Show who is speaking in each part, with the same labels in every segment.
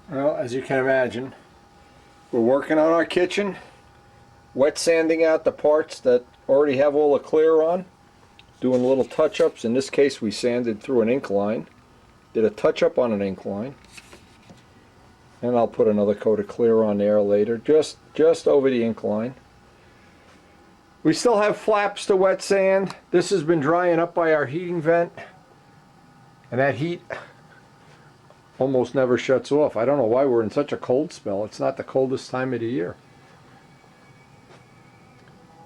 Speaker 1: Well, as you can imagine, we're working on our kitchen, wet sanding out the parts that already have all the clear on, doing little touch-ups. In this case, we sanded through an ink line, did a touch-up on an ink line, and I'll put another coat of clear on there later, just over the ink line. We still have flaps to wet sand. This has been drying up by our heating vent, and that heat almost never shuts off. I don't know why we're in such a cold spell. It's not the coldest time of the year.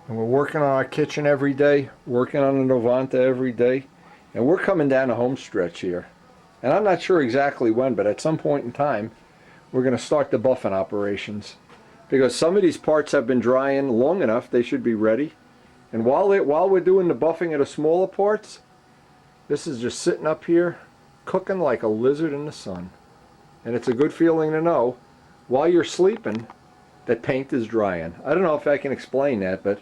Speaker 1: And we're working on our kitchen every day, working on the Novanta every day, and we're coming down a home stretch here. And I'm not sure exactly when, but at some point in time, we're going to start the buffing operations. Because some of these parts have been drying long enough, they should be ready. And while we're doing the buffing of the smaller parts, this is just sitting up here, cooking like a lizard in the sun. And it's a good feeling to know, while you're sleeping, that paint is drying. I don't know if I can explain that, but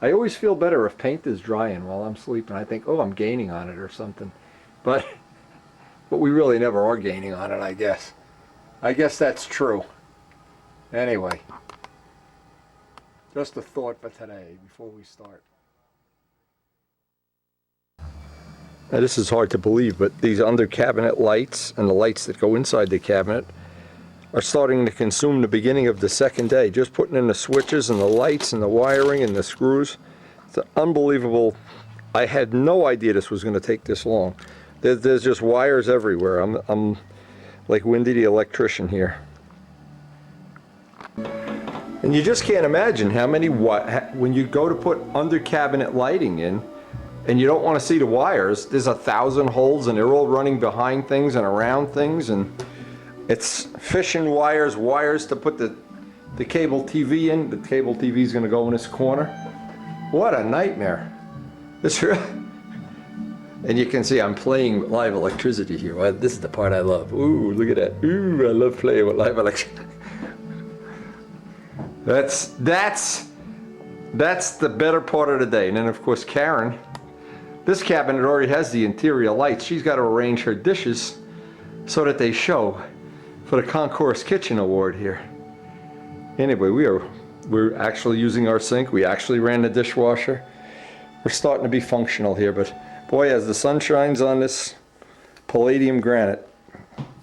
Speaker 1: I always feel better if paint is drying while I'm sleeping. I think, oh, I'm gaining on it or something. But we really never are gaining on it, I guess. I guess that's true. Anyway, just a thought for today before we start. Now, this is hard to believe, but these under cabinet lights and the lights that go inside the cabinet are starting to consume the beginning of the second day. Just putting in the switches and the lights and the wiring and the screws. It's unbelievable. I had no idea this was going to take this long. There's just wires everywhere. I'm like Windy the electrician here. And you just can't imagine how many, when you go to put under cabinet lighting in, and you don't want to see the wires, there's 1,000 holes and they're all running behind things and around things, and it's fishing wires, wires to put the cable TV in. The cable TV is going to go in this corner. What a nightmare. This really, and you can see I'm playing live electricity here. Well, this is the part I love. Ooh, look at that. Ooh, I love playing with live electricity. That's the better part of the day. And then of course Karen, this cabinet already has the interior lights. She's got to arrange her dishes so that they show for the Concourse Kitchen Award here. Anyway, we're actually using our sink. We actually ran the dishwasher. We're starting to be functional here, but boy, as the sun shines on this palladium granite,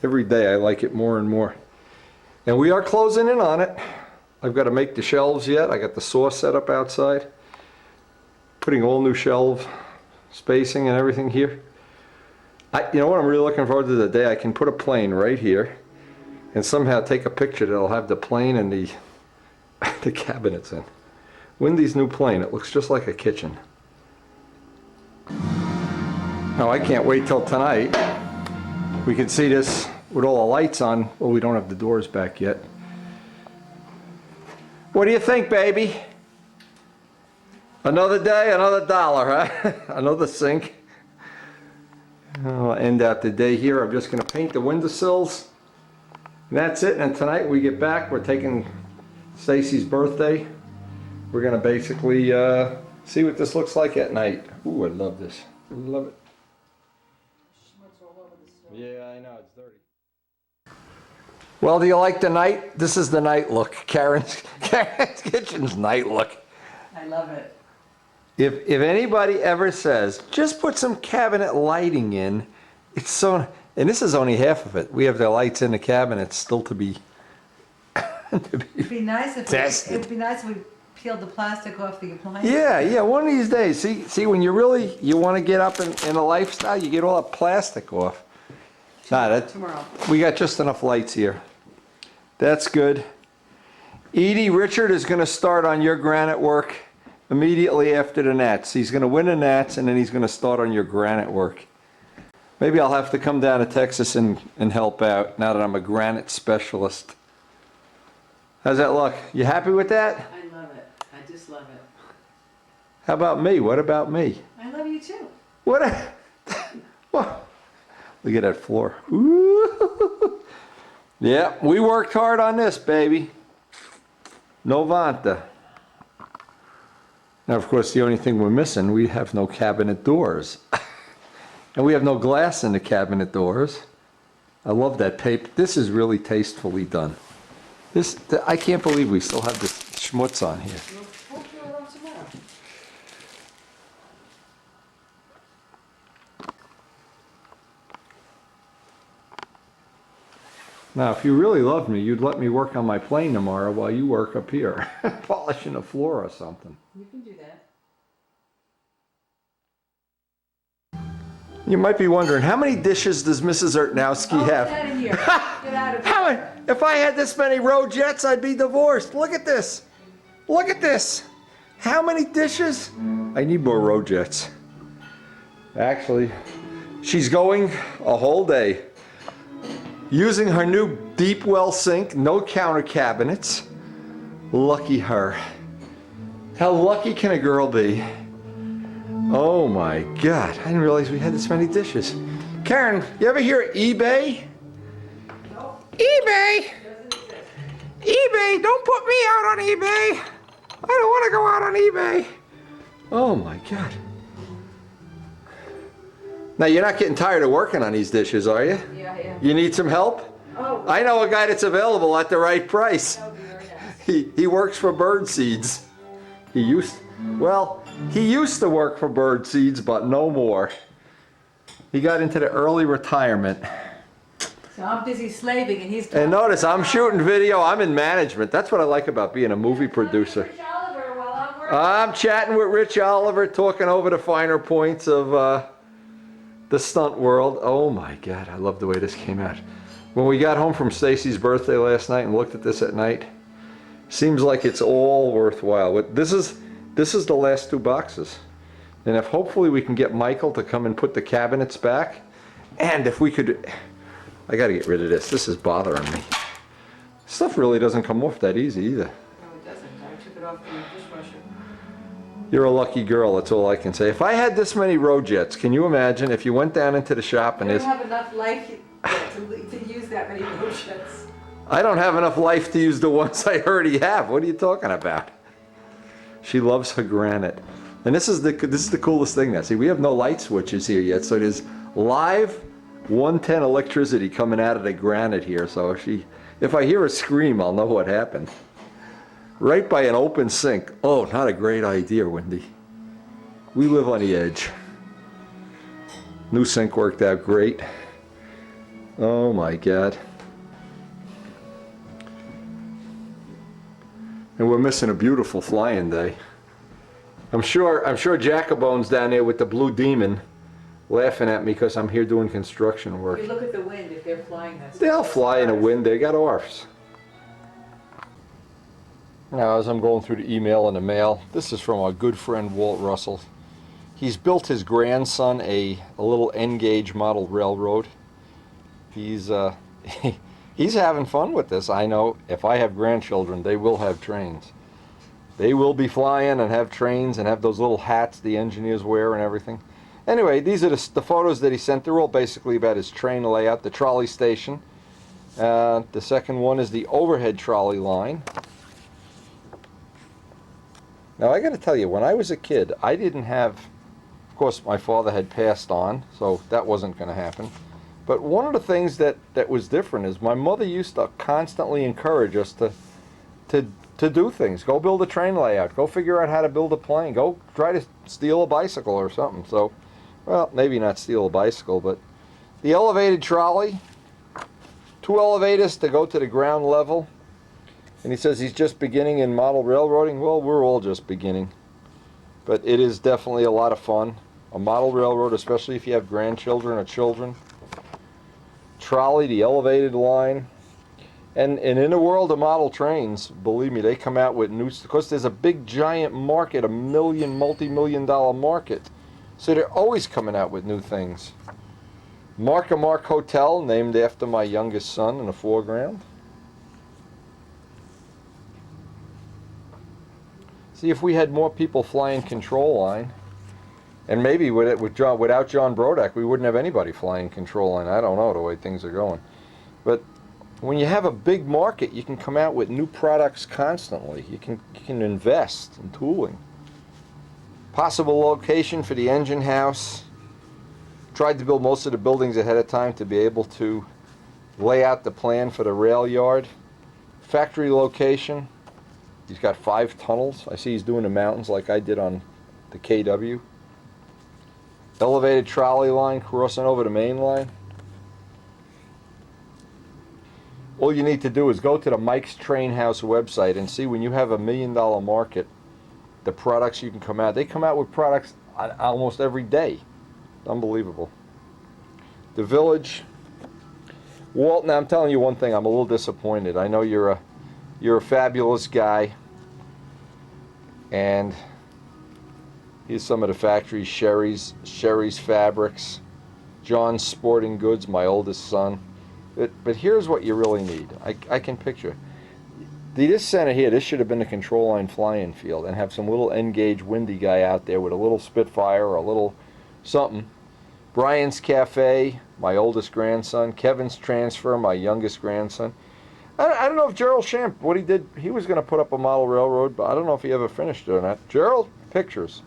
Speaker 1: every day I like it more and more. And we are closing in on it. I've got to make the shelves yet. I got the saw set up outside. Putting all new shelf spacing and everything here. You know what, I'm really looking forward to the day I can put a plane right here and somehow take a picture that'll have the plane and the cabinets in. Windy's new plane, it looks just like a kitchen. Now I can't wait till tonight. We can see this with all the lights on. Well, we don't have the doors back yet. What do you think, baby? Another day, another dollar, huh? Another sink. I'll end out the day here. I'm just going to paint the windowsills. And that's it. And tonight we get back. We're taking Stacy's birthday. We're going to basically see what this looks like at night. Ooh, I love this. I love it. Yeah, I know. It's dirty. Well, do you like the night? This is the night look. Karen's kitchen's night look.
Speaker 2: I love it.
Speaker 1: If anybody ever says, just put some cabinet lighting in, it's so, and this is only half of it. We have the lights in the cabinets still to be,
Speaker 2: It'd be nice if
Speaker 1: tested.
Speaker 2: it'd be nice if we peeled the plastic off the appliances.
Speaker 1: Yeah, one of these days. See, when you want to get up in a lifestyle, you get all that plastic off.
Speaker 2: Tomorrow.
Speaker 1: We got just enough lights here. That's good. Edie, Richard is going to start on your granite work immediately after the Nats. He's going to win the Nats and then he's going to start on your granite work. Maybe I'll have to come down to Texas and help out now that I'm a granite specialist. How's that look? You happy with that?
Speaker 2: I love it. I just love it.
Speaker 1: How about me? What about me?
Speaker 2: I love you too.
Speaker 1: What? Whoa. Look at that floor. Ooh. Yeah, we worked hard on this, baby. Novanta. Now, of course, the only thing we're missing, we have no cabinet doors. And we have no glass in the cabinet doors. I love that paper. This is really tastefully done. I can't believe we still have this schmutz on here.
Speaker 2: We'll peel it off tomorrow.
Speaker 1: Now, if you really loved me, you'd let me work on my plane tomorrow while you work up here, polishing the floor or something.
Speaker 2: You can do that.
Speaker 1: You might be wondering, how many dishes does Mrs. Ertnowski have?
Speaker 2: Get out of here. Get out of here.
Speaker 1: How many? If I had this many Rogettes, I'd be divorced. Look at this. Look at this. How many dishes? I need more Rogettes. Actually, she's going a whole day using her new deep well sink, no counter cabinets. Lucky her. How lucky can a girl be? Oh my God, I didn't realize we had this many dishes. Karen, you ever hear of eBay?
Speaker 2: No,
Speaker 1: eBay!
Speaker 2: doesn't exist.
Speaker 1: eBay, don't put me out on eBay. I don't want to go out on eBay. Oh my God. Now you're not getting tired of working on these dishes, are you?
Speaker 2: Yeah, yeah.
Speaker 1: You need some help?
Speaker 2: Oh,
Speaker 1: I know a guy that's available at the right price.
Speaker 2: that would be very nice.
Speaker 1: He works for Bird Seeds. He used to work for Bird Seeds, but no more. He got into the early retirement.
Speaker 2: So I'm busy slaving and he's...
Speaker 1: And notice, I'm shooting video, I'm in management. That's what I like about being a movie producer.
Speaker 2: Rich Oliver while I'm working.
Speaker 1: I'm chatting with Rich Oliver, talking over the finer points of the stunt world. Oh my God, I love the way this came out. When we got home from Stacy's birthday last night and looked at this at night, seems like it's all worthwhile. But this is the last two boxes. And if hopefully we can get Michael to come and put the cabinets back, and if we could, I gotta get rid of this. This is bothering me. Stuff really doesn't come off that easy either.
Speaker 2: No, it doesn't. I took it off the dishwasher.
Speaker 1: You're a lucky girl, that's all I can say. If I had this many Rogettes, can you imagine if you went down into the shop and
Speaker 2: I
Speaker 1: there's...
Speaker 2: don't have enough life to use that many Rogettes.
Speaker 1: I don't have enough life to use the ones I already have. What are you talking about? She loves her granite. And this is the coolest thing now. See, we have no light switches here yet, so there's live 110 electricity coming out of the granite here. So if I hear a scream, I'll know what happened. Right by an open sink. Oh, not a great idea, Wendy. We live on the edge. New sink worked out great. Oh my God. And we're missing a beautiful flying day. I'm sure Jacobone's down there with the Blue Demon laughing at me because I'm here doing construction work.
Speaker 2: You look at the wind if they're flying that.
Speaker 1: They'll fly in the wind, they got ARFs. Now as I'm going through the email and the mail, this is from our good friend Walt Russell. He's built his grandson a little N-gauge model railroad. He's having fun with this. I know if I have grandchildren, they will have trains. They will be flying and have trains and have those little hats the engineers wear and everything. Anyway, these are the photos that he sent. They're all basically about his train layout, the trolley station. The second one is the overhead trolley line. Now I got to tell you, when I was a kid, I didn't have, of course my father had passed on, so that wasn't going to happen. But one of the things that was different is my mother used to constantly encourage us to do things. Go build a train layout. Go figure out how to build a plane. Go try to steal a bicycle or something. So, well, maybe not steal a bicycle, but the elevated trolley, 2 elevators to go to the ground level. And he says he's just beginning in model railroading. Well, we're all just beginning. But it is definitely a lot of fun. A model railroad, especially if you have grandchildren or children. Trolley, the elevated line. And in the world of model trains, believe me, they come out with new, because there's a big giant market, a multi-million-dollar market. So they're always coming out with new things. Mark Hotel, named after my youngest son in the foreground. See, if we had more people flying control line, and maybe without John Brodak, we wouldn't have anybody flying control line. I don't know the way things are going. But when you have a big market, you can come out with new products constantly. You can invest in tooling. Possible location for the engine house. Tried to build most of the buildings ahead of time to be able to lay out the plan for the rail yard. Factory location. He's got 5 tunnels. I see he's doing the mountains like I did on the KW. Elevated trolley line crossing over the main line. All you need to do is go to the Mike's Train House website and see when you have $1 million market, the products you can come out. They come out with products almost every day. Unbelievable. The Village. Walt, now I'm telling you one thing, I'm a little disappointed. I know you're a fabulous guy. And here's some of the factories: Sherry's Fabrics, John's Sporting Goods, my oldest son. But here's what you really need. I can picture. This center here, this should have been the control line fly-in field, and have some little N-gauge windy guy out there with a little Spitfire or a little something. Brian's Cafe, my oldest grandson. Kevin's Transfer, my youngest grandson. I don't know if Gerald Champ, what he did, he was going to put up a model railroad, but I don't know if he ever finished it or not. Gerald, pictures.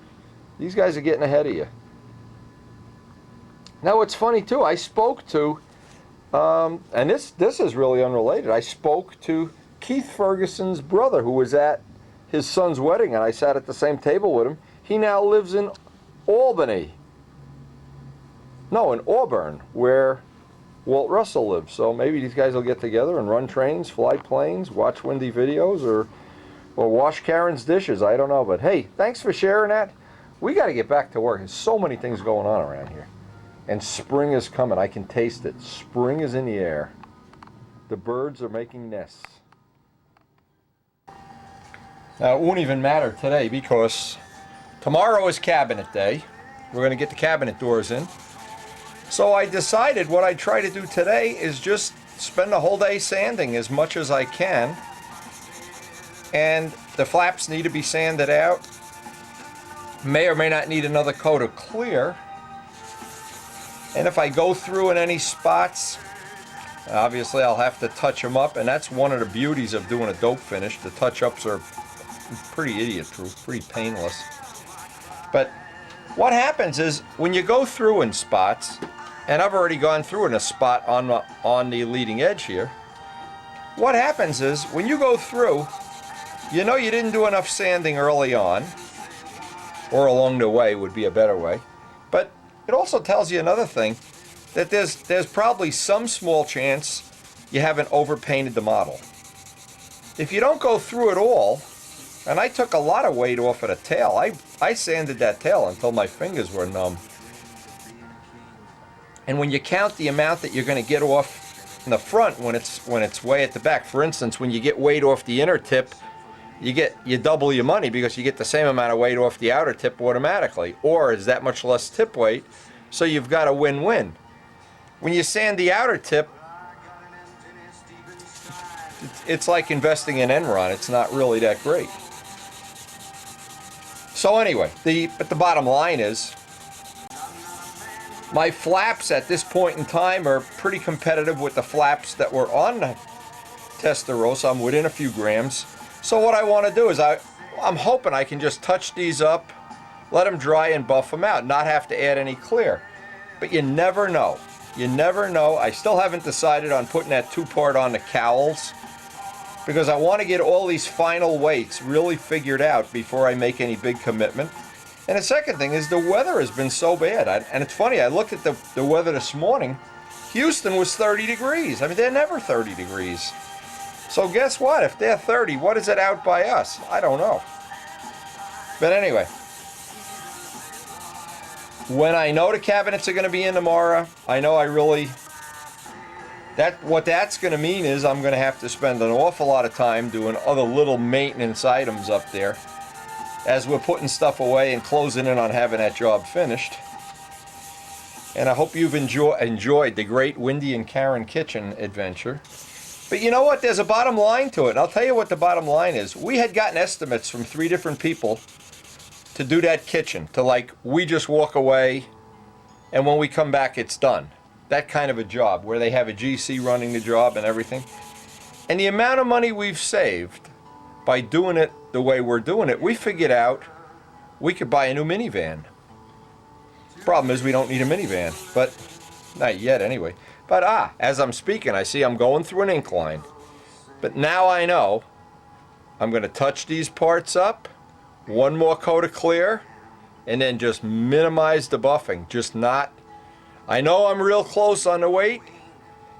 Speaker 1: These guys are getting ahead of you. Now, what's funny, too, I spoke to, and this is really unrelated, I spoke to Keith Ferguson's brother, who was at his son's wedding, and I sat at the same table with him. He now lives in Albany. No, in Auburn, where Walt Russell lives. So maybe these guys will get together and run trains, fly planes, watch windy videos, or wash Karen's dishes. I don't know. But hey, thanks for sharing that. We got to get back to work. There's so many things going on around here. And spring is coming. I can taste it. Spring is in the air. The birds are making nests. Now, it won't even matter today because tomorrow is cabinet day. We're going to get the cabinet doors in. So I decided what I'd try to do today is just spend the whole day sanding as much as I can. And the flaps need to be sanded out. May or may not need another coat of clear. And if I go through in any spots, obviously I'll have to touch them up. And that's one of the beauties of doing a dope finish. The touch-ups are pretty idiot-proof, pretty painless. But what happens is when you go through in spots, and I've already gone through in a spot on the leading edge here, what happens is when you go through, you know you didn't do enough sanding early on, or along the way would be a better way, but it also tells you another thing, that there's probably some small chance you haven't overpainted the model. If you don't go through it all, and I took a lot of weight off of the tail, I sanded that tail until my fingers were numb. And when you count the amount that you're going to get off in the front when it's way at the back, for instance, when you get weight off the inner tip, you double your money because you get the same amount of weight off the outer tip automatically, or is that much less tip weight, so you've got a win-win. When you sand the outer tip, it's like investing in Enron. It's not really that great. So anyway, but the bottom line is, my flaps at this point in time are pretty competitive with the flaps that were on the Testarossa. I'm within a few grams. So what I want to do is I'm hoping I can just touch these up, let them dry and buff them out, not have to add any clear. But you never know. You never know. I still haven't decided on putting that 2-part on the cowls because I want to get all these final weights really figured out before I make any big commitment. And the second thing is the weather has been so bad. And it's funny, I looked at the weather this morning. Houston was 30 degrees. I mean, they're never 30 degrees. So guess what? If they're 30, what is it out by us? I don't know. But anyway, when I know the cabinets are going to be in tomorrow, I know what that's going to mean is I'm going to have to spend an awful lot of time doing other little maintenance items up there as we're putting stuff away and closing in on having that job finished. And I hope you've enjoyed the great Wendy and Karen kitchen adventure. But you know what? There's a bottom line to it. And I'll tell you what the bottom line is. We had gotten estimates from 3 different people to do that kitchen. To we just walk away and when we come back it's done. That kind of a job where they have a GC running the job and everything. And the amount of money we've saved by doing it the way we're doing it, we figured out we could buy a new minivan. Problem is we don't need a minivan, but not yet anyway. But as I'm speaking, I see I'm going through an incline. But now I know I'm going to touch these parts up, one more coat of clear, and then just minimize the buffing. Just not, I know I'm real close on the weight,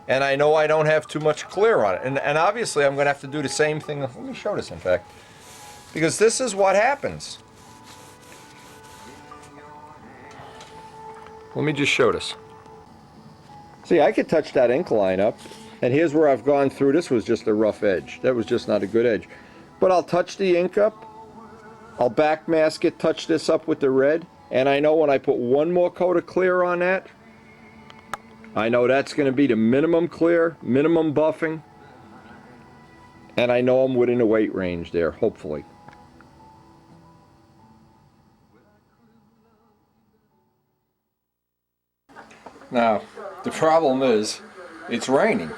Speaker 1: and I know I don't have too much clear on it. And obviously I'm going to have to do the same thing. Let me show this, in fact, because this is what happens. Let me just show this. See, I could touch that incline up, and here's where I've gone through. This was just a rough edge. That was just not a good edge. But I'll touch the ink up, I'll back mask it, touch this up with the red, and I know when I put one more coat of clear on that, I know that's going to be the minimum clear, minimum buffing, and I know I'm within the weight range there, hopefully. Now, the problem is, it's raining.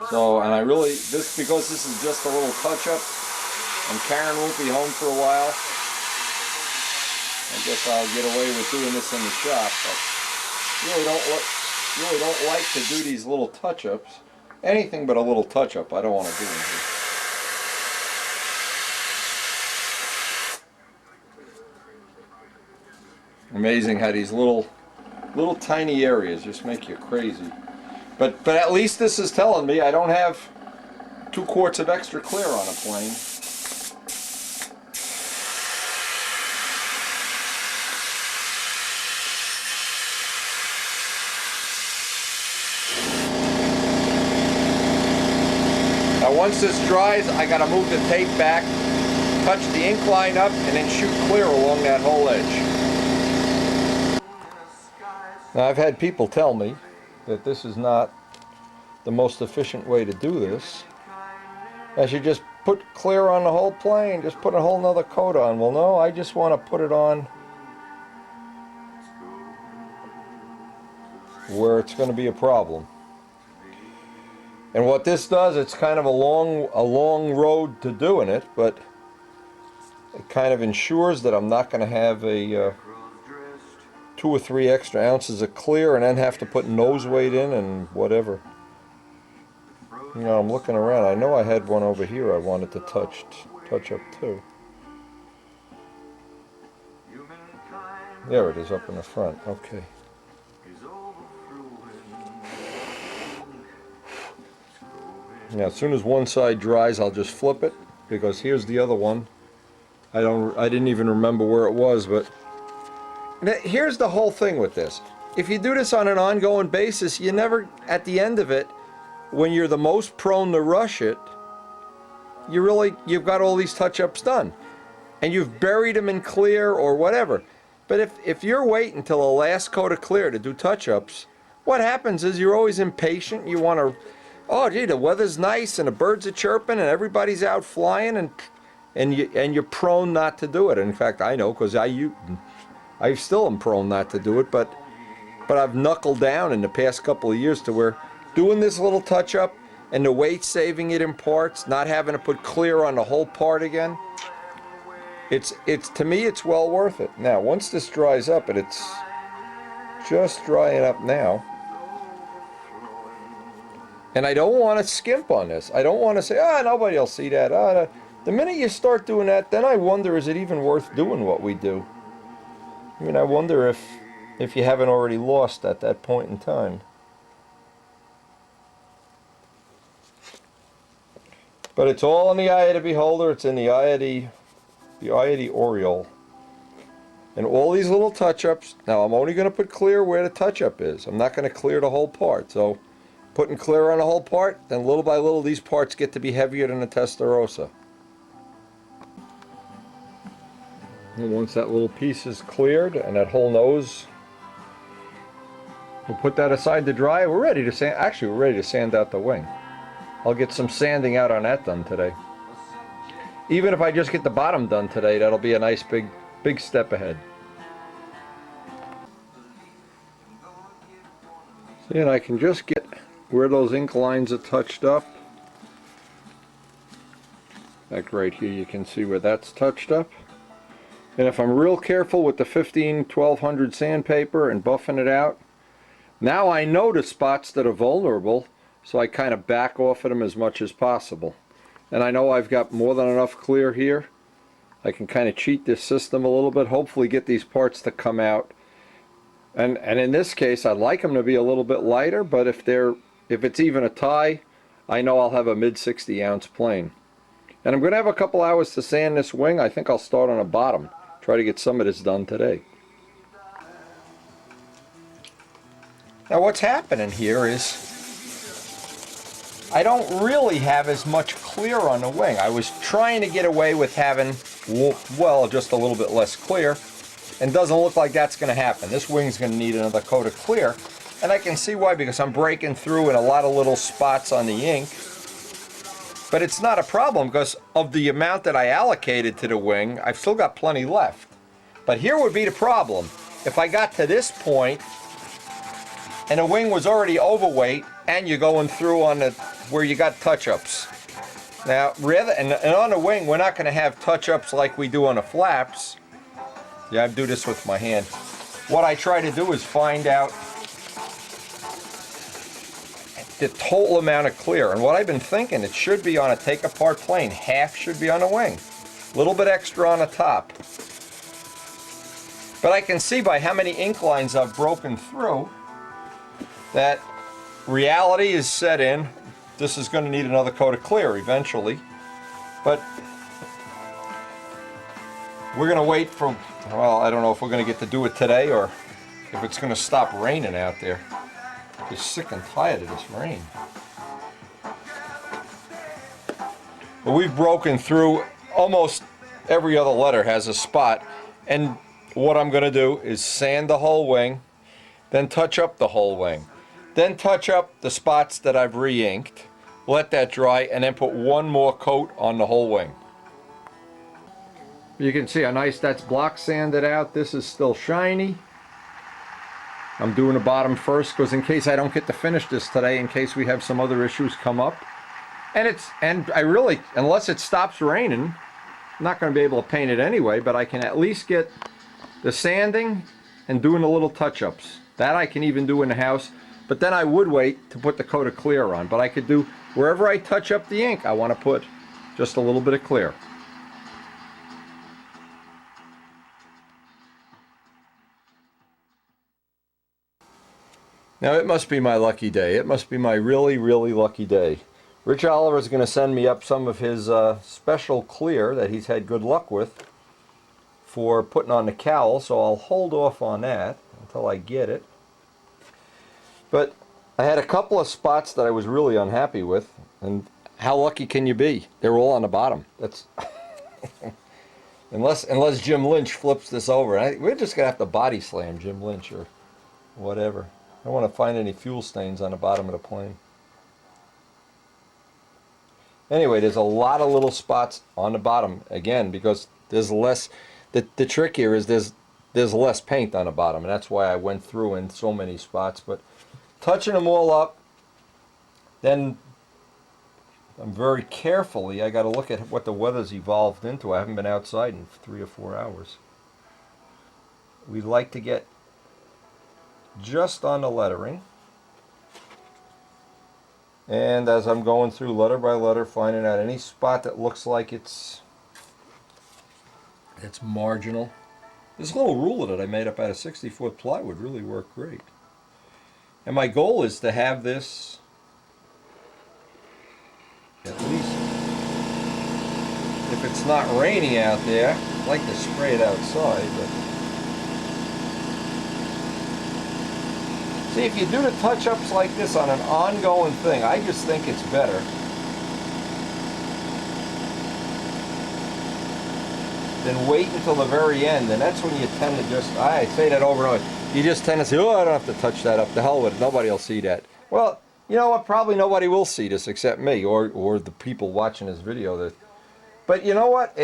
Speaker 1: So, and I really, because this is just a little touch-up, and Karen won't be home for a while, I guess I'll get away with doing this in the shop, but really don't like to do these little touch-ups. Anything but a little touch-up I don't want to do in here. Amazing how these little tiny areas just make you crazy. But at least this is telling me I don't have 2 quarts of extra clear on a plane. Now once this dries, I gotta move the tape back, touch the ink line up, and then shoot clear along that whole edge. Now I've had people tell me that this is not the most efficient way to do this. I should just put clear on the whole plane, just put a whole nother coat on. Well, no, I just want to put it on where it's going to be a problem. And what this does, it's kind of a long road to doing it, but it kind of ensures that I'm not going to have a 2 or 3 extra ounces of clear and then have to put nose weight in and whatever. You know, I'm looking around. I know I had one over here I wanted to touch up too. There it is up in the front. Okay. Now as soon as one side dries, I'll just flip it, because here's the other one. I didn't even remember where it was, but here's the whole thing with this. If you do this on an ongoing basis, you never, at the end of it, when you're the most prone to rush it, you've got all these touch-ups done. And you've buried them in clear or whatever. But if you're waiting until the last coat of clear to do touch-ups, what happens is you're always impatient. You want to, oh gee, the weather's nice and the birds are chirping and everybody's out flying, and you're prone not to do it. In fact, I know, because I still am prone not to do it, but I've knuckled down in the past couple of years to where doing this little touch-up and the weight saving it in parts, not having to put clear on the whole part again, it's to me it's well worth it. Now once this dries up, and it's just drying up now, and I don't want to skimp on this. I don't want to say, nobody will see that. The minute you start doing that, then I wonder, is it even worth doing what we do? I mean, I wonder if you haven't already lost at that point in time. But it's all in the eye of the beholder. It's in the eye of the Oriole. And all these little touch-ups. Now I'm only going to put clear where the touch-up is. I'm not going to clear the whole part. So putting clear on the whole part, then little by little these parts get to be heavier than the Testarossa. And once that little piece is cleared and that whole nose, we'll put that aside to dry. We're ready to sand. Actually, we're ready to sand out the wing. I'll get some sanding out on that done today. Even if I just get the bottom done today, that'll be a nice big step ahead. See, and I can just get where those ink lines are touched up. Like right here, you can see where that's touched up. And if I'm real careful with the 1200 sandpaper and buffing it out, Now I know the spots that are vulnerable, so I kind of back off of them as much as possible. And I know I've got more than enough clear here. I can kind of cheat this system a little bit, hopefully get these parts to come out. And in this case, I'd like them to be a little bit lighter, but if it's even a tie, I know I'll have a mid 60-ounce plane. And I'm going to have a couple hours to sand this wing. I think I'll start on the bottom. Try to get some of this done today. Now what's happening here is I don't really have as much clear on the wing. I was trying to get away with having, well, just a little bit less clear, and doesn't look like that's going to happen. This wing's going to need another coat of clear, and I can see why, because I'm breaking through in a lot of little spots on the ink. But it's not a problem because of the amount that I allocated to the wing. I've still got plenty left. But here would be the problem. If I got to this point and the wing was already overweight and you're going through on the where you got touch-ups. Now, and on the wing, we're not going to have touch-ups like we do on the flaps. Yeah, I do this with my hand. What I try to do is find out the total amount of clear. And what I've been thinking, it should be on a take-apart plane. Half should be on the wing. A little bit extra on the top. But I can see by how many ink lines I've broken through that reality is set in. This is going to need another coat of clear eventually. But we're going to wait for, well, I don't know if we're going to get to do it today or if it's going to stop raining out there. I'm just sick and tired of this rain. But we've broken through almost every other letter has a spot. And what I'm going to do is sand the whole wing, then touch up the whole wing. Then touch up the spots that I've re-inked, let that dry, and then put one more coat on the whole wing. You can see how nice that's block sanded out. This is still shiny. I'm doing the bottom first because in case I don't get to finish this today, in case we have some other issues come up. And I really, unless it stops raining, I'm not going to be able to paint it anyway, but I can at least get the sanding and doing the little touch-ups. That I can even do in the house. But then I would wait to put the coat of clear on. But I could do, wherever I touch up the ink, I want to put just a little bit of clear. Now it must be my lucky day. It must be my really, really lucky day. Rich Oliver is going to send me up some of his special clear that he's had good luck with for putting on the cowl. So I'll hold off on that until I get it. But I had a couple of spots that I was really unhappy with, and how lucky can you be? They're all on the bottom. That's unless Jim Lynch flips this over. We're just gonna have to body slam Jim Lynch or whatever. I don't want to find any fuel stains on the bottom of the plane. Anyway, there's a lot of little spots on the bottom again because there's less. The trick here is there's less paint on the bottom, and that's why I went through in so many spots. But touching them all up, then I'm very carefully, I got to look at what the weather's evolved into. I haven't been outside in 3 or 4 hours. We like to get just on the lettering. And as I'm going through letter by letter, finding out any spot that looks like it's marginal. This little ruler that I made up out of 60-foot plywood really worked great. And my goal is to have this at least, if it's not raining out there, I'd like to spray it outside, but see, if you do the touch-ups like this on an ongoing thing, I just think it's better than wait until the very end, and that's when you tend to just, I say that over and over, you just tend to say, oh, I don't have to touch that up, the hell with it, nobody will see that. Well, you know what, probably nobody will see this except me or the people watching this video. But you know what,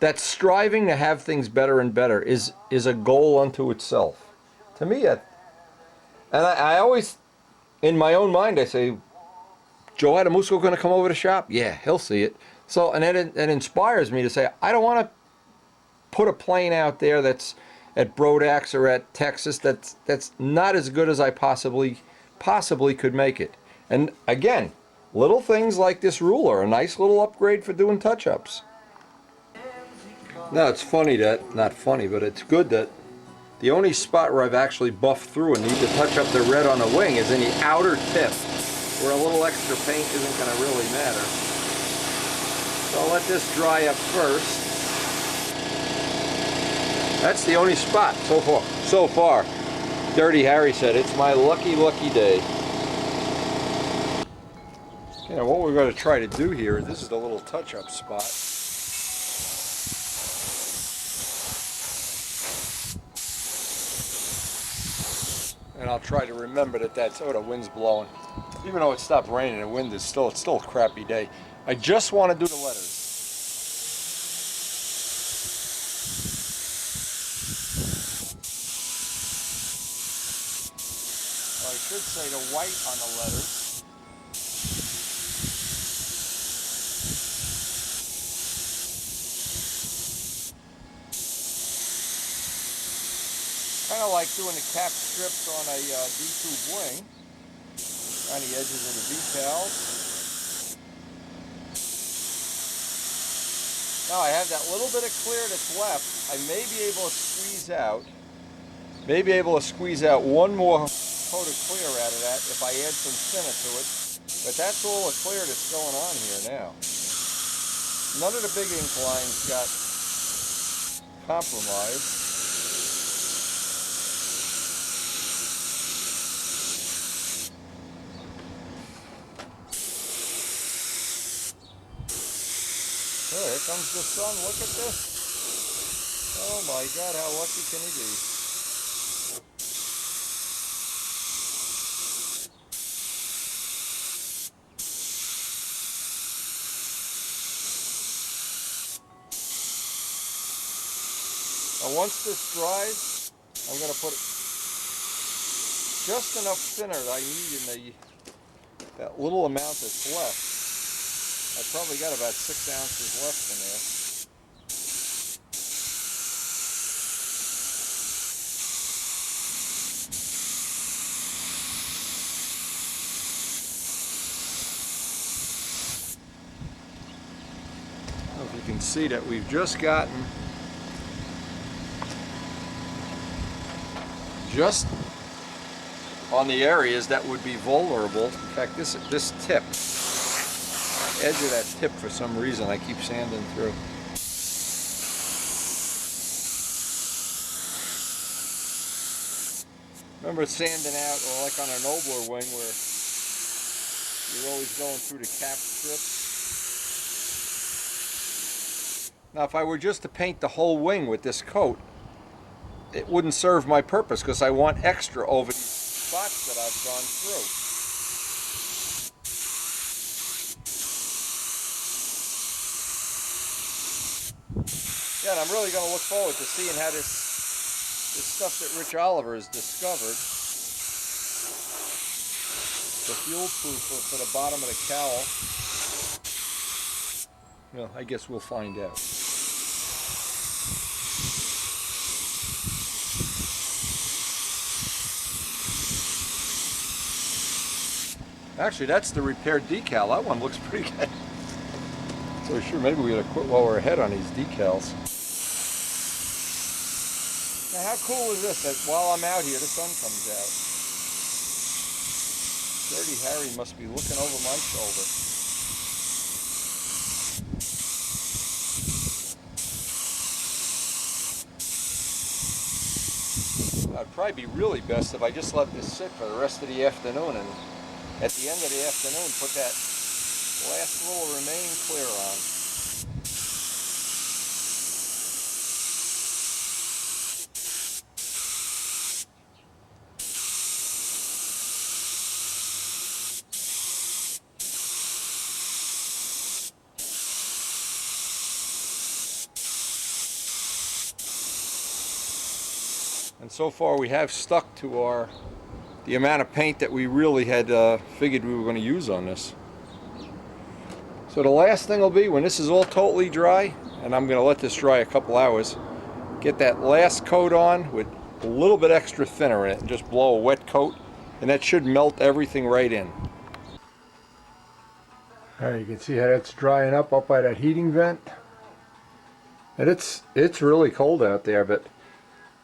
Speaker 1: that striving to have things better and better is a goal unto itself. To me, and I always, in my own mind, I say, Joe Adamusco going to come over to shop? Yeah, he'll see it. So, and it inspires me to say, I don't want to put a plane out there that's at Brodax or at Texas that's not as good as I possibly could make it. And again, little things like this ruler, a nice little upgrade for doing touch-ups. Now it's funny that, not funny, but it's good that the only spot where I've actually buffed through and need to touch up the red on the wing is in the outer tip, where a little extra paint isn't going to really matter. So I'll let this dry up first. That's the only spot so far. So far, Dirty Harry said, it's my lucky, lucky day. You know, what we're going to try to do here, this is the little touch-up spot. And I'll try to remember that that's, oh, the wind's blowing. Even though it stopped raining, the wind is still, it's still a crappy day. I just want to do the letters. Or I should say the white on the letters. Kind of like doing the cap strips on a D-tube wing, around the edges of the decals. Now I have that little bit of clear that's left. I may be able to squeeze out, one more coat of clear out of that if I add some thinner to it. But that's all the clear that's going on here now. None of the big ink lines got compromised. Oh, here comes the sun. Look at this. Oh my God, how lucky can he be? Now once this dries, I'm going to put just enough thinner that I need in that little amount that's left. I probably got about 6 ounces left in there. I don't know if you can see that we've just gotten just on the areas that would be vulnerable. In fact, this tip, edge of that tip, for some reason I keep sanding through. Remember sanding out, or like on a nobler wing where you're always going through the cap strips. Now if I were just to paint the whole wing with this coat, it wouldn't serve my purpose because I want extra over these spots that I've gone through. Yeah, and I'm really going to look forward to seeing how this stuff that Rich Oliver has discovered, the fuel proof for the bottom of the cowl. Well, I guess we'll find out. Actually, that's the repaired decal. That one looks pretty good. So sure, maybe we ought to quit while we're ahead on these decals. Now how cool is this that while I'm out here the sun comes out? Dirty Harry must be looking over my shoulder. It'd probably be really best if I just let this sit for the rest of the afternoon, and at the end of the afternoon put that last little remaining clear on. And so far we have stuck to the amount of paint that we really had figured we were going to use on this. So the last thing will be, when this is all totally dry, and I'm going to let this dry a couple hours, get that last coat on with a little bit extra thinner in it and just blow a wet coat, and that should melt everything right in. Alright, you can see how that's drying up by that heating vent. And it's really cold out there, but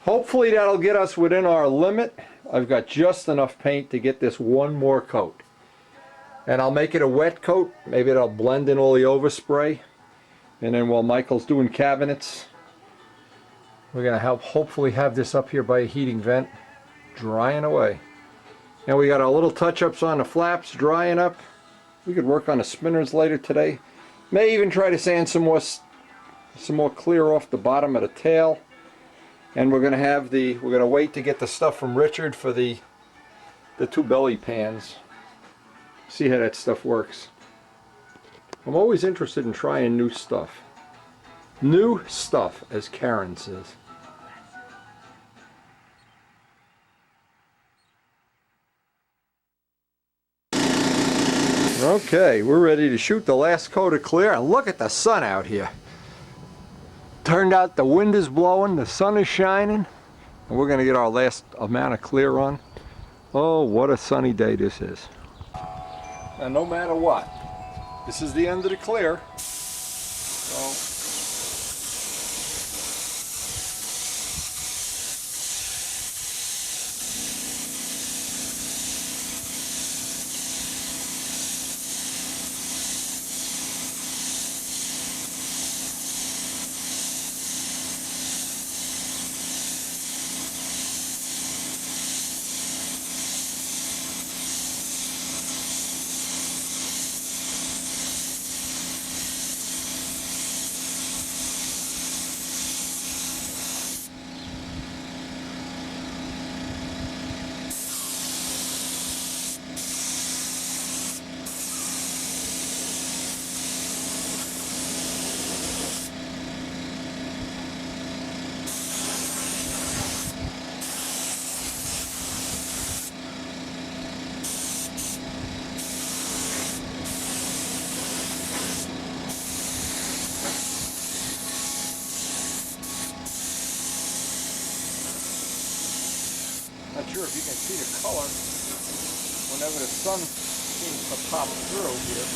Speaker 1: hopefully that'll get us within our limit. I've got just enough paint to get this one more coat. And I'll make it a wet coat. Maybe it'll blend in all the overspray. And then while Michael's doing cabinets, we're going to hopefully have this up here by a heating vent drying away. And we got our little touch-ups on the flaps drying up. We could work on the spinners later today. May even try to sand some more clear off the bottom of the tail. And we're going to wait to get the stuff from Richard for the two belly pans. See how that stuff works. I'm always interested in trying new stuff. New stuff, as Karen says. Okay, we're ready to shoot the last coat of clear. And look at the sun out here. Turned out the wind is blowing, the sun is shining, and we're going to get our last amount of clear on. Oh, what a sunny day this is. And no matter what, this is the end of the clear. So not sure if you can see the color whenever the sun seems to pop through here.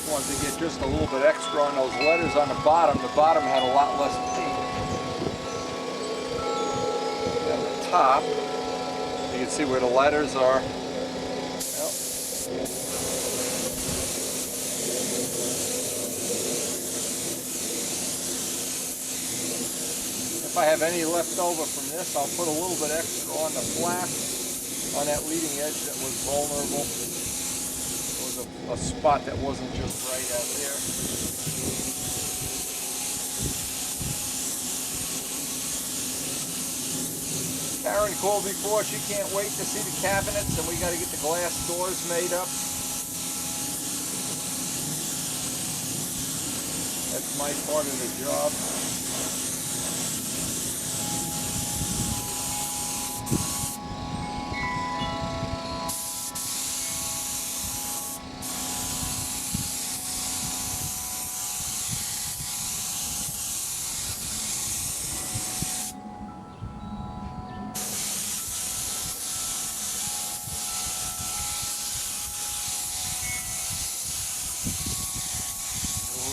Speaker 1: Wanted to get just a little bit extra on those letters on the bottom. The bottom had a lot less paint than the top. You can see where the letters are. Yep. If I have any left over from this, I'll put a little bit extra on the flap on that leading edge that was vulnerable. A spot that wasn't just right out there. Karen called before, she can't wait to see the cabinets, and we got to get the glass doors made up. That's my part of the job.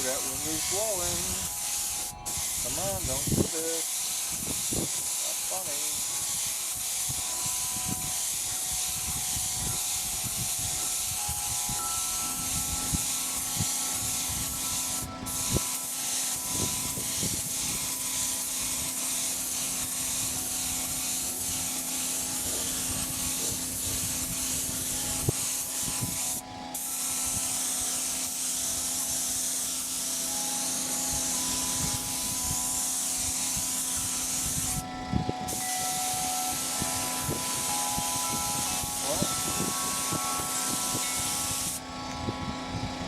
Speaker 1: That wind is blowing. Come on, don't do this. Not funny.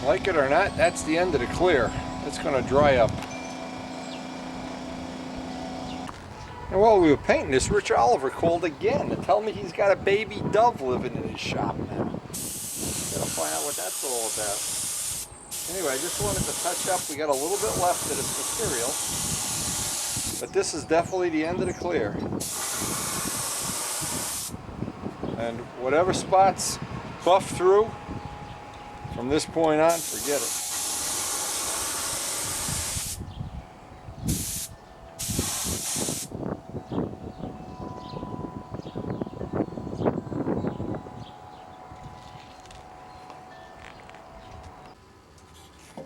Speaker 1: Like it or not, that's the end of the clear. It's going to dry up. And while we were painting this, Rich Oliver called again to tell me he's got a baby dove living in his shop now. Gotta find out what that's all about. Anyway, I just wanted to touch up. We got a little bit left of this material, but this is definitely the end of the clear. And whatever spots buff through, from this point on, forget it.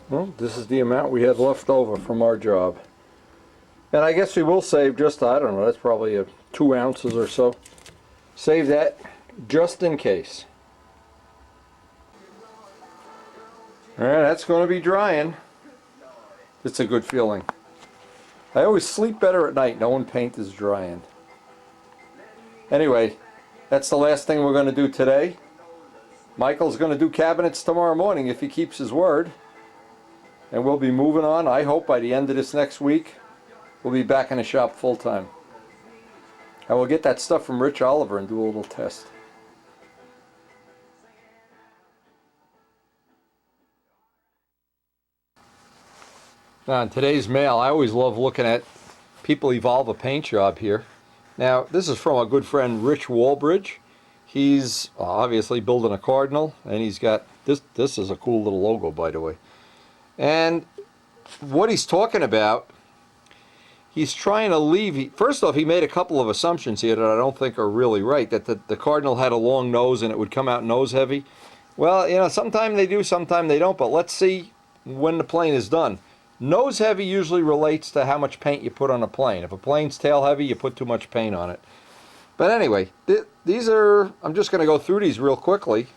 Speaker 1: Well, this is the amount we had left over from our job. And I guess we will save just, I don't know, that's probably 2 ounces or so. Save that just in case. Alright, that's going to be drying. It's a good feeling. I always sleep better at night knowing paint is drying. Anyway, that's the last thing we're going to do today. Michael's going to do cabinets tomorrow morning if he keeps his word. And we'll be moving on. I hope by the end of this next week, we'll be back in the shop full time. I will get that stuff from Rich Oliver and do a little test. Now in today's mail, I always love looking at people evolve a paint job here. Now this is from a good friend Rich Walbridge. He's obviously building a Cardinal, and he's got this. This is a cool little logo, by the way. And what he's talking about, he's trying to leave. First off, he made a couple of assumptions here that I don't think are really right. That the Cardinal had a long nose and it would come out nose heavy. Well, you know, sometimes they do, sometimes they don't. But let's see when the plane is done. Nose heavy usually relates to how much paint you put on a plane. If a plane's tail heavy, you put too much paint on it. But anyway, these are, I'm just going to go through these real quickly.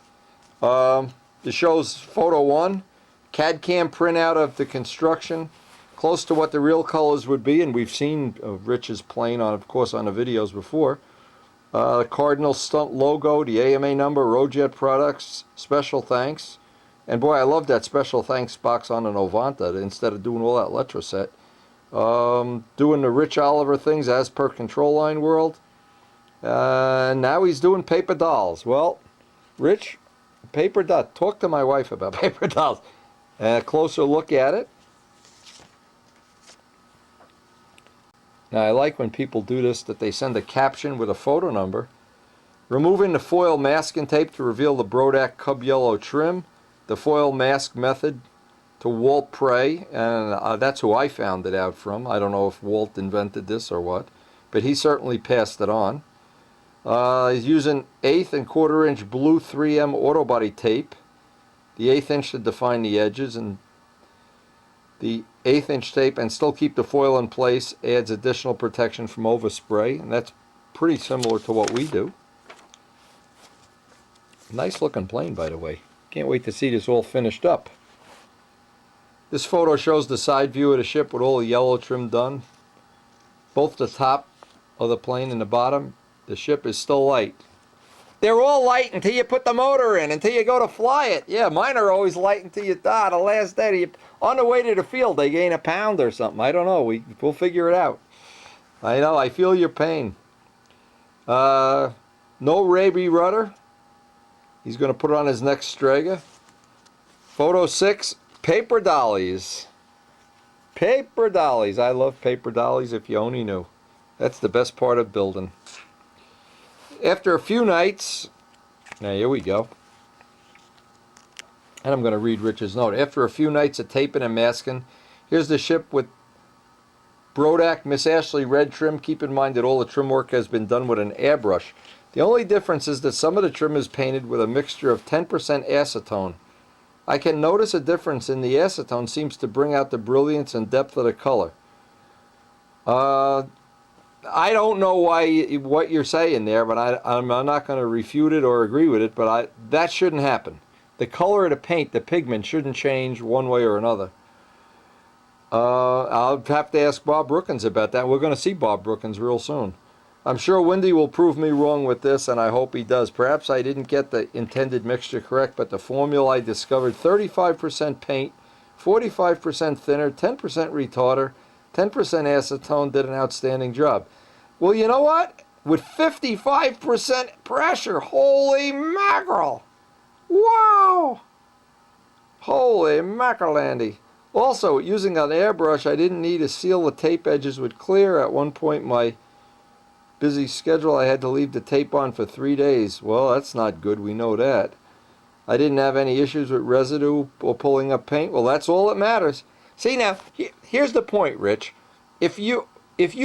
Speaker 1: This shows photo 1. CAD-CAM printout of the construction, close to what the real colors would be, and we've seen Rich's plane on, of course, on the videos before. The Cardinal Stunt logo, the AMA number, Rojet Products, special thanks. And boy, I love that special thanks box on an Ovanta instead of doing all that Letraset. Doing the Rich Oliver things as per Control Line World. Now he's doing paper dolls. Well, Rich, paper doll. Talk to my wife about paper dolls. A closer look at it. Now I like when people do this, that they send a caption with a photo number. Removing the foil masking tape to reveal the Brodak Cub Yellow trim. The foil mask method to Walt Prey, and that's who I found it out from. I don't know if Walt invented this or what, but he certainly passed it on. He's using 1/8 and 1/4 inch blue 3M auto body tape. The 1/8 inch to define the edges, and the 1/8 inch tape, and still keep the foil in place, adds additional protection from overspray, and that's pretty similar to what we do. Nice looking plane, by the way. Can't wait to see this all finished up. This photo shows the side view of the ship with all the yellow trim done. Both the top of the plane and the bottom. The ship is still light. They're all light until you put the motor in, until you go to fly it. Yeah, mine are always light until you die. The last day, on the way to the field, they gain a pound or something. I don't know. We'll figure it out. I know. I feel your pain. No Raby rudder. He's going to put it on his next Strega. Photo 6, paper dollies. Paper dollies. I love paper dollies if you only knew. That's the best part of building. After a few nights, now here we go. And I'm going to read Rich's note. After a few nights of taping and masking, here's the ship with Brodak Miss Ashley red trim. Keep in mind that all the trim work has been done with an airbrush. The only difference is that some of the trim is painted with a mixture of 10% acetone. I can notice a difference in the acetone seems to bring out the brilliance and depth of the color. I don't know what you're saying there, but I'm not going to refute it or agree with it, but that shouldn't happen. The color of the paint, the pigment, shouldn't change one way or another. I'll have to ask Bob Brookins about that. We're going to see Bob Brookins real soon. I'm sure Windy will prove me wrong with this, and I hope he does. Perhaps I didn't get the intended mixture correct, but the formula I discovered, 35% paint, 45% thinner, 10% retarder, 10% acetone, did an outstanding job. Well, you know what? With 55% pressure, holy mackerel! Wow! Holy mackerel, Andy. Also, using an airbrush, I didn't need to seal the tape edges with clear. At one point, my busy schedule, I had to leave the tape on for 3 days. Well, that's not good, we know that. I didn't have any issues with residue or pulling up paint. Well, that's all that matters. See now, here's the point, Rich. If you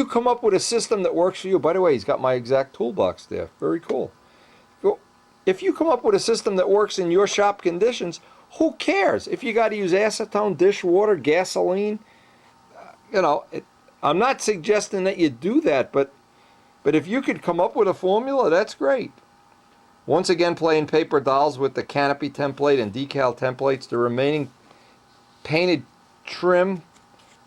Speaker 1: come up with a system that works for you, by the way, he's got my exact toolbox there. Very cool. If you come up with a system that works in your shop conditions, who cares? If you got to use acetone, dishwater, gasoline, I'm not suggesting that you do that, but if you could come up with a formula, that's great. Once again, playing paper dolls with the canopy template and decal templates. The remaining painted trim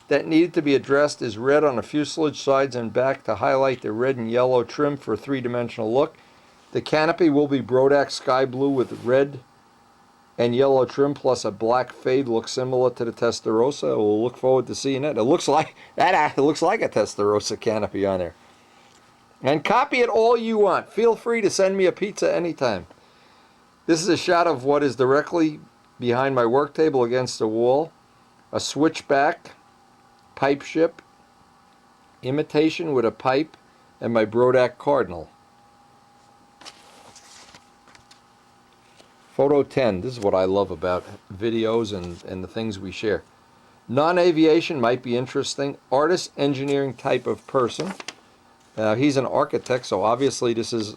Speaker 1: that needed to be addressed is red on the fuselage sides and back to highlight the red and yellow trim for a three-dimensional look. The canopy will be Brodak sky blue with red and yellow trim plus a black fade, looks similar to the Testarossa. We'll look forward to seeing it. It looks like a Testarossa canopy on there. And copy it all you want. Feel free to send me a pizza anytime. This is a shot of what is directly behind my work table against the wall. A switchback, pipe ship, imitation with a pipe, and my Brodak Cardinal. Photo 10. This is what I love about videos and the things we share. Non-aviation might be interesting. Artist, engineering type of person. He's an architect, so obviously this is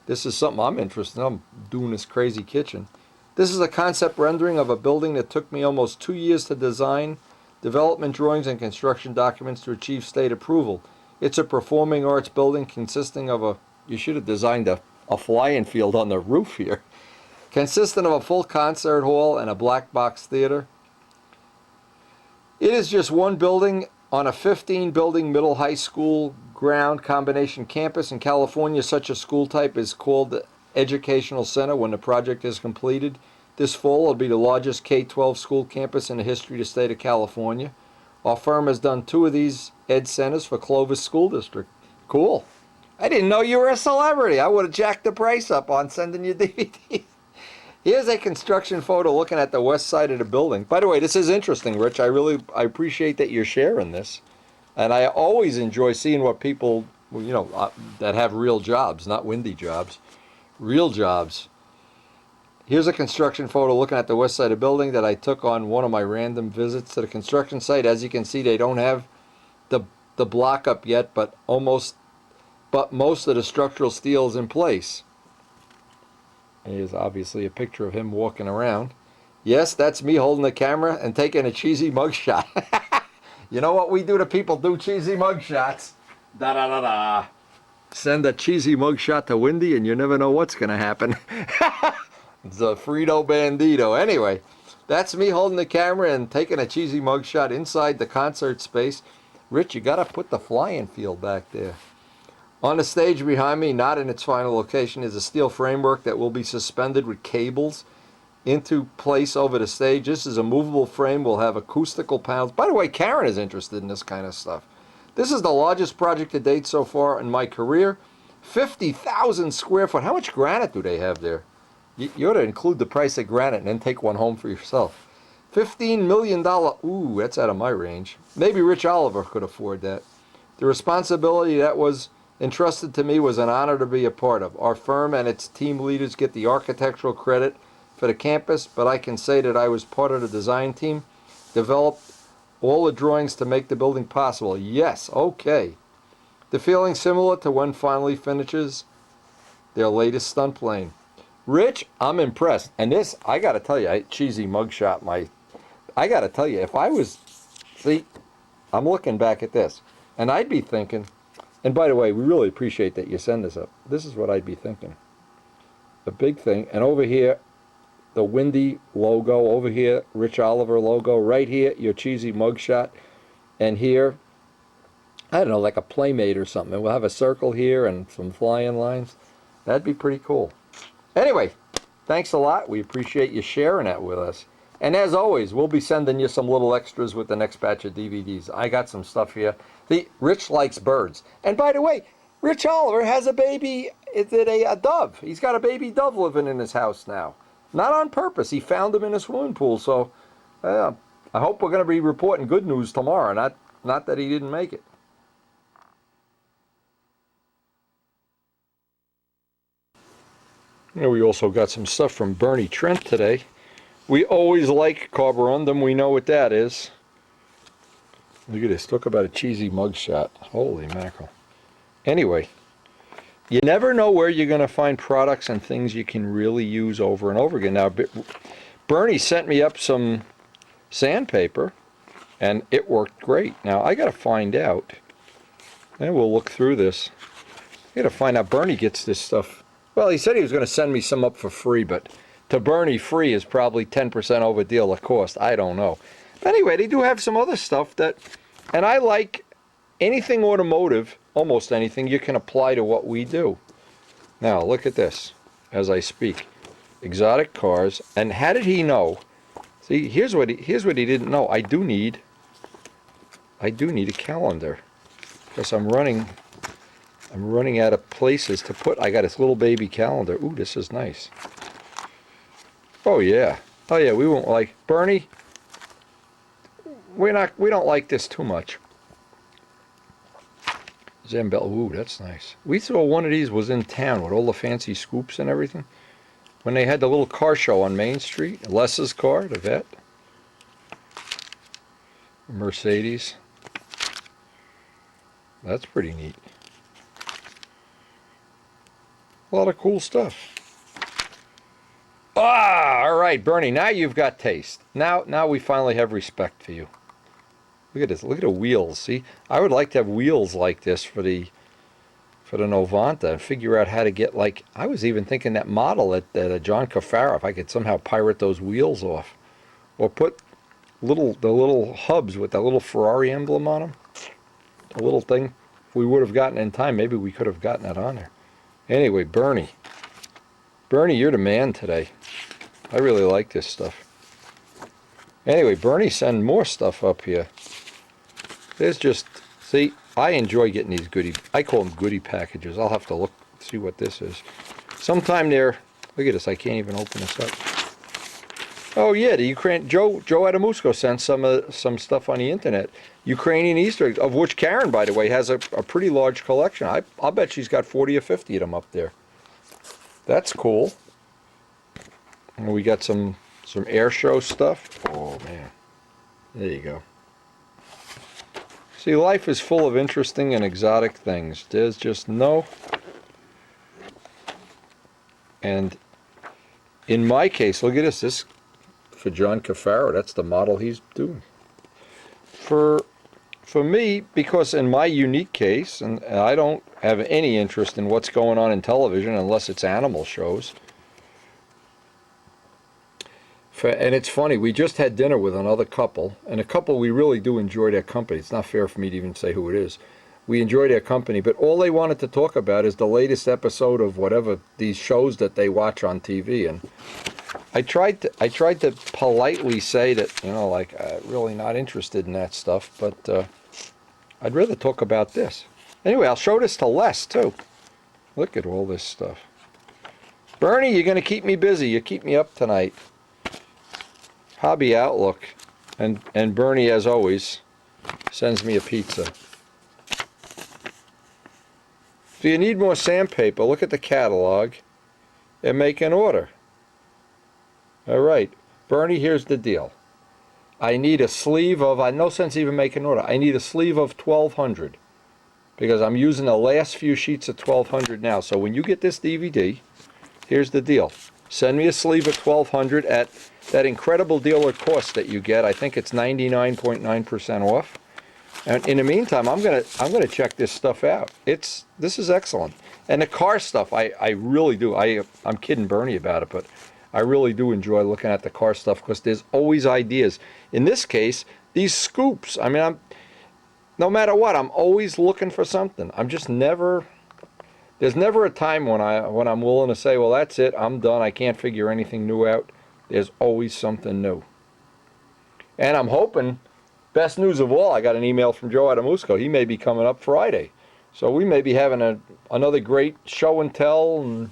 Speaker 1: something I'm interested in. I'm doing this crazy kitchen. This is a concept rendering of a building that took me almost 2 years to design, development drawings and construction documents to achieve state approval. It's a performing arts building consisting of you should have designed a flying field on the roof here. Consisting of a full concert hall and a black box theater. It is just one building on a 15-building middle high school ground combination campus. In California, such a school type is called the Educational Center when the project is completed. This fall, it'll be the largest K-12 school campus in the history of the state of California. Our firm has done 2 of these Ed Centers for Clovis School District. Cool. I didn't know you were a celebrity. I would have jacked the price up on sending you DVDs. Here's a construction photo looking at the west side of the building. By the way, this is interesting, Rich. I appreciate that you're sharing this. And I always enjoy seeing what people, that have real jobs, not windy jobs, real jobs. Here's a construction photo looking at the west side of the building that I took on one of my random visits to the construction site. As you can see, they don't have the block up yet, but most of the structural steel is in place. Here's obviously a picture of him walking around. Yes, that's me holding the camera and taking a cheesy mugshot. You know what we do to people do cheesy mugshots? Da-da-da-da. Send a cheesy mugshot to Windy and you never know what's going to happen. It's a Frito Bandito. Anyway, that's me holding the camera and taking a cheesy mugshot inside the concert space. Rich, you got to put the flying field back there. On the stage behind me, not in its final location, is a steel framework that will be suspended with cables into place over the stage. This is a movable frame. We'll have acoustical panels. By the way, Karen is interested in this kind of stuff. This is the largest project to date so far in my career. 50,000 square foot. How much granite do they have there? You ought to include the price of granite and then take one home for yourself. $15 million. Ooh, that's out of my range. Maybe Rich Oliver could afford that. The responsibility that was entrusted to me was an honor to be a part of. Our firm and its team leaders get the architectural credit for the campus, but I can say that I was part of the design team, developed all the drawings to make the building possible. Yes, okay. The feeling similar to when finally finishes their latest stunt plane. Rich, I'm impressed. And this, I got to tell you, cheesy mugshot, I got to tell you, if I was, see, I'm looking back at this, and I'd be thinking, and by the way, we really appreciate that you send this up. This is what I'd be thinking. The big thing, and over here, the Windy logo, over here, Rich Oliver logo, right here, your cheesy mugshot, and here, I don't know, like a Playmate or something. And we'll have a circle here and some flying lines. That'd be pretty cool. Anyway, thanks a lot. We appreciate you sharing that with us. And as always, we'll be sending you some little extras with the next batch of DVDs. I got some stuff here. Rich likes birds. And by the way, Rich Oliver has a baby, a dove. He's got a baby dove living in his house now. Not on purpose. He found him in a swimming pool. So I hope we're going to be reporting good news tomorrow, not that he didn't make it. You know, we also got some stuff from Bernie Trent today. We always like carborundum. We know what that is. Look at this. Talk about a cheesy mugshot. Holy mackerel. Anyway, you never know where you're going to find products and things you can really use over and over again. Now, Bernie sent me up some sandpaper, and it worked great. Now, I got to find out, and we'll look through this. I got to find out. Bernie gets this stuff. Well, he said he was going to send me some up for free, but to Bernie, free is probably 10% over deal of cost. I don't know. But anyway, they do have some other stuff that, and I like anything automotive, almost anything, you can apply to what we do. Now, look at this as I speak. Exotic cars. And how did he know? See, here's what he didn't know. I do need a calendar because I'm running out of places to put. I got this little baby calendar. Ooh, this is nice. Oh yeah. Oh yeah, we won't like Bernie. We don't like this too much. Zambel, ooh, that's nice. We saw one of these was in town with all the fancy scoops and everything. When they had the little car show on Main Street, Les's car, the vet. Mercedes. That's pretty neat. A lot of cool stuff. All right, Bernie, now you've got taste. Now we finally have respect for you. Look at this. Look at the wheels. See, I would like to have wheels like this for the Novanta and figure out how to get, like, I was even thinking that model that John Cafaro, if I could somehow pirate those wheels off, or put the little hubs with that little Ferrari emblem on them. The little thing. If we would have gotten in time, maybe we could have gotten that on there. Anyway, Bernie, you're the man today. I really like this stuff. Anyway, Bernie sent more stuff up here. There's just, see, I enjoy getting these I call them goodie packages. I'll have to see what this is. Sometime there, look at this, I can't even open this up. Oh yeah, the Ukraine, Joe Adamusko sent some stuff on the internet. Ukrainian Easter eggs, of which Karen, by the way, has a pretty large collection. I'll bet she's got 40 or 50 of them up there. That's cool. And we got some air show stuff. Oh man, there you go. See, life is full of interesting and exotic things. There's just no. And in my case, look at this. This for John Cafaro. That's the model he's doing. For me, because in my unique case, and I don't have any interest in what's going on in television unless it's animal shows. And it's funny, we just had dinner with another couple, and a couple we really do enjoy their company. It's not fair for me to even say who it is. We enjoy their company, but all they wanted to talk about is the latest episode of whatever these shows that they watch on TV. And I tried to politely say that, you know, like, really not interested in that stuff, but I'd rather talk about this. Anyway, I'll show this to Les, too. Look at all this stuff. Bernie, you're going to keep me busy. You keep me up tonight. Hobby Outlook, and Bernie, as always, sends me a pizza. If you need more sandpaper, look at the catalog and make an order. All right, Bernie, here's the deal. I need a sleeve of, no sense even making an order, I need a sleeve of 1200 because I'm using the last few sheets of 1200 now. So when you get this DVD, here's the deal. Send me a sleeve of 1200 at that incredible dealer cost that you get. I think it's 99.9% off. And in the meantime, I'm gonna check this stuff out. This is excellent. And the car stuff, I really do. I'm kidding Bernie about it, but I really do enjoy looking at the car stuff because there's always ideas. In this case, these scoops. I mean, no matter what, I'm always looking for something. I'm just never, there's never a time when I'm willing to say, well, that's it, I'm done, I can't figure anything new out. There's always something new. And I'm hoping, best news of all, I got an email from Joe Adamusco. He may be coming up Friday. So we may be having another great show and tell and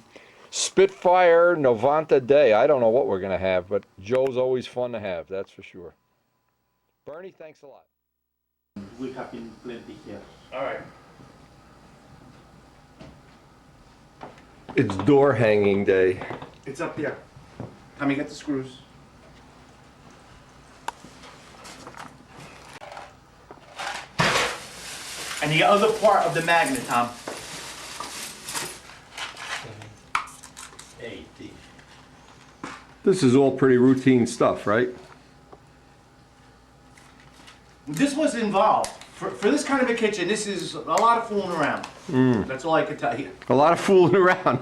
Speaker 1: Spitfire Novanta day. I don't know what we're going to have, but Joe's always fun to have, that's for sure. Bernie, thanks a lot.
Speaker 3: We have been plenty here.
Speaker 4: All right.
Speaker 1: It's door hanging day.
Speaker 3: It's up there. Let me get the screws. And the other part of the magnet, Tom.
Speaker 4: 80.
Speaker 1: This is all pretty routine stuff, right?
Speaker 3: This was involved. For this kind of a kitchen, this is a lot of fooling around. That's all I can tell you.
Speaker 1: A lot of fooling around.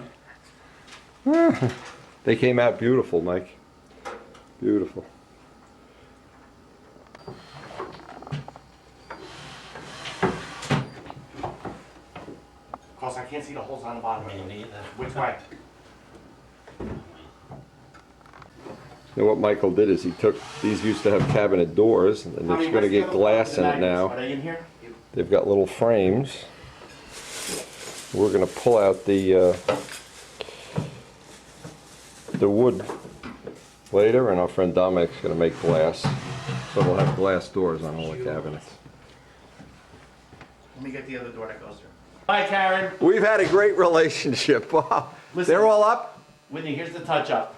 Speaker 1: They came out beautiful, Mike. Beautiful.
Speaker 3: Of course, I can't see the holes on the bottom.
Speaker 4: Me neither.
Speaker 3: Which way?
Speaker 1: You know what Michael did is he took, these used to have cabinet doors, and
Speaker 3: Tommy,
Speaker 1: they're going to
Speaker 3: where's the
Speaker 1: get
Speaker 3: other
Speaker 1: glass in
Speaker 3: part of
Speaker 1: it
Speaker 3: the magnets?
Speaker 1: now.
Speaker 3: Are they in here?
Speaker 1: They've got little frames. We're going to pull out the wood later, and our friend Dominic's going to make glass. So we'll have glass doors on all the cabinets.
Speaker 3: Let me get the other door that goes there. Bye, Karen.
Speaker 1: We've had a great relationship. Wow.
Speaker 3: Listen.
Speaker 1: They're all up?
Speaker 3: Whitney, here's the touch-up.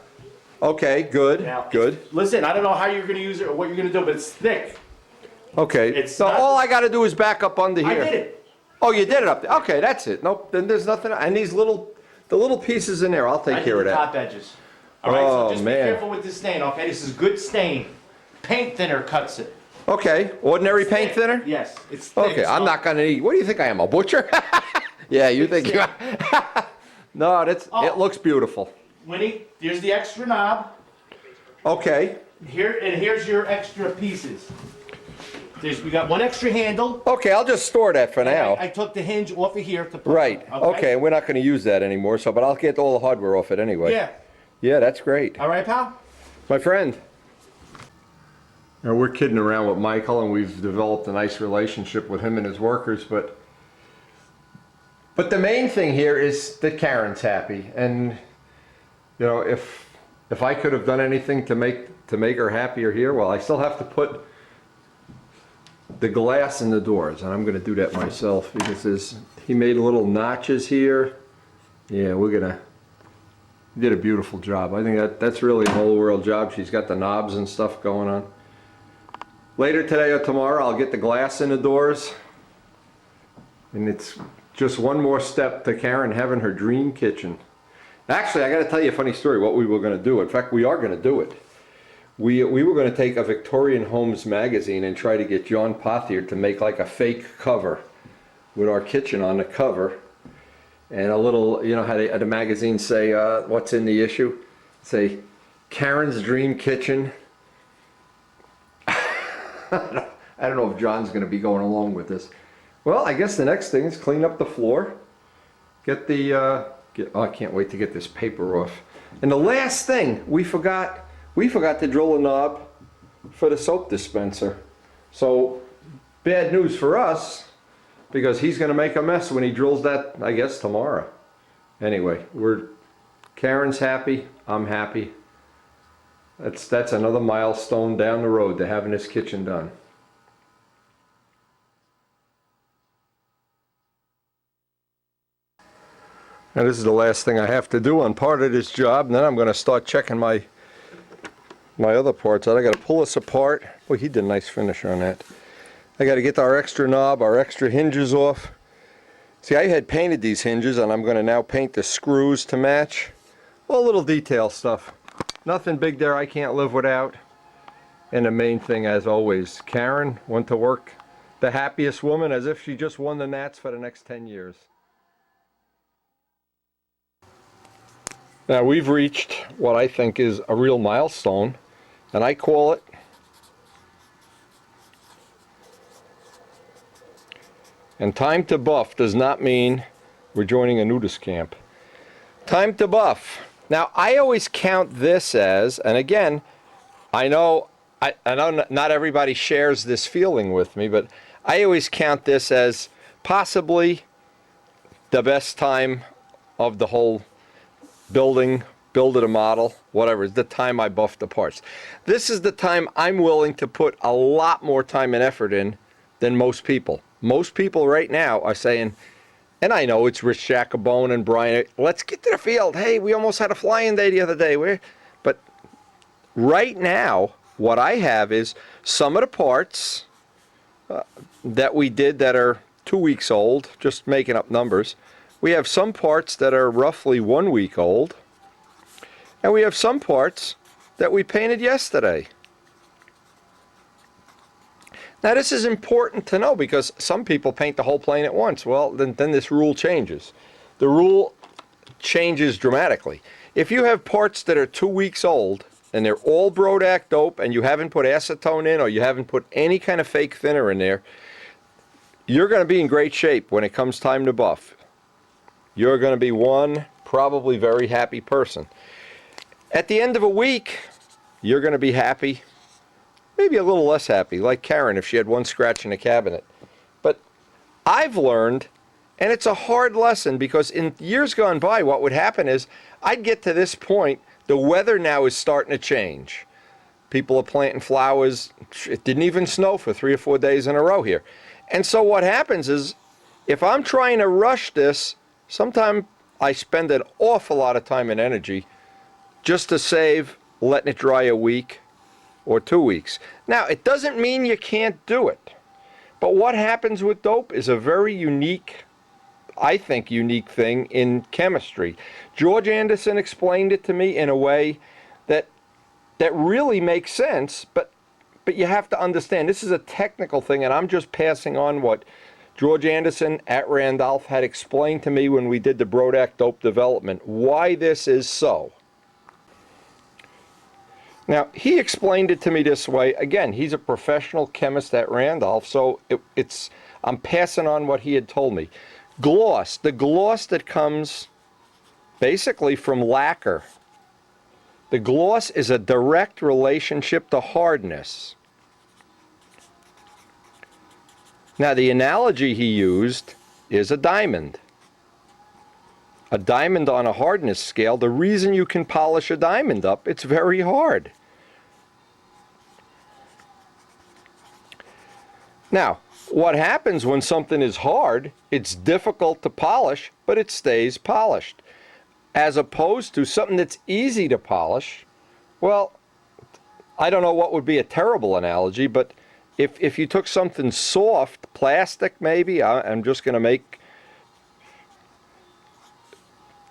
Speaker 1: Okay, good,
Speaker 3: Now,
Speaker 1: good.
Speaker 3: Listen, I don't know how you're going to use it or what you're going to do, but it's thick.
Speaker 1: Okay,
Speaker 3: It's
Speaker 1: so
Speaker 3: not-
Speaker 1: all I got to do is back up under
Speaker 3: I
Speaker 1: here.
Speaker 3: did it.
Speaker 1: Oh, you did it up there. Okay, that's it. Nope, then there's nothing. And these the little pieces in there, I'll take
Speaker 3: I
Speaker 1: care
Speaker 3: did
Speaker 1: of
Speaker 3: the
Speaker 1: that.
Speaker 3: top edges. All right,
Speaker 1: Oh,
Speaker 3: so just
Speaker 1: man.
Speaker 3: be careful with this stain, okay? This is good stain. Paint thinner cuts it.
Speaker 1: Okay, ordinary paint
Speaker 3: Thick.
Speaker 1: thinner?
Speaker 3: Yes, it's thick.
Speaker 1: Okay, I'm
Speaker 3: so-
Speaker 1: not gonna eat. What do you think I am, a butcher? Yeah, you think you No, it
Speaker 3: Oh.
Speaker 1: looks beautiful.
Speaker 3: Winnie, here's the extra knob.
Speaker 1: Okay,
Speaker 3: Here, and here's your extra pieces. We got one extra handle.
Speaker 1: okay, I'll just store that for now.
Speaker 3: I took the hinge off of here to put.
Speaker 1: Right, okay, we're not gonna use that anymore, but I'll get all the hardware off it anyway.
Speaker 3: Yeah.
Speaker 1: Yeah, that's great.
Speaker 3: All right, pal?
Speaker 1: My friend. Now, we're kidding around with Michael, and we've developed a nice relationship with him and his workers, but the main thing here is that Karen's happy, and you know, if I could have done anything to make her happier here, well, I still have to put the glass in the doors, and I'm going to do that myself because he made little notches here. Yeah, he did a beautiful job. I think that's really an old world job. She's got the knobs and stuff going on. Later today or tomorrow, I'll get the glass in the doors, and it's just one more step to Karen having her dream kitchen. Actually, I got to tell you a funny story, what we were going to do. In fact, we are going to do it. We were going to take a Victorian Homes magazine and try to get John Pothier to make like a fake cover with our kitchen on the cover. And a little, you know how the magazines say, what's in the issue? Say, Karen's Dream Kitchen. I don't know if John's going to be going along with this. Well, I guess the next thing is clean up the floor. Get the, oh, I can't wait to get this paper off. And the last thing, we forgot to drill a knob for the soap dispenser. So, bad news for us, because he's going to make a mess when he drills that, I guess, tomorrow. Anyway, Karen's happy, I'm happy. That's another milestone down the road to having this kitchen done. Now this is the last thing I have to do on part of this job, and then I'm going to start checking my other parts out. I got to pull this apart. Boy, he did a nice finish on that. I got to get our extra knob, our extra hinges off. See, I had painted these hinges, and I'm going to now paint the screws to match. All little detail stuff. Nothing big there I can't live without. And the main thing, as always, Karen went to work the happiest woman, as if she just won the Nats for the next 10 years. Now we've reached what I think is a real milestone, and I call it And time to buff does not mean we're joining a nudist camp. Time to buff. Now, I always count this as, and again, I know not everybody shares this feeling with me, but I always count this as possibly the best time of the whole build it a model, whatever, is the time I buff the parts. This is the time I'm willing to put a lot more time and effort in than most people. Most people right now are saying, and I know it's Rich Jacobone and Brian, let's get to the field. Hey, we almost had a flying day the other day. But right now, what I have is some of the parts that we did that are 2 weeks old, just making up numbers. We have some parts that are roughly 1 week old. And we have some parts that we painted yesterday. Now this is important to know because some people paint the whole plane at once. Well, then this rule changes. The rule changes dramatically. If you have parts that are 2 weeks old and they're all Brodac dope and you haven't put acetone in or you haven't put any kind of fake thinner in there, you're going to be in great shape when it comes time to buff. You're going to be one probably very happy person. At the end of a week, you're going to be happy. Maybe a little less happy, like Karen if she had one scratch in the cabinet. But I've learned, and it's a hard lesson because in years gone by, what would happen is I'd get to this point, the weather now is starting to change. People are planting flowers. It didn't even snow for 3 or 4 days in a row here. And so what happens is, if I'm trying to rush this, sometimes I spend an awful lot of time and energy just to save letting it dry a week or 2 weeks. Now, it doesn't mean you can't do it. But what happens with dope is a very unique, I think, unique thing in chemistry. George Anderson explained it to me in a way that really makes sense, but you have to understand, this is a technical thing, and I'm just passing on what George Anderson at Randolph had explained to me when we did the Brodac dope development, why this is so. Now, he explained it to me this way. Again, he's a professional chemist at Randolph, so I'm passing on what he had told me. Gloss, the gloss that comes basically from lacquer. The gloss is a direct relationship to hardness. Now, the analogy he used is a diamond. A diamond on a hardness scale, the reason you can polish a diamond up, it's very hard. Now, what happens when something is hard, it's difficult to polish, but it stays polished. As opposed to something that's easy to polish, well, I don't know what would be a terrible analogy, but if you took something soft, plastic maybe, I'm just going to make,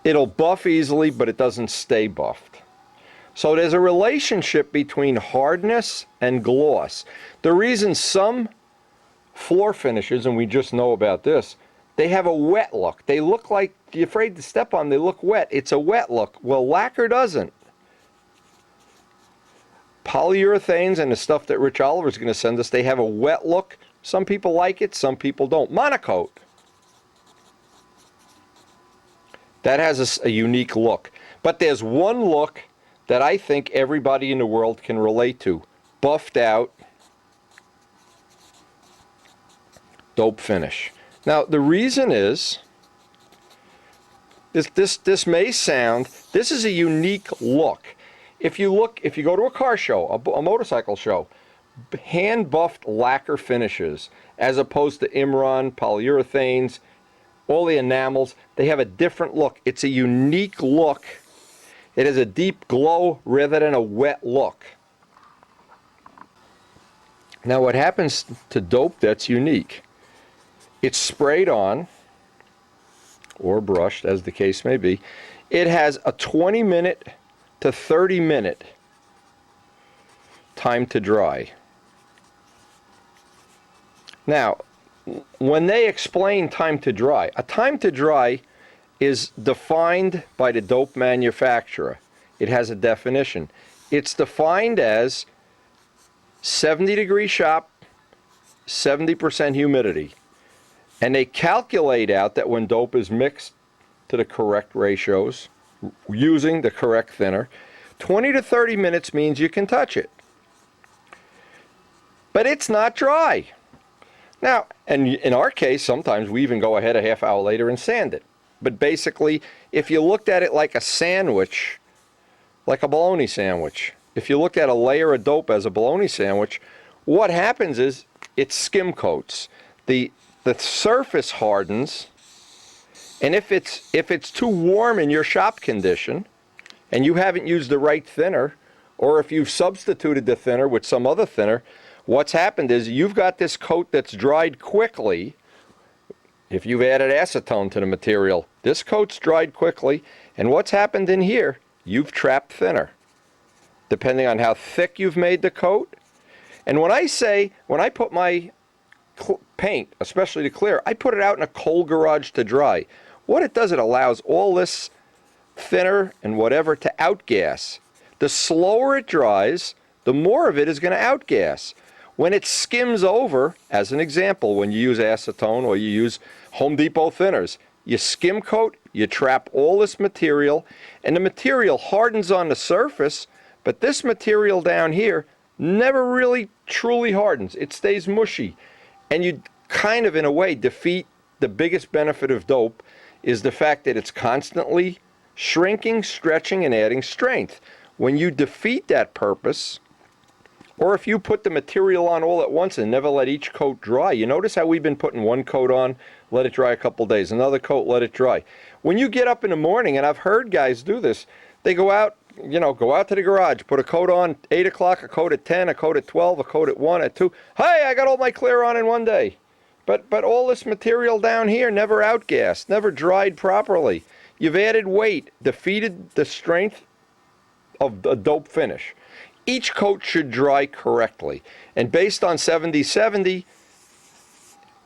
Speaker 1: it'll buff easily, but it doesn't stay buffed. So there's a relationship between hardness and gloss. The reason some floor finishes, and we just know about this, they have a wet look. They look like you're afraid to step on them. They look wet. It's a wet look. Well, lacquer doesn't. Polyurethanes and the stuff that Rich Oliver is going to send us, they have a wet look. Some people like it, some people don't. Monocoat. That has a unique look. But there's one look that I think everybody in the world can relate to. Buffed out, dope finish. Now, the reason is, this may sound, this is a unique look. If you go to a car show, a motorcycle show, hand buffed lacquer finishes, as opposed to Imron, polyurethanes, all the enamels, they have a different look. It's a unique look. It has a deep glow rather than a wet look. Now what happens to dope that's unique? It's sprayed on, or brushed as the case may be. It has a 20-minute to 30-minute time to dry. Now, when they explain time to dry, a time to dry is defined by the dope manufacturer. It has a definition. It's defined as 70-degree shop, 70% humidity. And they calculate out that when dope is mixed to the correct ratios, using the correct thinner, 20 to 30 minutes means you can touch it. But it's not dry. Now, and in our case, sometimes we even go ahead a half hour later and sand it. But basically, if you looked at it like a sandwich, like a bologna sandwich, if you look at a layer of dope as a bologna sandwich, what happens is it skim coats. The surface hardens, and if it's too warm in your shop condition, and you haven't used the right thinner, or if you've substituted the thinner with some other thinner, what's happened is you've got this coat that's dried quickly. If you've added acetone to the material, this coat's dried quickly, and what's happened in here, you've trapped thinner, depending on how thick you've made the coat. And when I put my paint, especially the clear, I put it out in a cold garage to dry. What it does, it allows all this thinner and whatever to outgas. The slower it dries, the more of it is going to outgas. When it skims over, as an example, when you use acetone or you use Home Depot thinners, you skim coat, you trap all this material, and the material hardens on the surface, but this material down here never really truly hardens. It stays mushy. And you kind of, in a way, defeat the biggest benefit of dope is the fact that it's constantly shrinking, stretching, and adding strength. When you defeat that purpose, or if you put the material on all at once and never let each coat dry, you notice how we've been putting one coat on, let it dry a couple days, another coat, let it dry. When you get up in the morning, and I've heard guys do this, they go out to the garage, put a coat on 8 o'clock, a coat at 10, a coat at 12, a coat at 1, at 2. Hey, I got all my clear on in one day. But all this material down here never outgassed, never dried properly. You've added weight, defeated the strength of the dope finish. Each coat should dry correctly. And based on 70-70,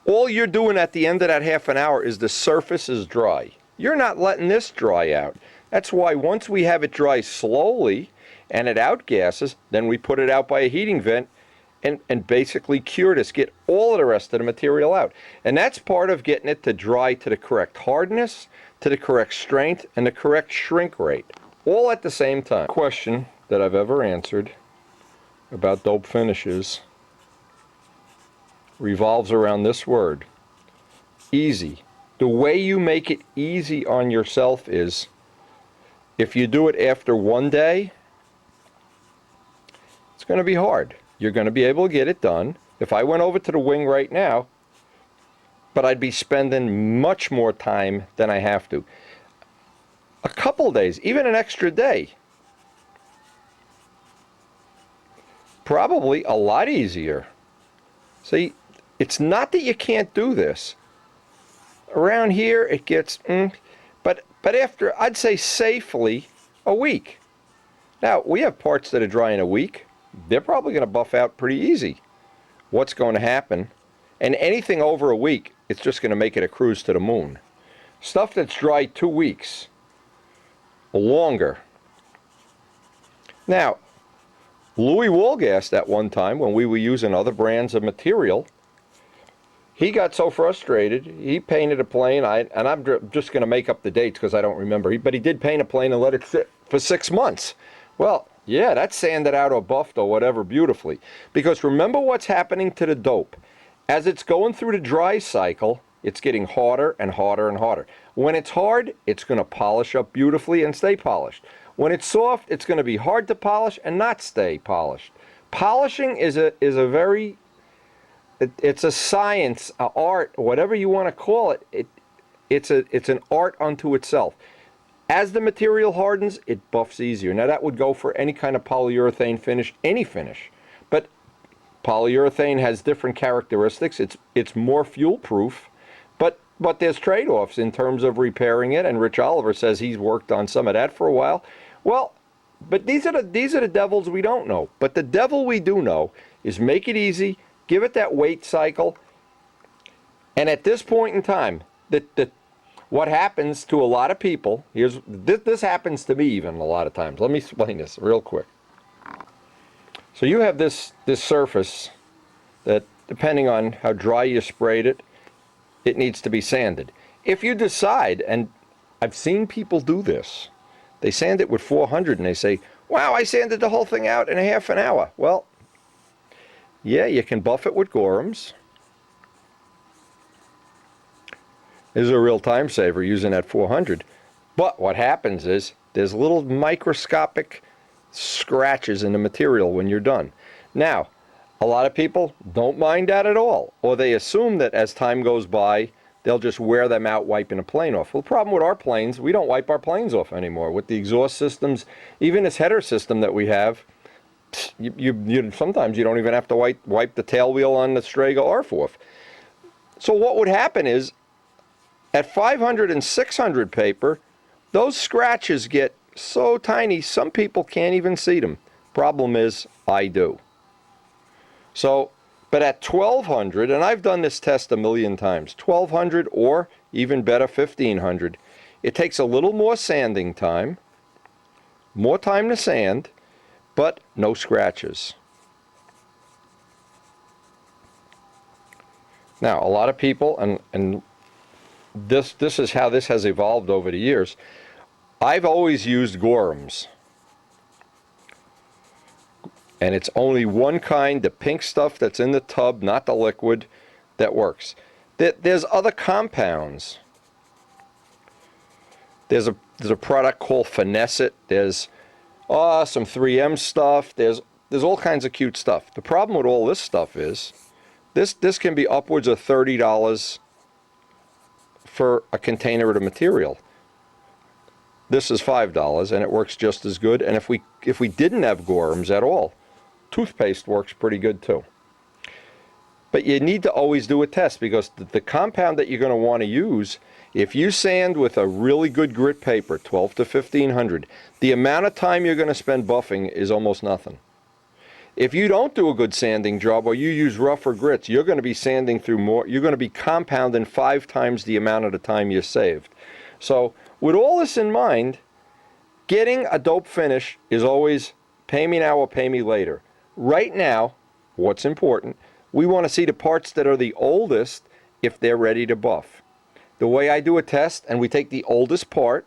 Speaker 1: all you're doing at the end of that half an hour is the surface is dry. You're not letting this dry out. That's why once we have it dry slowly and it outgasses, then we put it out by a heating vent and basically cure this, get all of the rest of the material out. And that's part of getting it to dry to the correct hardness, to the correct strength, and the correct shrink rate, all at the same time. Question that I've ever answered about dope finishes revolves around this word: easy. The way you make it easy on yourself is, if you do it after one day, it's going to be hard. You're going to be able to get it done. If I went over to the wing right now, but I'd be spending much more time than I have to. A couple days, even an extra day, probably a lot easier. See, it's not that you can't do this. Around here it gets, but after, I'd say safely, a week. Now, we have parts that are dry in a week. They're probably going to buff out pretty easy. What's going to happen? And anything over a week, it's just going to make it a cruise to the moon. Stuff that's dry 2 weeks, or longer. Now, Louis Walgast at one time, when we were using other brands of material, he got so frustrated, he painted a plane, and I'm just going to make up the dates because I don't remember, but he did paint a plane and let it sit for 6 months. Well, yeah, that's sanded out or buffed or whatever beautifully. Because remember what's happening to the dope. As it's going through the dry cycle, it's getting harder and harder and harder. When it's hard, it's going to polish up beautifully and stay polished. When it's soft, it's going to be hard to polish and not stay polished. Polishing is a very, it's a science, an art, whatever you want to call it. It's an art unto itself. As the material hardens, it buffs easier. Now that would go for any kind of polyurethane finish, any finish. But polyurethane has different characteristics. It's more fuel proof, but there's trade-offs in terms of repairing it, and Rich Oliver says he's worked on some of that for a while. Well, but these are the devils we don't know. But the devil we do know is make it easy, give it that weight cycle, and at this point in time, what happens to a lot of people, this happens to me even a lot of times. Let me explain this real quick. So you have this surface that, depending on how dry you sprayed it, it needs to be sanded. If you decide, and I've seen people do this, they sand it with 400 and they say, wow, I sanded the whole thing out in a half an hour. Well, yeah, you can buff it with Gorhams. This is a real time saver using that 400. But what happens is there's little microscopic scratches in the material when you're done. Now, a lot of people don't mind that at all, or they assume that as time goes by, they'll just wear them out wiping a plane off. Well, the problem with our planes, we don't wipe our planes off anymore. With the exhaust systems, even this header system that we have, sometimes you don't even have to wipe the tail wheel on the Strega ARF off. So what would happen is, at 500 and 600 paper, those scratches get so tiny, some people can't even see them. Problem is, I do. So, but at 1200, and I've done this test a million times, 1200 or even better 1500, it takes a little more sanding time, more time to sand, but no scratches. Now, a lot of people, and this is how this has evolved over the years. I've always used Gorhams. And it's only one kind, the pink stuff that's in the tub, not the liquid, that works. There's other compounds. There's a product called Finesse It. There's some 3M stuff. There's all kinds of cute stuff. The problem with all this stuff is this can be upwards of $30 for a container of the material. This is $5 and it works just as good. And if we didn't have Gorhams at all, toothpaste works pretty good too. But you need to always do a test, because the compound that you're going to want to use, if you sand with a really good grit paper, 12 to 1500, the amount of time you're going to spend buffing is almost nothing. If you don't do a good sanding job, or you use rougher grits, you're going to be sanding through more, you're going to be compounding 5 times the amount of the time you saved. So with all this in mind, getting a dope finish is always pay me now or pay me later. Right now, what's important, we want to see the parts that are the oldest if they're ready to buff. The way I do a test, and we take the oldest part,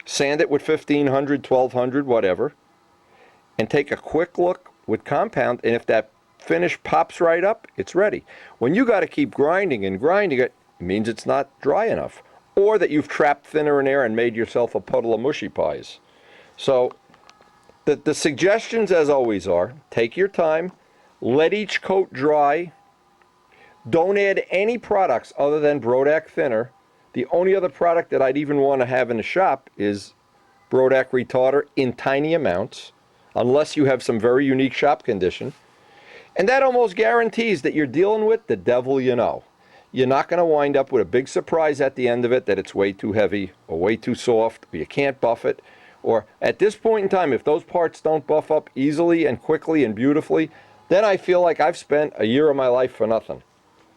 Speaker 1: sand it with 1500, 1200, whatever, and take a quick look with compound, and if that finish pops right up, it's ready. When you got to keep grinding and grinding it, it means it's not dry enough, or that you've trapped thinner in there and made yourself a puddle of mushy pies. So the suggestions, as always, are take your time, let each coat dry, don't add any products other than Brodac thinner. The only other product that I'd even want to have in the shop is Brodac retarder in tiny amounts, unless you have some very unique shop condition. And that almost guarantees that you're dealing with the devil you know. You're not going to wind up with a big surprise at the end of it that it's way too heavy or way too soft, or you can't buff it. Or at this point in time, if those parts don't buff up easily and quickly and beautifully, then I feel like I've spent a year of my life for nothing.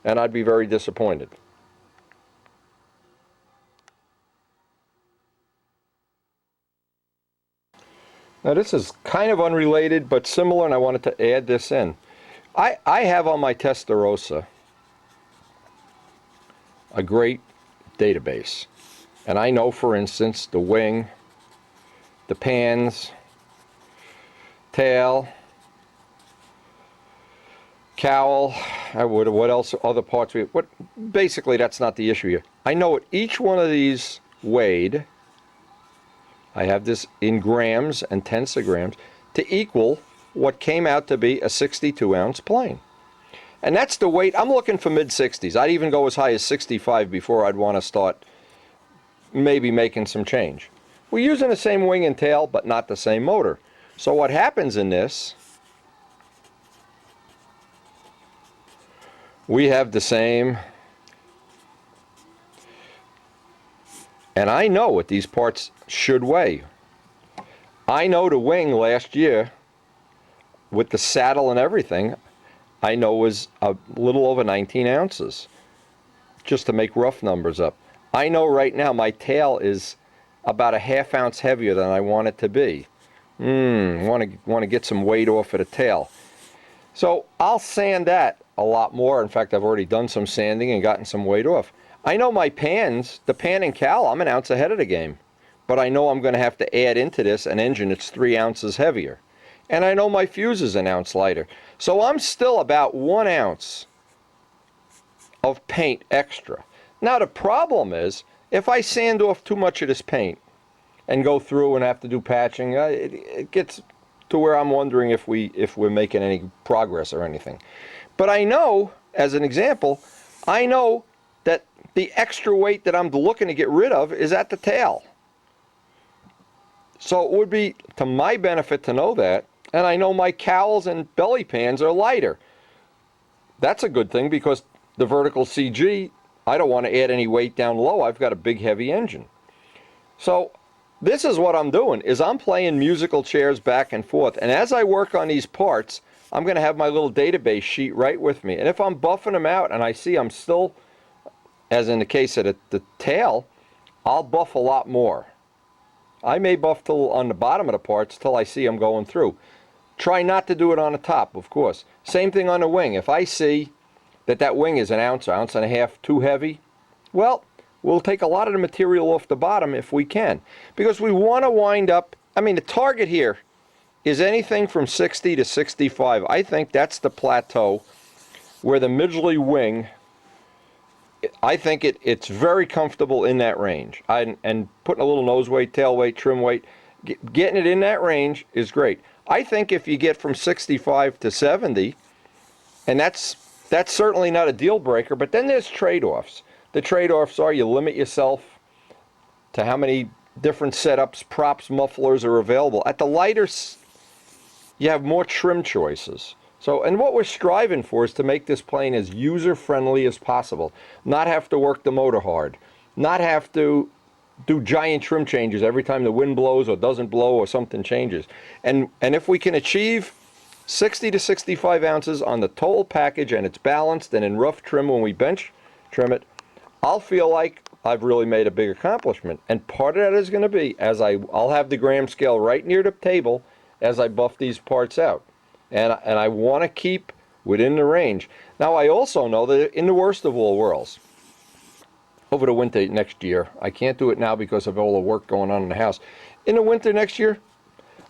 Speaker 1: And I'd be very disappointed. Now this is kind of unrelated but similar, and I wanted to add this in. I have on my Testarossa a great database. And I know, for instance, the wing, the pans, tail, cowl, what else, other parts, basically that's not the issue here. I know what each one of these weighed. I have this in grams and tensegrams to equal what came out to be a 62-ounce plane. And that's the weight. I'm looking for mid-60s. I'd even go as high as 65 before I'd want to start maybe making some change. We're using the same wing and tail, but not the same motor. So what happens in this, we have the same, and I know what these parts should weigh. I know the wing last year, with the saddle and everything, I know was a little over 19 ounces, just to make rough numbers up. I know right now my tail is about a ½ ounce heavier than I want it to be. Want to get some weight off of the tail. So I'll sand that a lot more. In fact, I've already done some sanding and gotten some weight off. I know my pans, the pan and cal, I'm an ounce ahead of the game. But I know I'm going to have to add into this an engine that's 3 ounces heavier. And I know my fuse is an ounce lighter. So I'm still about 1 ounce of paint extra. Now the problem is, if I sand off too much of this paint and go through and have to do patching, it gets to where I'm wondering if we're making any progress or anything. But I know, as an example, I know that the extra weight that I'm looking to get rid of is at the tail. So it would be to my benefit to know that, and I know my cowls and belly pans are lighter. That's a good thing because the vertical CG, I don't want to add any weight down low. I've got a big heavy engine. So this is what I'm doing, is I'm playing musical chairs back and forth, and as I work on these parts, I'm going to have my little database sheet right with me. And if I'm buffing them out and I see I'm still, as in the case of the tail, I'll buff a lot more. I may buff till on the bottom of the parts till I see them going through. Try not to do it on the top, of course. Same thing on the wing. If I see that wing is an ounce and a half too heavy, well, we'll take a lot of the material off the bottom if we can. Because we want to wind up, I mean, the target here is anything from 60 to 65. I think that's the plateau where the Midgley wing, I think it's very comfortable in that range. And putting a little nose weight, tail weight, trim weight, getting it in that range is great. I think if you get from 65 to 70, and that's certainly not a deal breaker, but then there's trade-offs. The trade-offs are you limit yourself to how many different setups, props, mufflers are available. At the lighter, you have more trim choices. So, and what we're striving for is to make this plane as user-friendly as possible. Not have to work the motor hard. Not have to do giant trim changes every time the wind blows or doesn't blow or something changes. And if we can achieve 60 to 65 ounces on the total package and it's balanced and in rough trim when we bench trim it, I'll feel like I've really made a big accomplishment. And part of that is going to be, I'll have the gram scale right near the table as I buff these parts out. And I want to keep within the range. Now I also know that in the worst of all worlds, over the winter next year, I can't do it now because of all the work going on in the house. In the winter next year,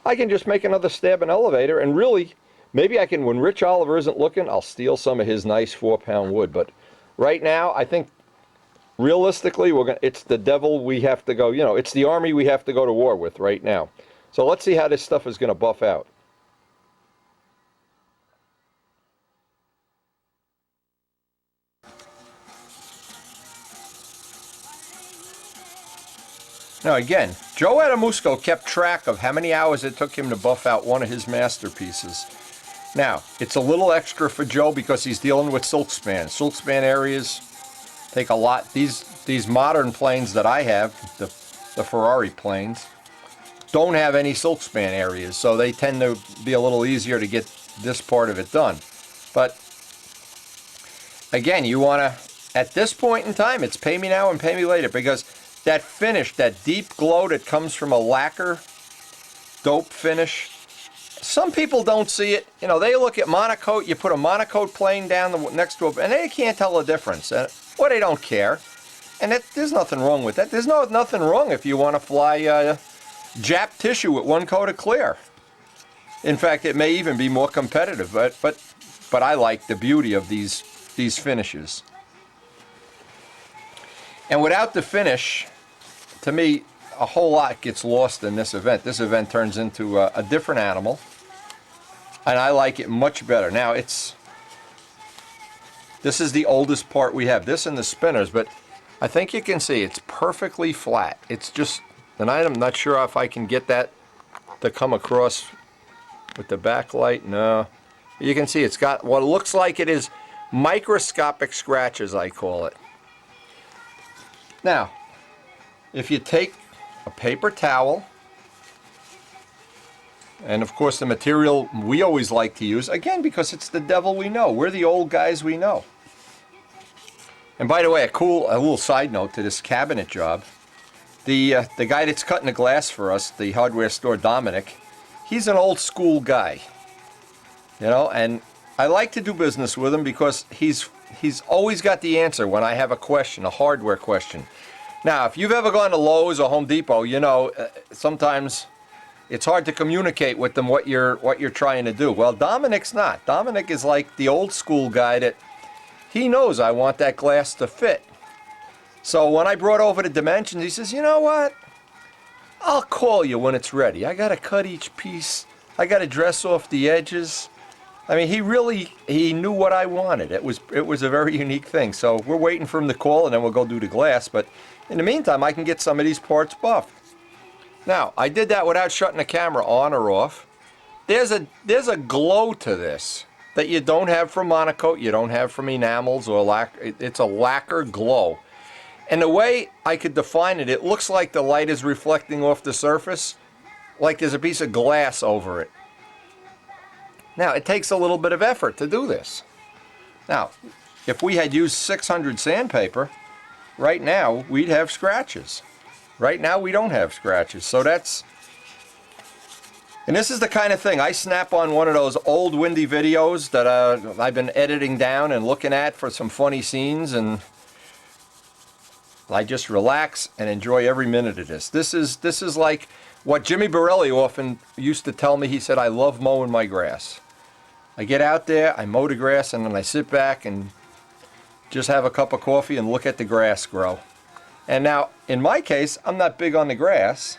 Speaker 1: I can just make another stab and elevator, and really, maybe I can, when Rich Oliver isn't looking, I'll steal some of his nice 4-pound wood. But right now, I think realistically, it's the devil we have to go, it's the army we have to go to war with right now. So let's see how this stuff is going to buff out. Now again, Joe Adamusco kept track of how many hours it took him to buff out one of his masterpieces. Now, it's a little extra for Joe because he's dealing with silk span. Silk span areas take a lot. These modern planes that I have, the Ferrari planes, don't have any silk span areas, so they tend to be a little easier to get this part of it done. But again, you want to, at this point in time, it's pay me now and pay me later, because that finish, that deep glow that comes from a lacquer dope finish, some people don't see it. They look at monocoat, you put a monocoat plane down next to it, and they can't tell the difference, or they don't care. And there's nothing wrong with that. There's nothing wrong if you want to fly Jap tissue with one coat of clear. In fact, it may even be more competitive, but I like the beauty of these finishes. And without the finish, to me, a whole lot gets lost in this event. This event turns into a different animal, and I like it much better. Now, this is the oldest part we have, this and the spinners, but I think you can see it's perfectly flat. It's just, and I'm not sure if I can get that to come across with the backlight. No. You can see it's got what looks like it is microscopic scratches, I call it. Now, if you take a paper towel, and of course the material we always like to use, again, because it's the devil we know. We're the old guys we know. And by the way, a little side note to this cabinet job. The guy that's cutting the glass for us, the hardware store, Dominic, he's an old school guy. And I like to do business with him because he's he's always got the answer when I have a question, a hardware question. Now, if you've ever gone to Lowe's or Home Depot, you know sometimes it's hard to communicate with them what you're trying to do. Well, Dominic's not. Dominic is like the old school guy that he knows I want that glass to fit. So when I brought over the dimensions, he says, you know what? I'll call you when it's ready. I got to cut each piece. I got to dress off the edges. I mean, he knew what I wanted. It was a very unique thing. So we're waiting for him to call, and then we'll go do the glass. But in the meantime, I can get some of these parts buffed. Now, I did that without shutting the camera on or off. There's a glow to this that you don't have from Monocoat, you don't have from enamels or lacquer. It's a lacquer glow. And the way I could define it, it looks like the light is reflecting off the surface, like there's a piece of glass over it. Now, it takes a little bit of effort to do this. Now, if we had used 600 sandpaper, right now we'd have scratches. Right now we don't have scratches, so that's... And this is the kind of thing, I snap on one of those old windy videos that I've been editing down and looking at for some funny scenes, and I just relax and enjoy every minute of this. This is like what Jimmy Borelli often used to tell me. He said, I love mowing my grass. I get out there, I mow the grass, and then I sit back and just have a cup of coffee and look at the grass grow. And now, in my case, I'm not big on the grass.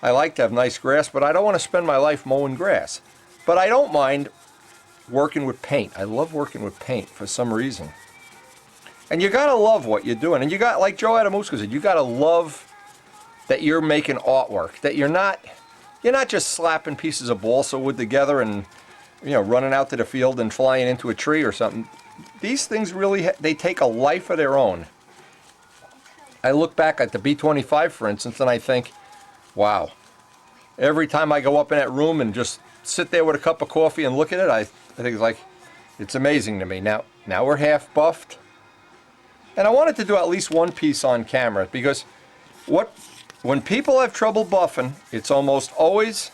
Speaker 1: I like to have nice grass, but I don't want to spend my life mowing grass. But I don't mind working with paint. I love working with paint for some reason. And you gotta love what you're doing. And you got, like Joe Adamusco said, you gotta love that you're making artwork. That you're not just slapping pieces of balsa wood together and, you know, running out to the field and flying into a tree or something. These things really, they take a life of their own. I look back at the B-25, for instance, and I think, wow. Every time I go up in that room and just sit there with a cup of coffee and look at it, I think it's like, it's amazing to me. Now we're half buffed. And I wanted to do at least one piece on camera, because when people have trouble buffing, it's almost always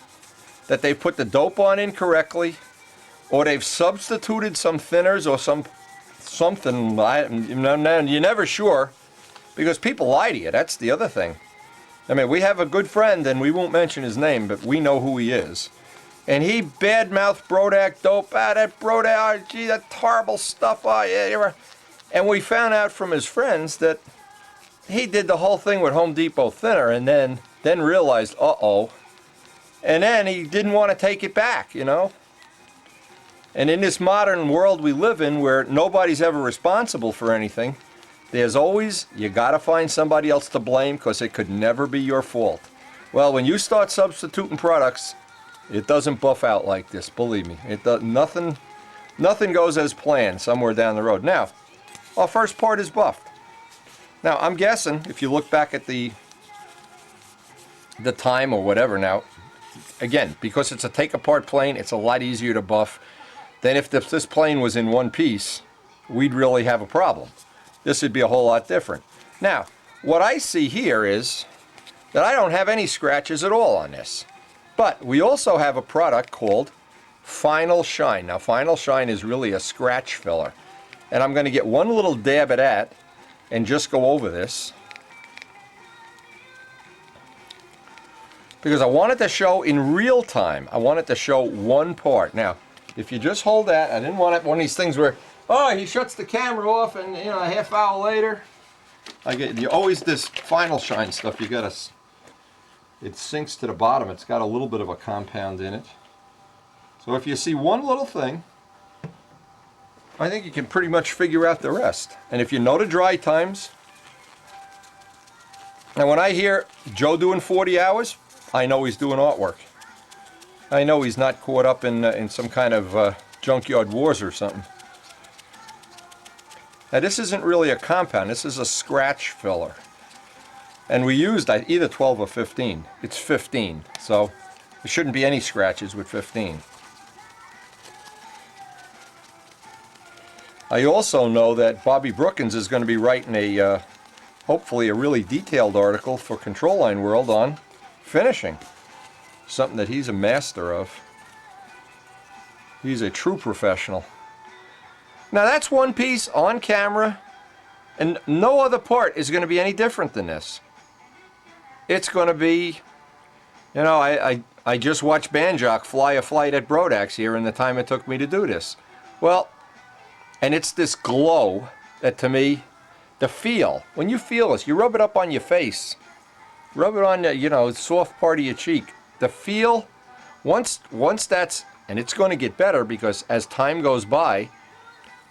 Speaker 1: that they put the dope on incorrectly, or they've substituted some thinners or something. You're never sure, because people lie to you. That's the other thing. I mean, we have a good friend, and we won't mention his name, but we know who he is. And he badmouthed Brodak dope. That Brodak, gee, that horrible stuff. Yeah. And we found out from his friends that he did the whole thing with Home Depot thinner, and then realized, uh-oh. And then he didn't want to take it back, you know. And in this modern world we live in, where nobody's ever responsible for anything, there's always, you gotta find somebody else to blame, because it could never be your fault. Well, when you start substituting products, it doesn't buff out like this, believe me. It does, nothing goes as planned somewhere down the road. Now, our first part is buffed. Now, I'm guessing, if you look back at the time or whatever now, again, because it's a take-apart plane, it's a lot easier to buff than if this plane was in one piece. We'd really have a problem. This would be a whole lot different. Now, what I see here is that I don't have any scratches at all on this. But we also have a product called Final Shine. Now, Final Shine is really a scratch filler. And I'm going to get one little dab at that and just go over this, because I wanted to show in real time. I wanted to show one part. Now, if you just hold that, I didn't want it one of these things where, oh, he shuts the camera off and, you know, a half hour later, you always, this Final Shine stuff, you gotta, it sinks to the bottom. It's got a little bit of a compound in it. So if you see one little thing, I think you can pretty much figure out the rest. And if you know the dry times, and when I hear Joe doing 40 hours, I know he's doing artwork. I know he's not caught up in some kind of junkyard wars or something. Now, this isn't really a compound. This is a scratch filler. And we used either 12 or 15. It's 15, so there shouldn't be any scratches with 15. I also know that Bobby Brookins is going to be writing a, hopefully a really detailed article for Control Line World on finishing. Something that he's a master of. He's a true professional. Now that's one piece on camera, and no other part is going to be any different than this. It's going to be, you know, I just watched Banjock fly a flight at Brodax here in the time it took me to do this. Well, and it's this glow that to me, the feel, when you feel this, you rub it up on your face, rub it on the, you know, soft part of your cheek. The feel, once that's, and it's going to get better because as time goes by,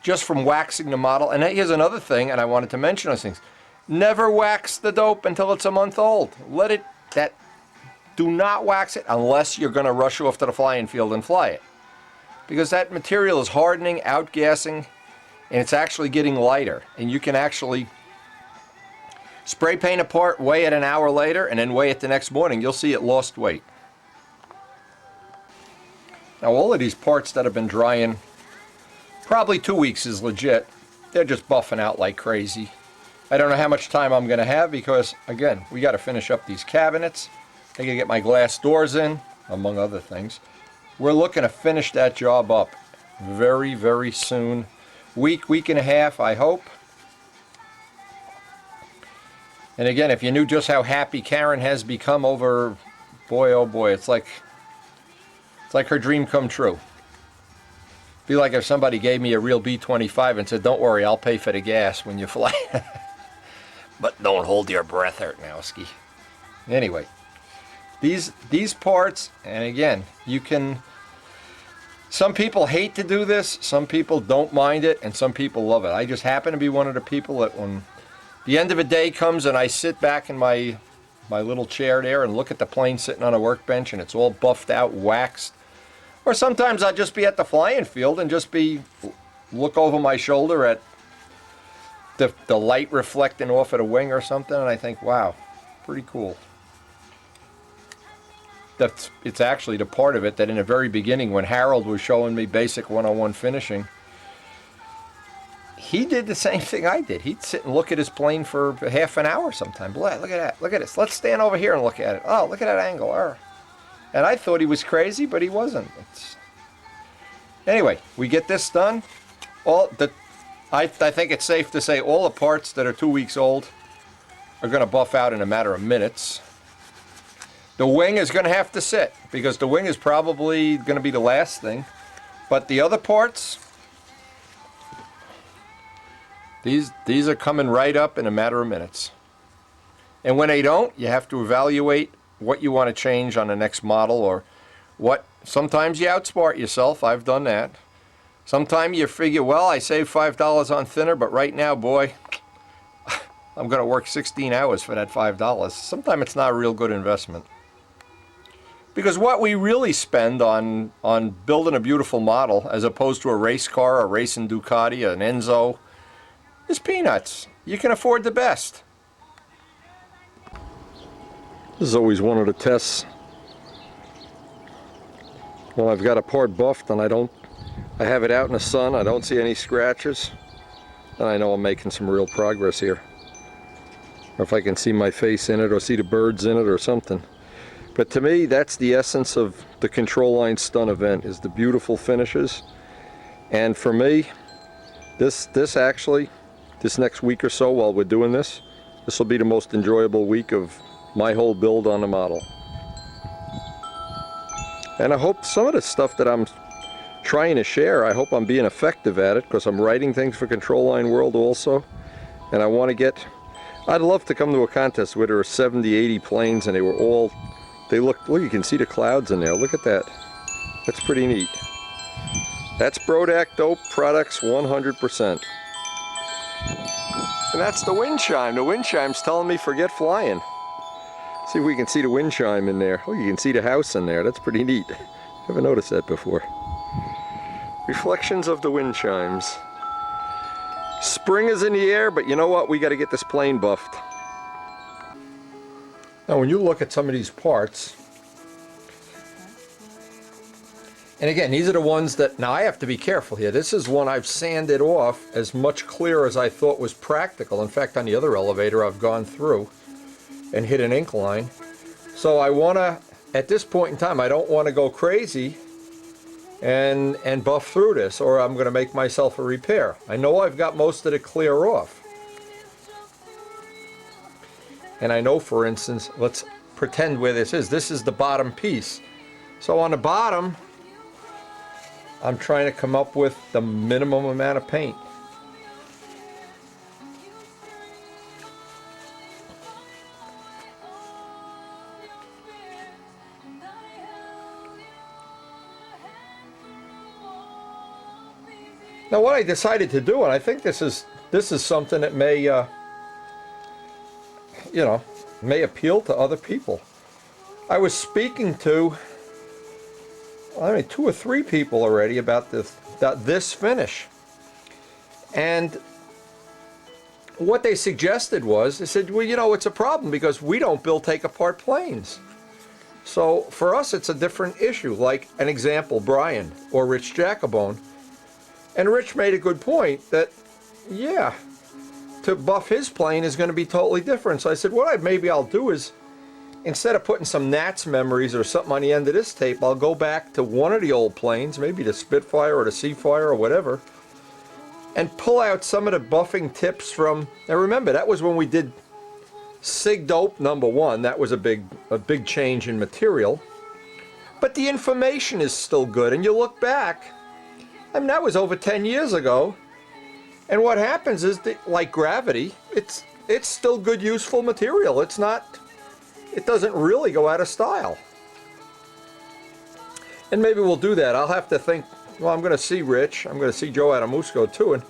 Speaker 1: just from waxing the model, and here's another thing, and I wanted to mention those things. Never wax the dope until it's a month old. Let it, do not wax it unless you're going to rush off to the flying field and fly it. Because that material is hardening, outgassing, and it's actually getting lighter. And you can actually spray paint a part, weigh it an hour later, and then weigh it the next morning. You'll see it lost weight. Now all of these parts that have been drying, probably 2 weeks is legit. They're just buffing out like crazy. I don't know how much time I'm going to have because, again, we got to finish up these cabinets. I got to get my glass doors in, among other things. We're looking to finish that job up very, very soon. Week and a half, I hope. And again, if you knew just how happy Karen has become over, boy, oh boy, it's like her dream come true. Be like if somebody gave me a real B-25 and said, don't worry, I'll pay for the gas when you fly. But don't hold your breath, Ertnowski. Anyway, these parts, and again, you can, some people hate to do this, some people don't mind it, and some people love it. I just happen to be one of the people that when the end of a day comes and I sit back in my little chair there and look at the plane sitting on a workbench and it's all buffed out, waxed, or sometimes I'll just be at the flying field and just look over my shoulder at the light reflecting off of the wing or something, and I think, wow, pretty cool. It's actually the part of it that in the very beginning when Harold was showing me basic 101 finishing, he did the same thing I did. He'd sit and look at his plane for half an hour sometime. Look at that, look at this. Let's stand over here and look at it. Oh, look at that angle. And I thought he was crazy, but he wasn't. Anyway, we get this done. I think it's safe to say all the parts that are 2 weeks old are going to buff out in a matter of minutes. The wing is going to have to sit because the wing is probably going to be the last thing. But the other parts, these are coming right up in a matter of minutes. And when they don't, you have to evaluate what you want to change on the next model, or what. Sometimes you outsmart yourself. I've done that. Sometimes you figure, well, I saved $5 on thinner, but right now, boy, I'm going to work 16 hours for that $5. Sometimes it's not a real good investment. Because what we really spend on building a beautiful model, as opposed to a race car, a racing Ducati, an Enzo, is peanuts. You can afford the best. This is always one of the tests. When I've got a part buffed and I have it out in the sun, I don't see any scratches, then I know I'm making some real progress here. Or if I can see my face in it or see the birds in it or something. But to me, that's the essence of the Control Line Stunt event, is the beautiful finishes. And for me, this next week or so while we're doing this will be the most enjoyable week of my whole build on the model. And I hope some of the stuff that I'm trying to share, I hope I'm being effective at it, because I'm writing things for Control Line World also. And I want to get, I'd love to come to a contest where there were 70, 80 planes and they were all, look, you can see the clouds in there. Look at that. That's pretty neat. That's Brodax Dope Products 100%. And that's the wind chime. The wind chime's telling me forget flying. See if we can see the wind chime in there. Oh, you can see the house in there. That's pretty neat. Never noticed that before. Reflections of the wind chimes. Spring is in the air, but you know what? We got to get this plane buffed. Now, when you look at some of these parts, and again, these are the ones that, now I have to be careful here. This is one I've sanded off as much clear as I thought was practical. In fact, on the other elevator, I've gone through and hit an ink line. So I want to, at this point in time, I don't want to go crazy and buff through this, or I'm going to make myself a repair. I know I've got most of it clear off. And I know, for instance, let's pretend where this is the bottom piece. So on the bottom, I'm trying to come up with the minimum amount of paint. Now what I decided to do, and I think this is something that may, you know, may appeal to other people. I was speaking to, I mean, 2 or 3 people already about this finish. And what they suggested was, they said, well, you know, it's a problem because we don't build take-apart planes. So for us, it's a different issue. Like an example, Brian or Rich Jacobone. And Rich made a good point that, yeah, to buff his plane is going to be totally different. So I said, what maybe I'll do is, instead of putting some Nats memories or something on the end of this tape, I'll go back to one of the old planes, maybe the Spitfire or the Seafire or whatever, and pull out some of the buffing tips from, now remember, that was when we did Sig Dope #1. That was a big change in material. But the information is still good, and you look back, I mean, that was over 10 years ago. And what happens is that, like gravity, it's still good, useful material. It doesn't really go out of style. And maybe we'll do that. I'll have to think, well, I'm going to see Rich. I'm going to see Joe Adamusco too. And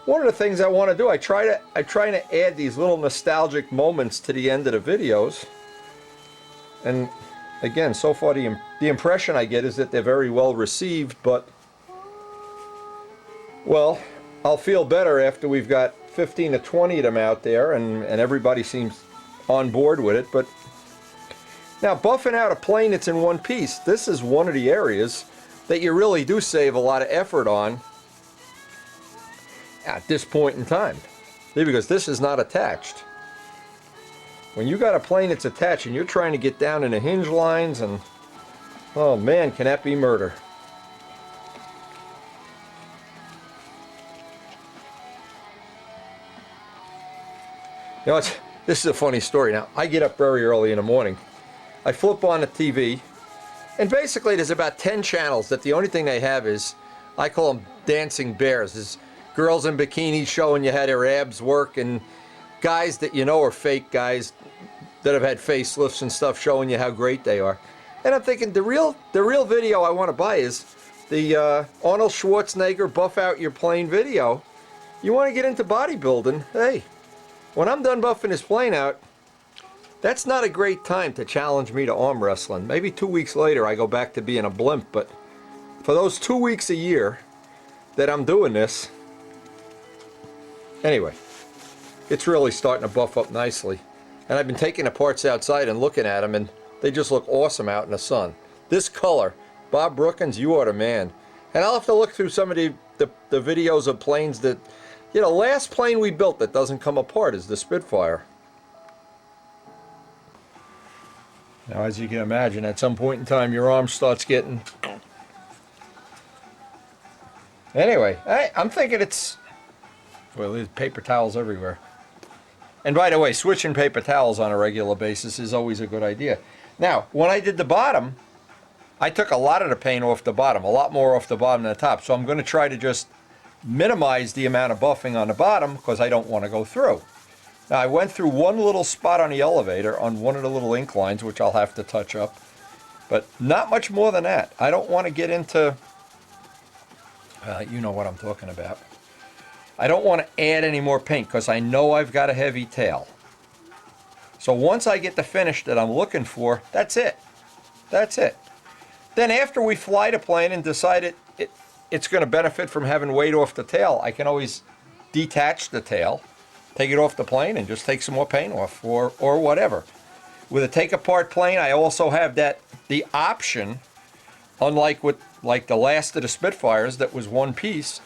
Speaker 1: one of the things I want to do, I try to add these little nostalgic moments to the end of the videos. And again, so far the impression I get is that they're very well received, but well, I'll feel better after we've got 15 to 20 of them out there and everybody seems on board with it. But now, buffing out a plane that's in one piece, this is one of the areas that you really do save a lot of effort on at this point in time, because this is not attached. When you got a plane that's attached and you're trying to get down in the hinge lines, and oh man, can that be murder. You know, this is a funny story. Now, I get up very early in the morning. I flip on the TV, and basically there's about 10 channels that the only thing they have is, I call them dancing bears. There's girls in bikinis showing you how their abs work, and guys that you know are fake guys that have had facelifts and stuff showing you how great they are. And I'm thinking the real video I want to buy is the Arnold Schwarzenegger buff out your plane video. You want to get into bodybuilding, hey, when I'm done buffing his plane out, that's not a great time to challenge me to arm wrestling. Maybe 2 weeks later I go back to being a blimp, but for those 2 weeks a year that I'm doing this, anyway, it's really starting to buff up nicely. And I've been taking the parts outside and looking at them, and they just look awesome out in the sun. This color, Bob Brookins, you are the man. And I'll have to look through some of the videos of planes that, you know, last plane we built that doesn't come apart is the Spitfire. Now, as you can imagine, at some point in time, your arm starts getting... Anyway, I'm thinking it's... Well, there's paper towels everywhere. And by the way, switching paper towels on a regular basis is always a good idea. Now, when I did the bottom, I took a lot of the paint off the bottom, a lot more off the bottom than the top. So I'm going to try to just minimize the amount of buffing on the bottom because I don't want to go through. Now, I went through one little spot on the elevator on one of the little inclines, which I'll have to touch up. But not much more than that. I don't want to get into... you know what I'm talking about. I don't want to add any more paint because I know I've got a heavy tail. So once I get the finish that I'm looking for, that's it. That's it. Then after we fly the plane and decide it's going to benefit from having weight off the tail, I can always detach the tail, take it off the plane, and just take some more paint off or whatever. With a take-apart plane, I also have the option, unlike with like the last of the Spitfires that was one piece.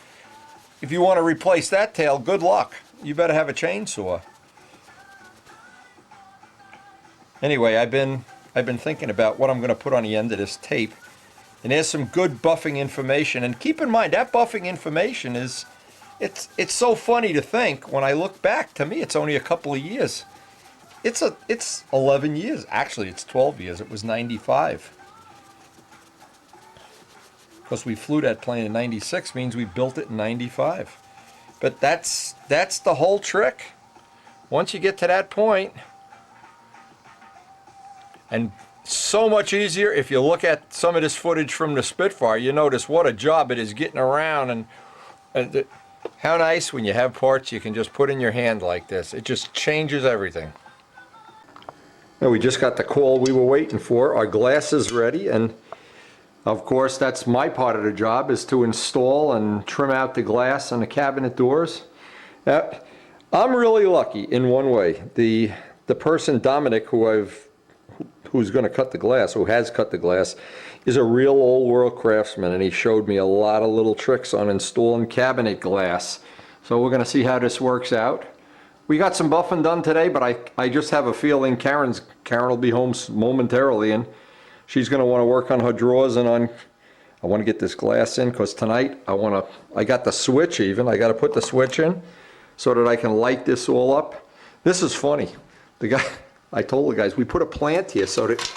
Speaker 1: If you want to replace that tail, good luck. You better have a chainsaw. Anyway, I've been thinking about what I'm going to put on the end of this tape. And there's some good buffing information. And keep in mind, that buffing information is, it's so funny to think, when I look back, to me, it's only a couple of years. It's 11 years. Actually, it's 12 years. It was 95. Because we flew that plane in 96 means we built it in 95. But that's the whole trick. Once you get to that point, and so much easier if you look at some of this footage from the Spitfire, you notice what a job it is getting around, and how nice when you have parts you can just put in your hand like this. It just changes everything. Now, we just got the call we were waiting for. Our glass is ready, and of course that's my part of the job, is to install and trim out the glass on the cabinet doors. I'm really lucky in one way. The person, Dominic, who's going to cut the glass, who has cut the glass, is a real old world craftsman, and he showed me a lot of little tricks on installing cabinet glass. So we're going to see how this works out. We got some buffing done today, but I just have a feeling Karen will be home momentarily, and she's going to want to work on her drawers and I want to get this glass in, because tonight I got the switch even. I got to put the switch in so that I can light this all up. This is funny. I told the guys, we put a plant here so that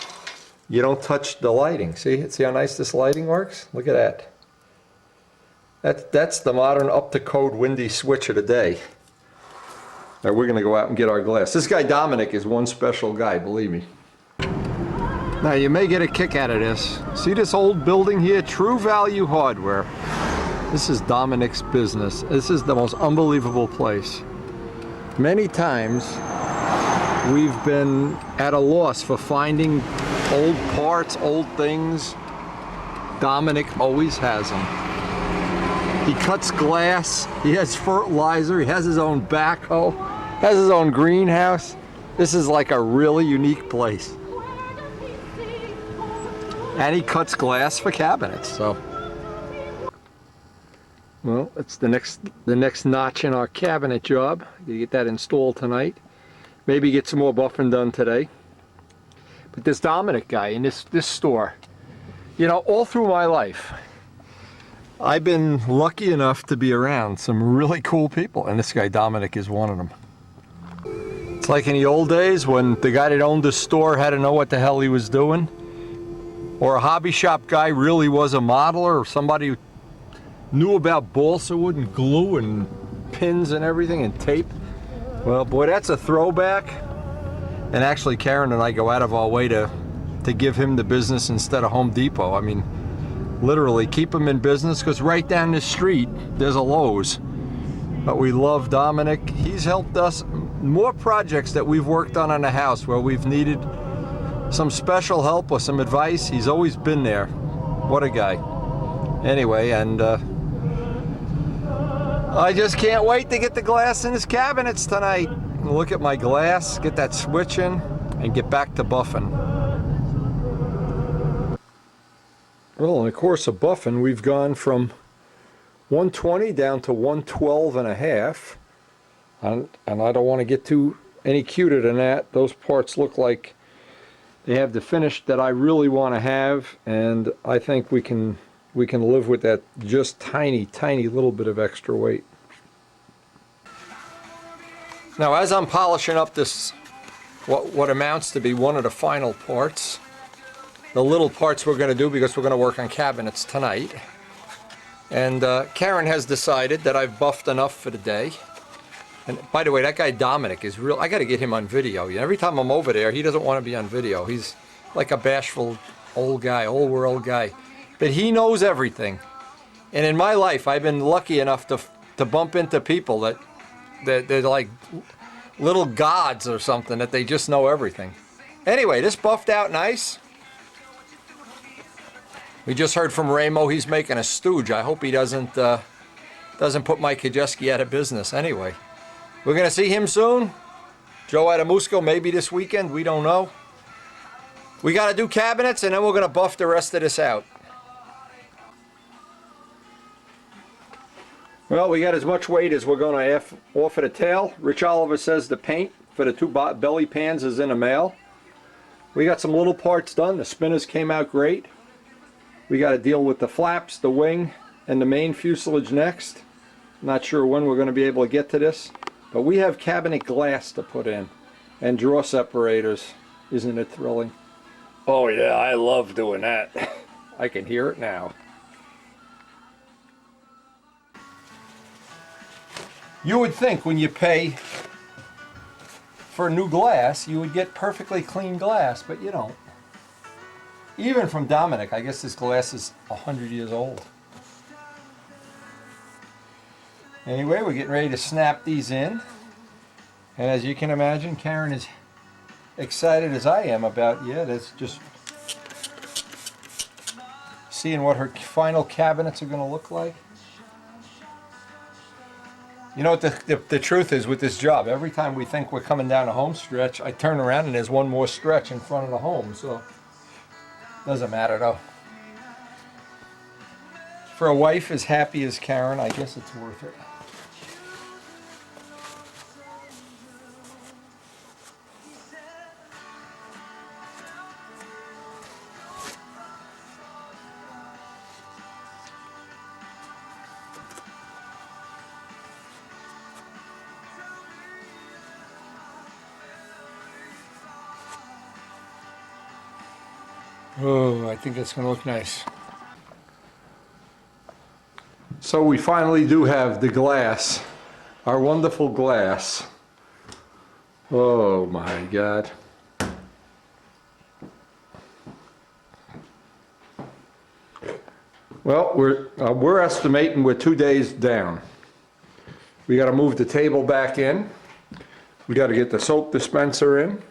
Speaker 1: you don't touch the lighting. See how nice this lighting works? Look at that. That's the modern up-to-code windy switch of the day. Now we're going to go out and get our glass. This guy Dominic is one special guy, believe me. Now you may get a kick out of this. See this old building here? True Value Hardware. This is Dominic's business. This is the most unbelievable place. Many times we've been at a loss for finding old parts, old things. Dominic always has them. He cuts glass, he has fertilizer, he has his own backhoe, has his own greenhouse. This is like a really unique place. And he cuts glass for cabinets, so. Well, it's the next notch in our cabinet job. You get that installed tonight. Maybe get some more buffing done today. But this Dominic guy in this store, you know, all through my life, I've been lucky enough to be around some really cool people, and this guy Dominic is one of them. It's like in the old days when the guy that owned the store had to know what the hell he was doing, or a hobby shop guy really was a modeler, or somebody who knew about balsa wood and glue and pins and everything and tape. Well, boy, that's a throwback. And actually, Karen and I go out of our way to give him the business instead of Home Depot. I mean, literally keep him in business, because right down the street there's a Lowe's. But we love Dominic. He's helped us more projects that we've worked on the house where we've needed some special help or some advice. He's always been there. What a guy. Anyway, and I just can't wait to get the glass in his cabinets tonight. Look at my glass, get that switch in, and get back to buffing. Well, in the course of buffing, we've gone from 120 down to 112 and a half. And I don't want to get any cuter than that. Those parts look like they have the finish that I really want to have, and I think we can live with that just tiny little bit of extra weight. Now, as I'm polishing up this, what amounts to be one of the final parts, the little parts we're going to do, because we're going to work on cabinets tonight. And Karen has decided that I've buffed enough for the day. And by the way, that guy Dominic is real. I got to get him on video. You know, every time I'm over there, he doesn't want to be on video. He's like a bashful old guy, old world guy. But he knows everything. And in my life, I've been lucky enough to bump into people that they're like little gods or something, that they just know everything. Anyway, this buffed out nice. We just heard from Ramo, he's making a stooge. I hope he doesn't put Mike Kajeski out of business. Anyway, we're going to see him soon. Joe Adamusco, maybe this weekend, we don't know. We got to do cabinets, and then we're going to buff the rest of this out. Well, we got as much weight as we're going to offer the tail. Rich Oliver says the paint for the two belly pans is in the mail. We got some little parts done. The spinners came out great. We got to deal with the flaps, the wing, and the main fuselage next. Not sure when we're going to be able to get to this, but we have cabinet glass to put in and drawer separators. Isn't it thrilling? Oh yeah, I love doing that. I can hear it now. You would think when you pay for new glass, you would get perfectly clean glass, but you don't. Even from Dominic, I guess this glass is 100 years old. Anyway, we're getting ready to snap these in. And as you can imagine, Karen is excited as I am about, that's just seeing what her final cabinets are going to look like. You know what the truth is with this job? Every time we think we're coming down a home stretch, I turn around and there's one more stretch in front of the home, so doesn't matter though. For a wife as happy as Karen, I guess it's worth it. Oh, I think that's going to look nice. So we finally do have the glass, our wonderful glass. Oh my God. Well, we're estimating we're 2 days down. We got to move the table back in. We got to get the soap dispenser in.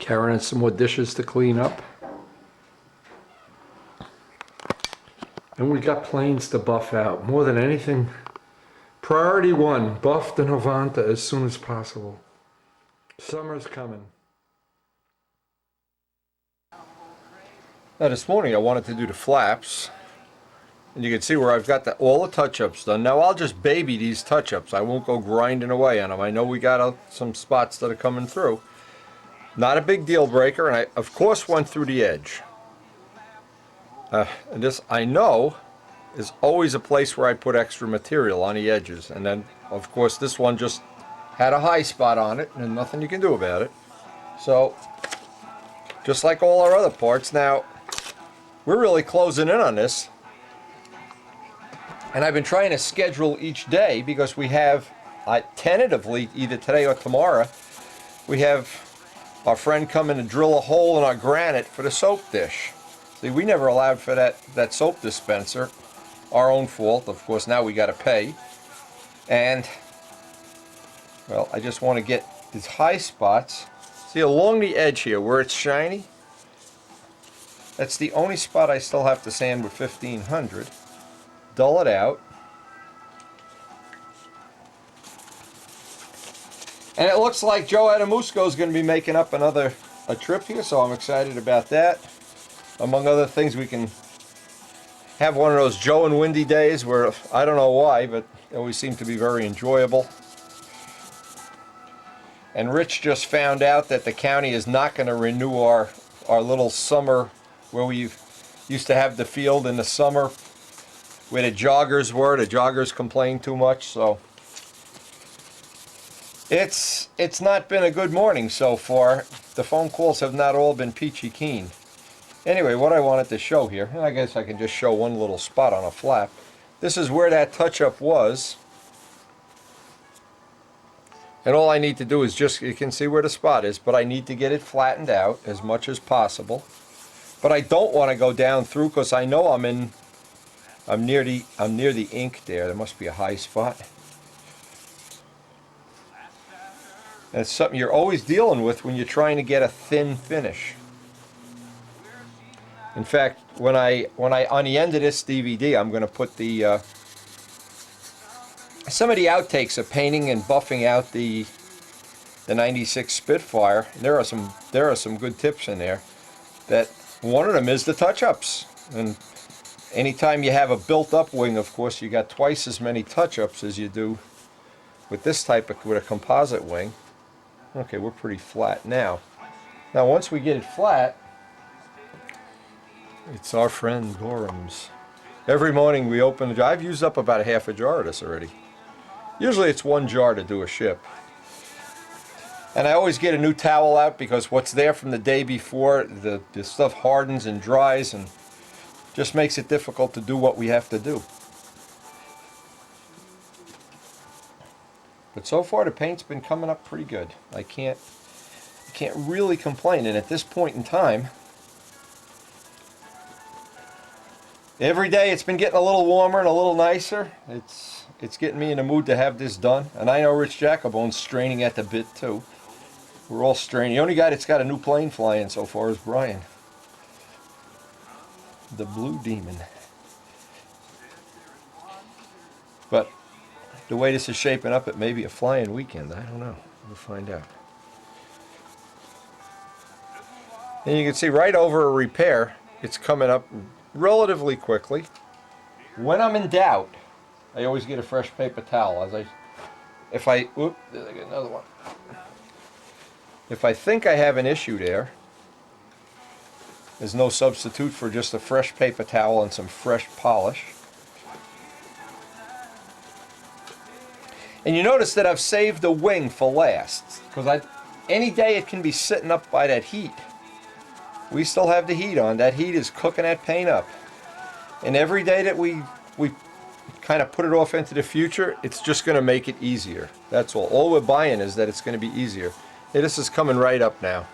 Speaker 1: Karen has some more dishes to clean up. And we got planes to buff out. More than anything, priority one, buff the Novanta as soon as possible. Summer's coming. Now this morning I wanted to do the flaps. And you can see where I've got all the touch-ups done. Now I'll just baby these touch-ups. I won't go grinding away on them. I know we got some spots that are coming through. Not a big deal breaker, and I of course went through the edge. And this, I know, is always a place where I put extra material on the edges. And then, of course, this one just had a high spot on it, and nothing you can do about it. So, just like all our other parts, now, we're really closing in on this. And I've been trying to schedule each day because we have, tentatively, either today or tomorrow, we have our friend coming to drill a hole in our granite for the soap dish. See, we never allowed for that soap dispenser. Our own fault, of course. Now we got to pay. And, well, I just want to get these high spots. See, along the edge here where it's shiny, that's the only spot I still have to sand with 1500. Dull it out. And it looks like Joe Adamusco is going to be making up a trip here, so I'm excited about that. Among other things, we can have one of those Joe and Wendy days where, I don't know why, but they always seem to be very enjoyable. And Rich just found out that the county is not going to renew our little summer where we used to have the field in the summer where the joggers were. The joggers complained too much, so it's not been a good morning so far. The phone calls have not all been peachy keen. Anyway, what I wanted to show here, and I guess I can just show one little spot on a flap. This is where that touch-up was. And all I need to do is just, you can see where the spot is, but I need to get it flattened out as much as possible. But I don't want to go down through because I know I'm near the ink there. There must be a high spot. And it's something you're always dealing with when you're trying to get a thin finish. In fact, when I on the end of this DVD, I'm going to put the some of the outtakes of painting and buffing out the 96 Spitfire. There are some good tips in there. That one of them is the touch-ups. And anytime you have a built-up wing, of course, you got twice as many touch-ups as you do with this type of, with a composite wing. Okay, we're pretty flat now. Now, once we get it flat, It's our friend Gorham's. Every morning we open the jar. I've used up about a half a jar of this already. Usually it's one jar to do a ship. And I always get a new towel out because what's there from the day before, the stuff hardens and dries and just makes it difficult to do what we have to do. But so far the paint's been coming up pretty good. I can't really complain. And at this point in time, every day it's been getting a little warmer and a little nicer. It's getting me in the mood to have this done. And I know Rich Jacobone's straining at the bit too. We're all straining. The only guy that's got a new plane flying so far is Brian. The Blue Demon. But the way this is shaping up, it may be a flying weekend. I don't know. We'll find out. And you can see right over a repair, it's coming up relatively quickly. When I'm in doubt, I always get a fresh paper towel. If I get another one. If I think I have an issue there, there's no substitute for just a fresh paper towel and some fresh polish. And you notice that I've saved the wing for last, because any day it can be sitting up by that heat. We still have the heat on. That heat is cooking that paint up. And every day that we kind of put it off into the future, it's just going to make it easier. That's all. All we're buying is that it's going to be easier. Hey, this is coming right up now.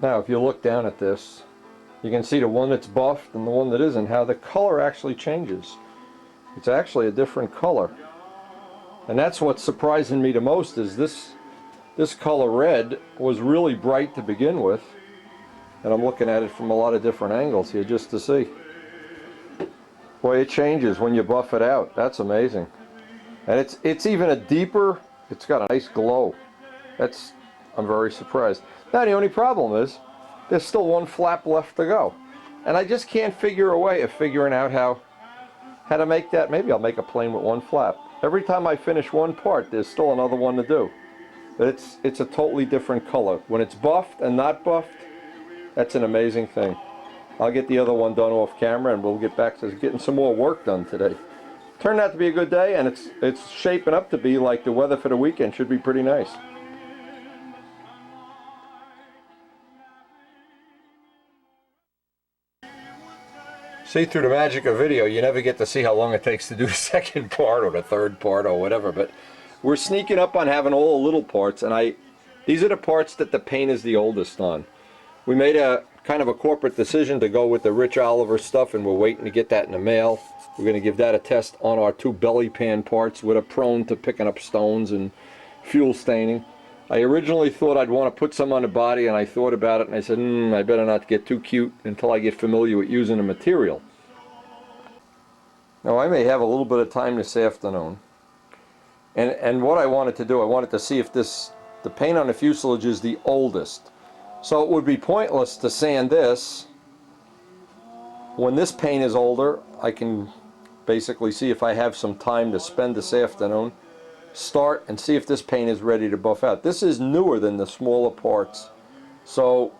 Speaker 1: Now, if you look down at this, you can see the one that's buffed and the one that isn't, how the color actually changes. It's actually a different color. And that's what's surprising me the most is this color red was really bright to begin with. And I'm looking at it from a lot of different angles here just to see. Boy, it changes when you buff it out. That's amazing. And it's even a deeper, it's got a nice glow. I'm very surprised. Now the only problem is, there's still one flap left to go. And I just can't figure a way of figuring out how to make that. Maybe I'll make a plane with one flap. Every time I finish one part, there's still another one to do. But it's a totally different color. When it's buffed and not buffed, that's an amazing thing. I'll get the other one done off camera and we'll get back to getting some more work done today. Turned out to be a good day, and it's shaping up to be like the weather for the weekend should be pretty nice. See, through the magic of video, you never get to see how long it takes to do the second part or the third part or whatever, but we're sneaking up on having all the little parts, and these are the parts that the paint is the oldest on. We made a kind of a corporate decision to go with the Rich Oliver stuff, and we're waiting to get that in the mail. We're going to give that a test on our two belly pan parts that are prone to picking up stones and fuel staining. I originally thought I'd want to put some on the body, and I thought about it and I said, I better not get too cute until I get familiar with using the material. Now I may have a little bit of time this afternoon, and what I wanted to do, I wanted to see if the paint on the fuselage is the oldest. So it would be pointless to sand this. When this paint is older, I can basically see if I have some time to spend this afternoon, start and see if this paint is ready to buff out. This is newer than the smaller parts, so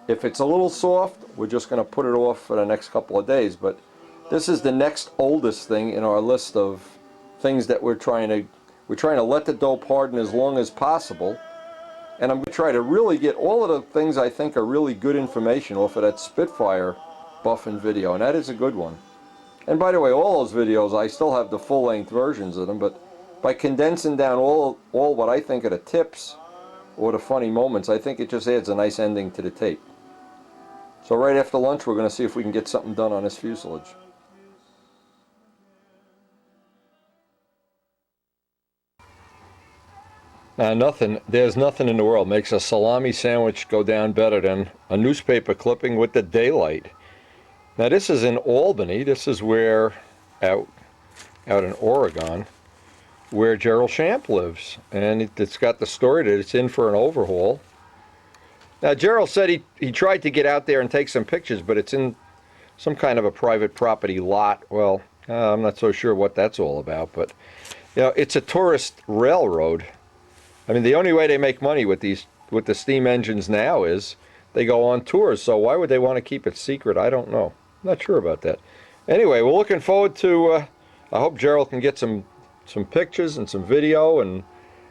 Speaker 1: if it's a little soft, we're just going to put it off for the next couple of days. But this is the next oldest thing in our list of things that we're trying to let the dope harden as long as possible. And I'm going to try to really get all of the things I think are really good information off of that Spitfire buffing video, and that is a good one. And by the way, all those videos, I still have the full-length versions of them, but by condensing down all what I think are the tips or the funny moments, I think it just adds a nice ending to the tape. So right after lunch, we're going to see if we can get something done on this fuselage. Now there's nothing in the world makes a salami sandwich go down better than a newspaper clipping with the daylight. Now this is in Albany. This is where, out in Oregon, where Gerald Champ lives. And it's got the story that it's in for an overhaul. Now Gerald said he tried to get out there and take some pictures, but it's in some kind of a private property lot. Well, I'm not so sure what that's all about, but you know, it's a tourist railroad. I mean, the only way they make money with the steam engines now is they go on tours. So why would they want to keep it secret? I don't know. I'm not sure about that. Anyway, we're looking forward to, I hope Gerald can get some pictures and some video and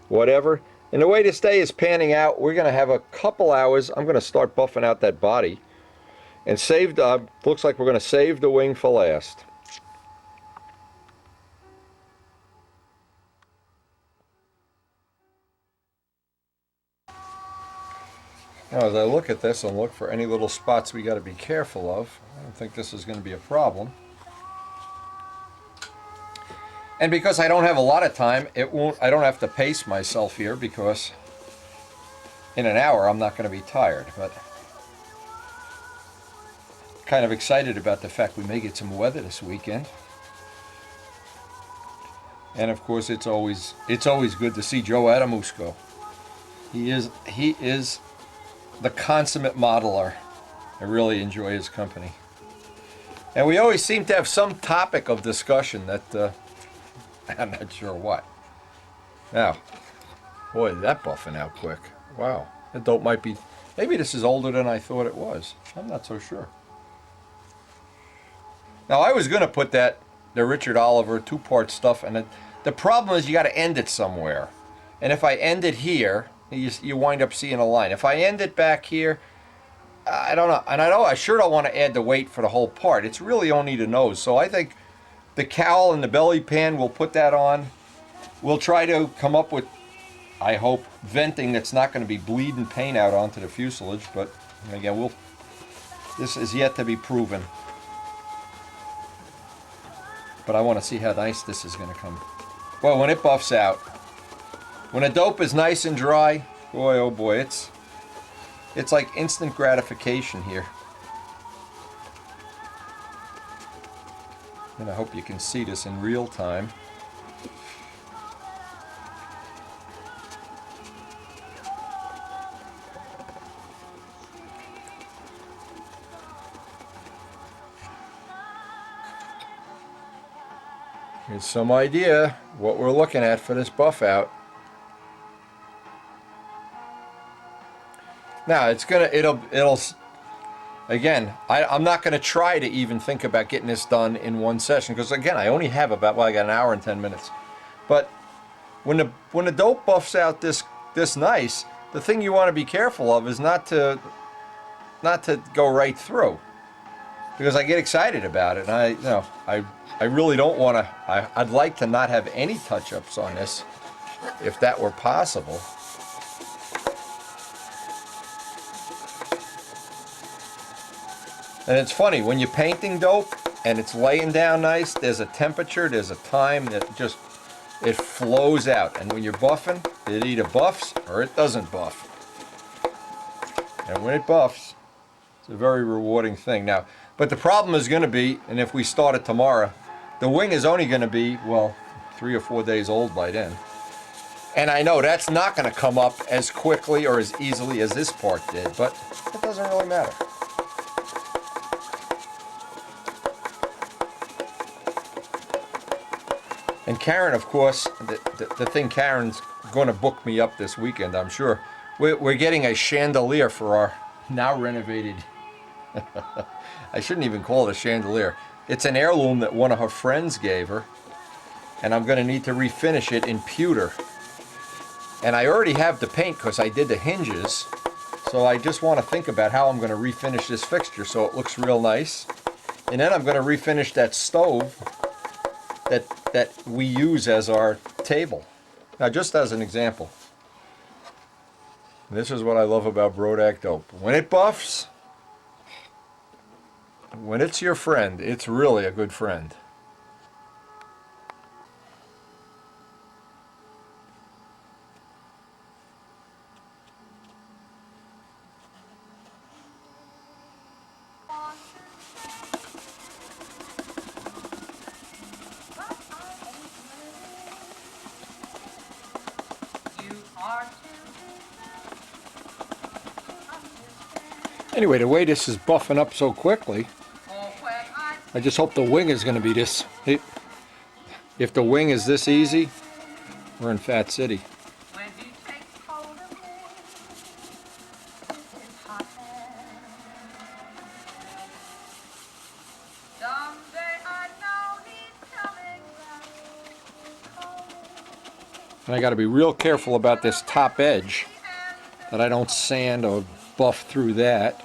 Speaker 1: whatever. And the way this day is panning out, we're going to have a couple hours. I'm going to start buffing out that body. And looks like we're going to save the wing for last. Now as I look at this and look for any little spots we got to be careful of, I don't think this is going to be a problem. And because I don't have a lot of time, I don't have to pace myself here, because in an hour I'm not going to be tired. But kind of excited about the fact we may get some weather this weekend. And of course it's always good to see Joe Adamusco. He is the consummate modeler. I really enjoy his company. And we always seem to have some topic of discussion that I'm not sure what. Now, boy, that buffing out quick. Wow, the dope might be, maybe this is older than I thought it was. I'm not so sure. Now I was gonna put the Richard Oliver 2-part stuff, and the problem is you got to end it somewhere. And if I end it here, you wind up seeing a line. If I end it back here, I don't know. And I sure don't want to add the weight for the whole part. It's really only the nose. So I think the cowl and the belly pan, we'll put that on. We'll try to come up with, I hope, venting that's not going to be bleeding paint out onto the fuselage. But again, this is yet to be proven. But I want to see how nice this is going to come. Well, when it buffs out, when a dope is nice and dry, boy, oh boy, it's like instant gratification here. And I hope you can see this in real time. Here's some idea what we're looking at for this buff out. Now it'll again, I'm not going to try to even think about getting this done in one session, because again I only have about, well, I got an hour and 10 minutes. But when the dope buffs out this nice, the thing you want to be careful of is not to go right through, because I get excited about it, and I really don't want to. I'd like to not have any touch-ups on this, if that were possible. And it's funny, when you're painting dope and it's laying down nice, there's a temperature, there's a time that just, it flows out. And when you're buffing, it either buffs or it doesn't buff. And when it buffs, it's a very rewarding thing. Now, but the problem is going to be, and if we start it tomorrow, the wing is only going to be, well, 3 or 4 days old by then. And I know that's not going to come up as quickly or as easily as this part did, but it doesn't really matter. And Karen, of course, the thing Karen's going to book me up this weekend, I'm sure. We're getting a chandelier for our now renovated, I shouldn't even call it a chandelier. It's an heirloom that one of her friends gave her, and I'm going to need to refinish it in pewter. And I already have the paint because I did the hinges, so I just want to think about how I'm going to refinish this fixture so it looks real nice. And then I'm going to refinish that stove that we use as our table. Now, just as an example, this is what I love about Brodak dope. When it buffs, when it's your friend, it's really a good friend. Anyway, the way this is buffing up so quickly, I just hope the wing is going to be this. If the wing is this easy, we're in Fat City. And I got to be real careful about this top edge, that I don't sand or buff through that.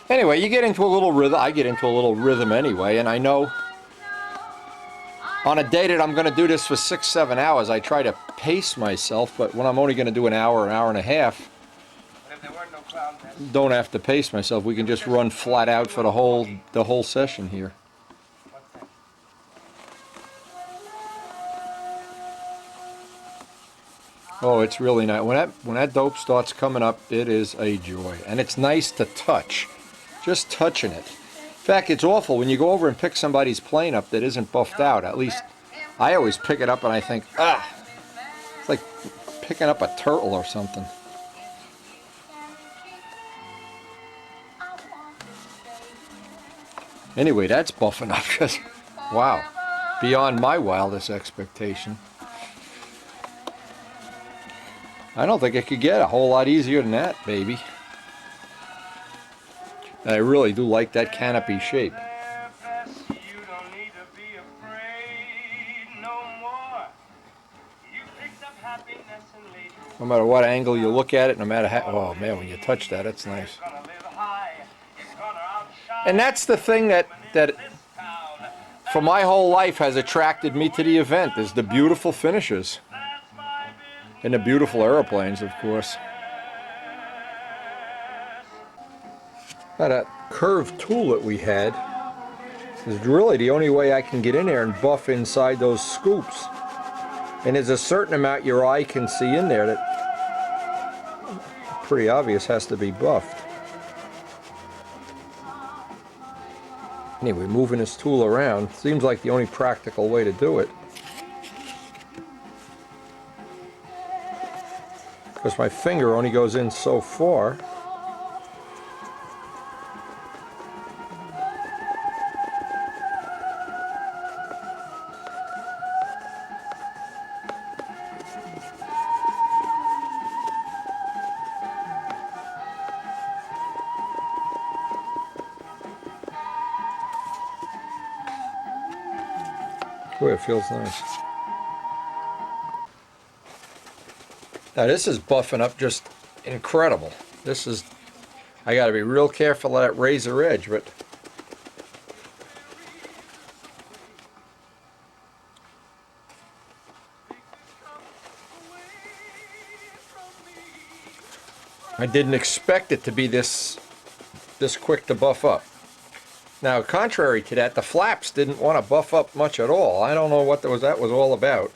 Speaker 1: Anyway, you get into a little rhythm. I get into a little rhythm anyway, and I know on a day that I'm going to do this for 6-7 hours, I try to pace myself, but when I'm only going to do an hour and a half, don't have to pace myself. We can just run flat out for the whole session here. Oh, it's really nice. When that dope starts coming up, it is a joy. And it's nice to touch. Just touching it. In fact, it's awful when you go over and pick somebody's plane up that isn't buffed out. At least I always pick it up and I think, it's like picking up a turtle or something. Anyway, that's buffing up because, wow, beyond my wildest expectation. I don't think it could get a whole lot easier than that, baby. And I really do like that canopy shape. No matter what angle you look at it, no matter how, oh man, when you touch that, it's nice. And that's the thing that for my whole life has attracted me to the event, is the beautiful finishes. And the beautiful aeroplanes, of course. That curved tool that we had is really the only way I can get in there and buff inside those scoops. And there's a certain amount your eye can see in there that pretty obvious has to be buffed. Anyway, moving this tool around seems like the only practical way to do it. Because my finger only goes in so far. Boy, it feels nice. Now this is buffing up just incredible. This is, I gotta be real careful of that razor edge, but I didn't expect it to be this quick to buff up. Now, contrary to that, the flaps didn't want to buff up much at all. I don't know what that was all about.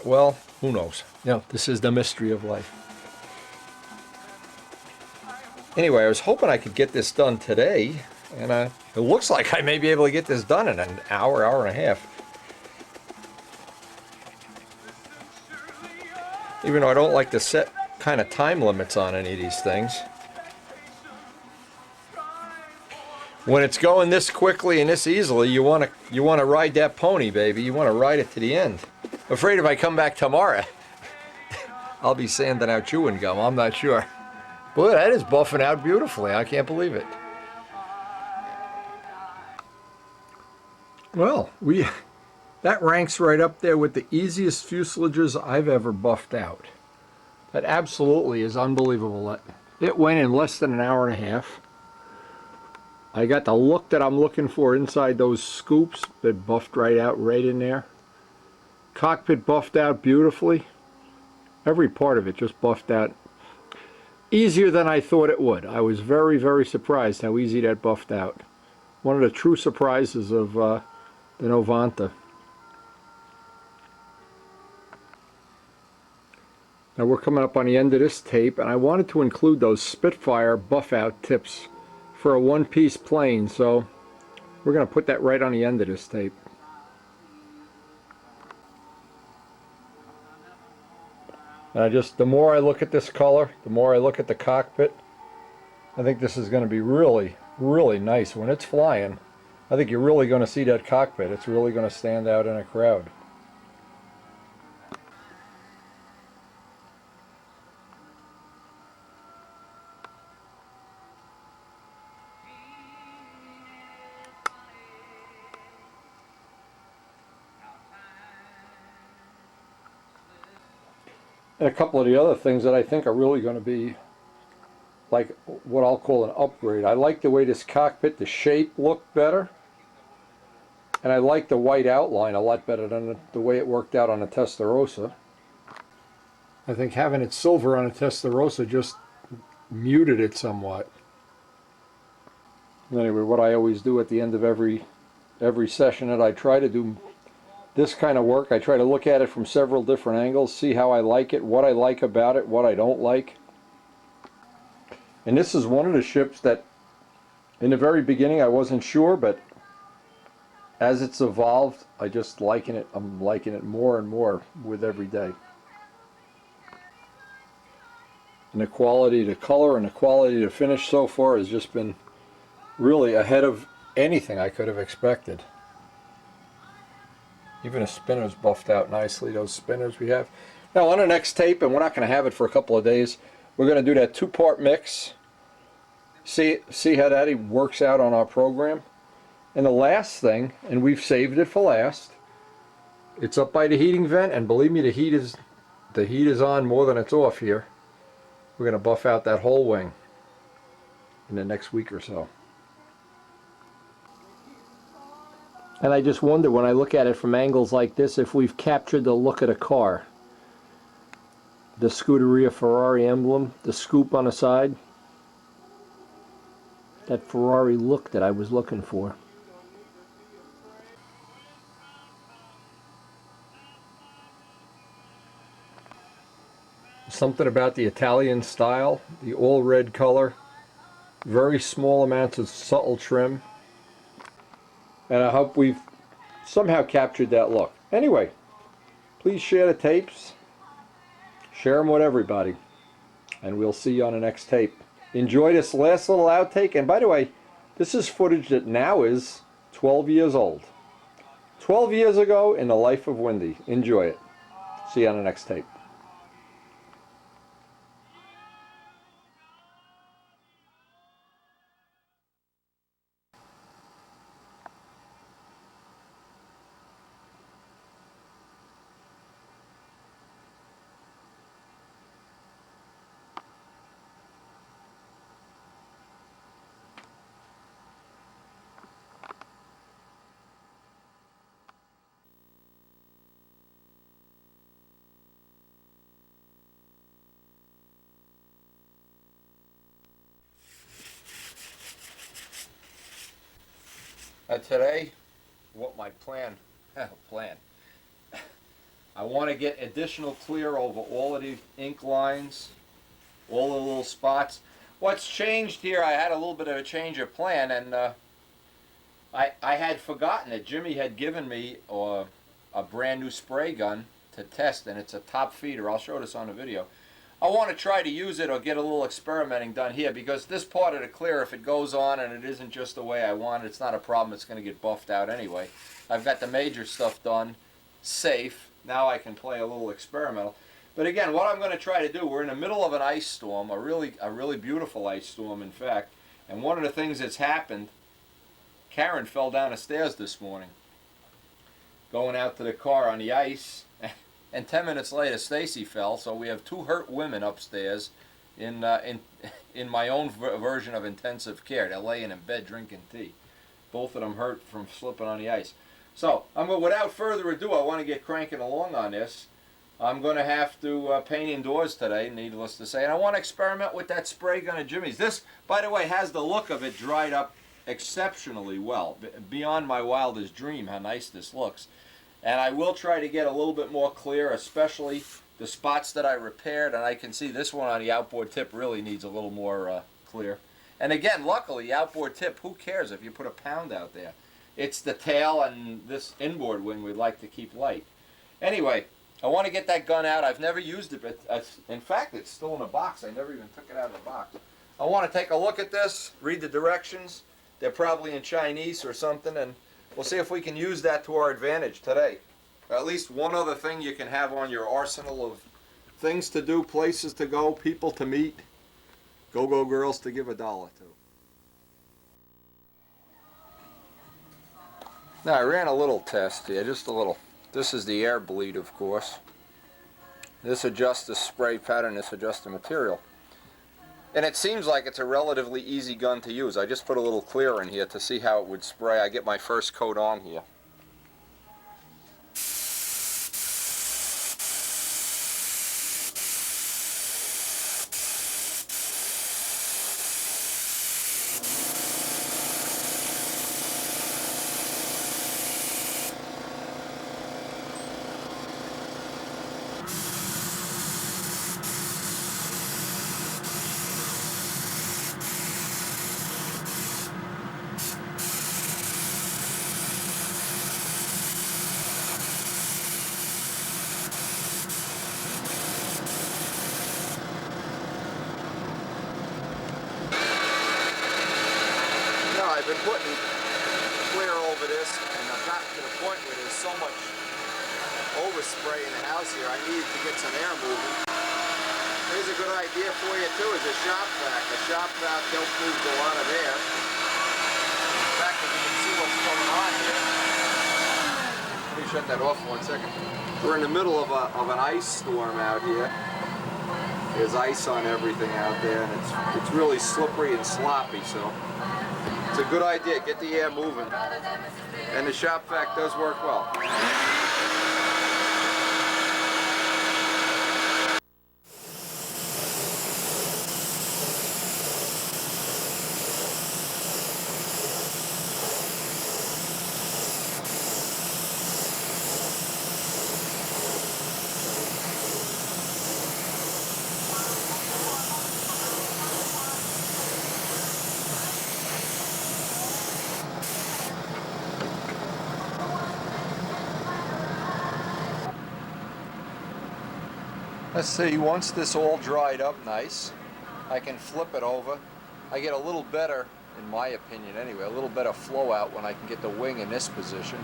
Speaker 1: Well, who knows? No, this is the mystery of life. Anyway, I was hoping I could get this done today, and it looks like I may be able to get this done in an hour, hour and a half. Even though I don't like to set kind of time limits on any of these things. When it's going this quickly and this easily, you want to ride that pony, baby. You want to ride it to the end. I'm afraid if I come back tomorrow, I'll be sanding out chewing gum. I'm not sure. Boy, that is buffing out beautifully. I can't believe it. Well, that ranks right up there with the easiest fuselages I've ever buffed out. That absolutely is unbelievable. It went in less than an hour and a half. I got the look that I'm looking for inside those scoops that buffed right out right in there. Cockpit buffed out beautifully. Every part of it just buffed out. Easier than I thought it would. I was very, very surprised how easy that buffed out. One of the true surprises of the Novanta. Now we're coming up on the end of this tape, and I wanted to include those Spitfire buff out tips for a one-piece plane, so we're going to put that right on the end of this tape. And the more I look at this color, the more I look at the cockpit, I think this is going to be really, really nice. When it's flying, I think you're really going to see that cockpit. It's really going to stand out in a crowd. And a couple of the other things that I think are really going to be like what I'll call an upgrade. I like the way this cockpit, the shape looked better. And I like the white outline a lot better than the way it worked out on a Testarossa. I think having it silver on a Testarossa just muted it somewhat. Anyway, what I always do at the end of every session that I try to do this kind of work, I try to look at it from several different angles, see how I like it, what I like about it, what I don't like. And this is one of the ships that in the very beginning I wasn't sure, but as it's evolved, I just liking it. I'm liking it more and more with every day. And the quality, the color, and the quality, the finish so far has just been really ahead of anything I could have expected. Even the spinners buffed out nicely, those spinners we have. Now on the next tape, and we're not going to have it for a couple of days, we're going to do that 2-part mix. See how that works out on our program. And the last thing, and we've saved it for last, it's up by the heating vent, and believe me, the heat is on more than it's off here. We're going to buff out that whole wing in the next week or so. And I just wonder when I look at it from angles like this if we've captured the look of the car. The Scuderia Ferrari emblem, the scoop on the side. That Ferrari look that I was looking for. Something about the Italian style, the all red color, very small amounts of subtle trim. And I hope we've somehow captured that look. Anyway, please share the tapes. Share them with everybody. And we'll see you on the next tape. Enjoy this last little outtake. And by the way, this is footage that now is 12 years old. 12 years ago in the life of Wendy. Enjoy it. See you on the next tape. Today, what my plan, I want to get additional clear over all of the ink lines, all the little spots. What's changed here, I had a little bit of a change of plan, and I had forgotten that Jimmy had given me a brand new spray gun to test, and it's a top feeder. I'll show this on the video. I want to try to use it or get a little experimenting done here, because this part of the clear, if it goes on and it isn't just the way I want it, it's not a problem. It's going to get buffed out anyway. I've got the major stuff done, safe. Now I can play a little experimental. But again, what I'm going to try to do, we're in the middle of an ice storm, a really beautiful ice storm, in fact. And one of the things that's happened, Karen fell down the stairs this morning, going out to the car on the ice. And 10 minutes later, Stacy fell. So we have 2 hurt women upstairs in my own version of intensive care. They're laying in bed drinking tea. Both of them hurt from slipping on the ice. So without further ado, I want to get cranking along on this. I'm going to have to paint indoors today, needless to say. And I want to experiment with that spray gun of Jimmy's. This, by the way, has the look of it dried up exceptionally well. Beyond my wildest dream how nice this looks. And I will try to get a little bit more clear, especially the spots that I repaired. And I can see this one on the outboard tip really needs a little more clear. And again, luckily, the outboard tip, who cares if you put a pound out there? It's the tail and this inboard wing we'd like to keep light. Anyway, I want to get that gun out. I've never used it, but in fact, it's still in a box. I never even took it out of the box. I want to take a look at this, read the directions. They're probably in Chinese or something, and we'll see if we can use that to our advantage today. At least one other thing you can have on your arsenal of things to do, places to go, people to meet, go-go girls to give $1 to. Now I ran a little test here, just a little. This is the air bleed, of course. This adjusts the spray pattern, this adjusts the material. And it seems like it's a relatively easy gun to use. I just put a little clear in here to see how it would spray. I get my first coat on here. I've been putting clear over this, and I've gotten to the point where there's so much overspray in the house here, I needed to get some air moving. Here's a good idea for you too, is a shop vac. A shop vac helps move a lot of air. In fact, if you can see what's going on here. Let me shut that off for 1 second. We're in the middle of an ice storm out here. There's ice on everything out there, and it's really slippery and sloppy, so it's a good idea, get the air moving. And the shop vac does work well. Let's see, once this all dried up nice, I can flip it over. I get a little better, in my opinion anyway, a little better flow out when I can get the wing in this position.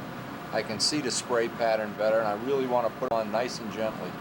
Speaker 1: I can see the spray pattern better, and I really want to put it on nice and gently.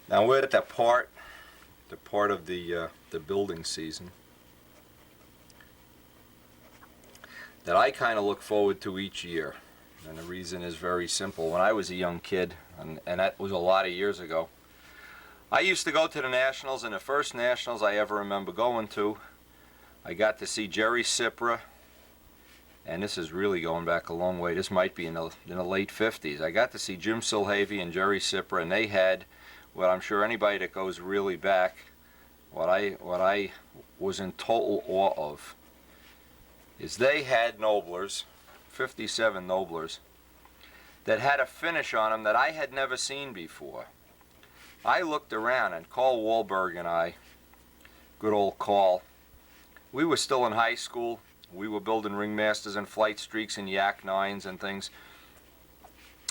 Speaker 1: Now we're at the part of the building season that I kind of look forward to each year, and the reason is very simple. When I was a young kid, and that was a lot of years ago, I used to go to the Nationals, and the first Nationals I ever remember going to, I got to see Jerry Sipra, and this is really going back a long way. This might be in the late 50s. I got to see Jim Silhavy and Jerry Sipra, and they had what I'm sure anybody that goes really back, what I was in total awe of, is they had Noblers, 57 Noblers, that had a finish on them that I had never seen before. I looked around, and Carl Wahlberg and I, good old Carl, we were still in high school. We were building Ringmasters and Flight Streaks and Yak 9s and things.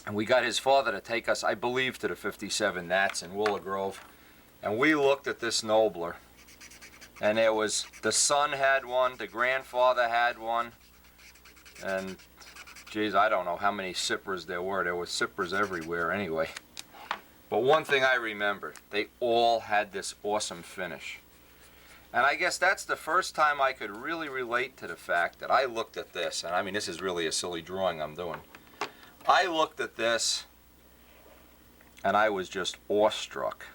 Speaker 1: And we got his father to take us, I believe, to the 57 Nats in Willow Grove. And we looked at this Nobler. And there was, the son had one, the grandfather had one. And, geez, I don't know how many Sipras there were. There were Sipras everywhere anyway. But one thing I remember, they all had this awesome finish. And I guess that's the first time I could really relate to the fact that I looked at this, and I mean, this is really a silly drawing I'm doing. I looked at this, and I was just awestruck.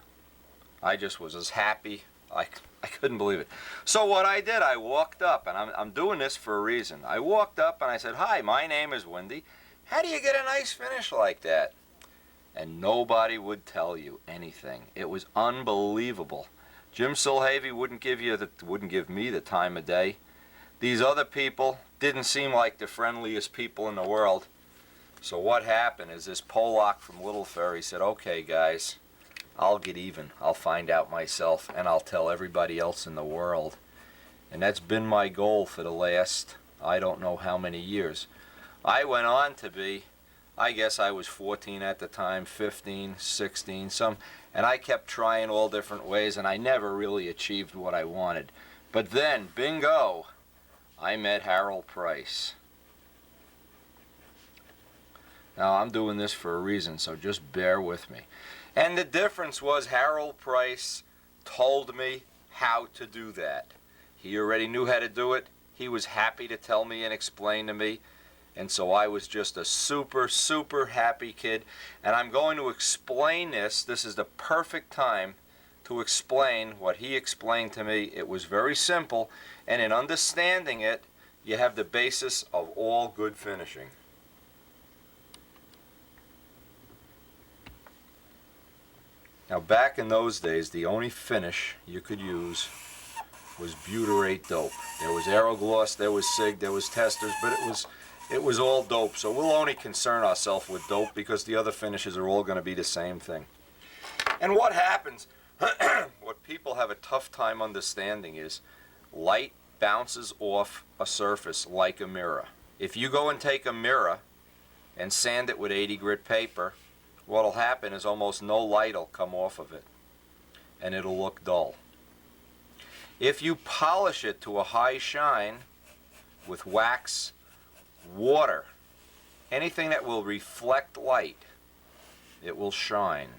Speaker 1: I just was as happy. I couldn't believe it. So what I did, I walked up, and I'm doing this for a reason. I walked up and I said, "Hi, my name is Wendy. How do you get a nice finish like that?" And nobody would tell you anything. It was unbelievable. Jim Silhavy wouldn't give me the time of day. These other people didn't seem like the friendliest people in the world. So what happened is this Polak from Little Ferry said, "Okay, guys,
Speaker 4: I'll get even. I'll find out myself, and I'll tell everybody else in the world. And that's been my goal for the last, I don't know how many years. I went on to be, I guess I was 14 at the time, 15, 16, and I kept trying all different ways, and I never really achieved what I wanted. But then, bingo, I met Harold Price. Now, I'm doing this for a reason, so just bear with me. And the difference was Harold Price told me how to do that. He already knew how to do it. He was happy to tell me and explain to me. And so I was just a super, super happy kid. And I'm going to explain this. This is the perfect time to explain what he explained to me. It was very simple. And in understanding it, you have the basis of all good finishing. Now, back in those days, the only finish you could use was butyrate dope. There was Aerogloss, there was Sig, there was Testors, but it was all dope. So we'll only concern ourselves with dope because the other finishes are all going to be the same thing. And what happens, what people have a tough time understanding is light bounces off a surface like a mirror. If you go and take a mirror and sand it with 80 grit paper, what'll happen is almost no light will come off of it, and it'll look dull. If you polish it to a high shine with wax, water, anything that will reflect light, it will shine.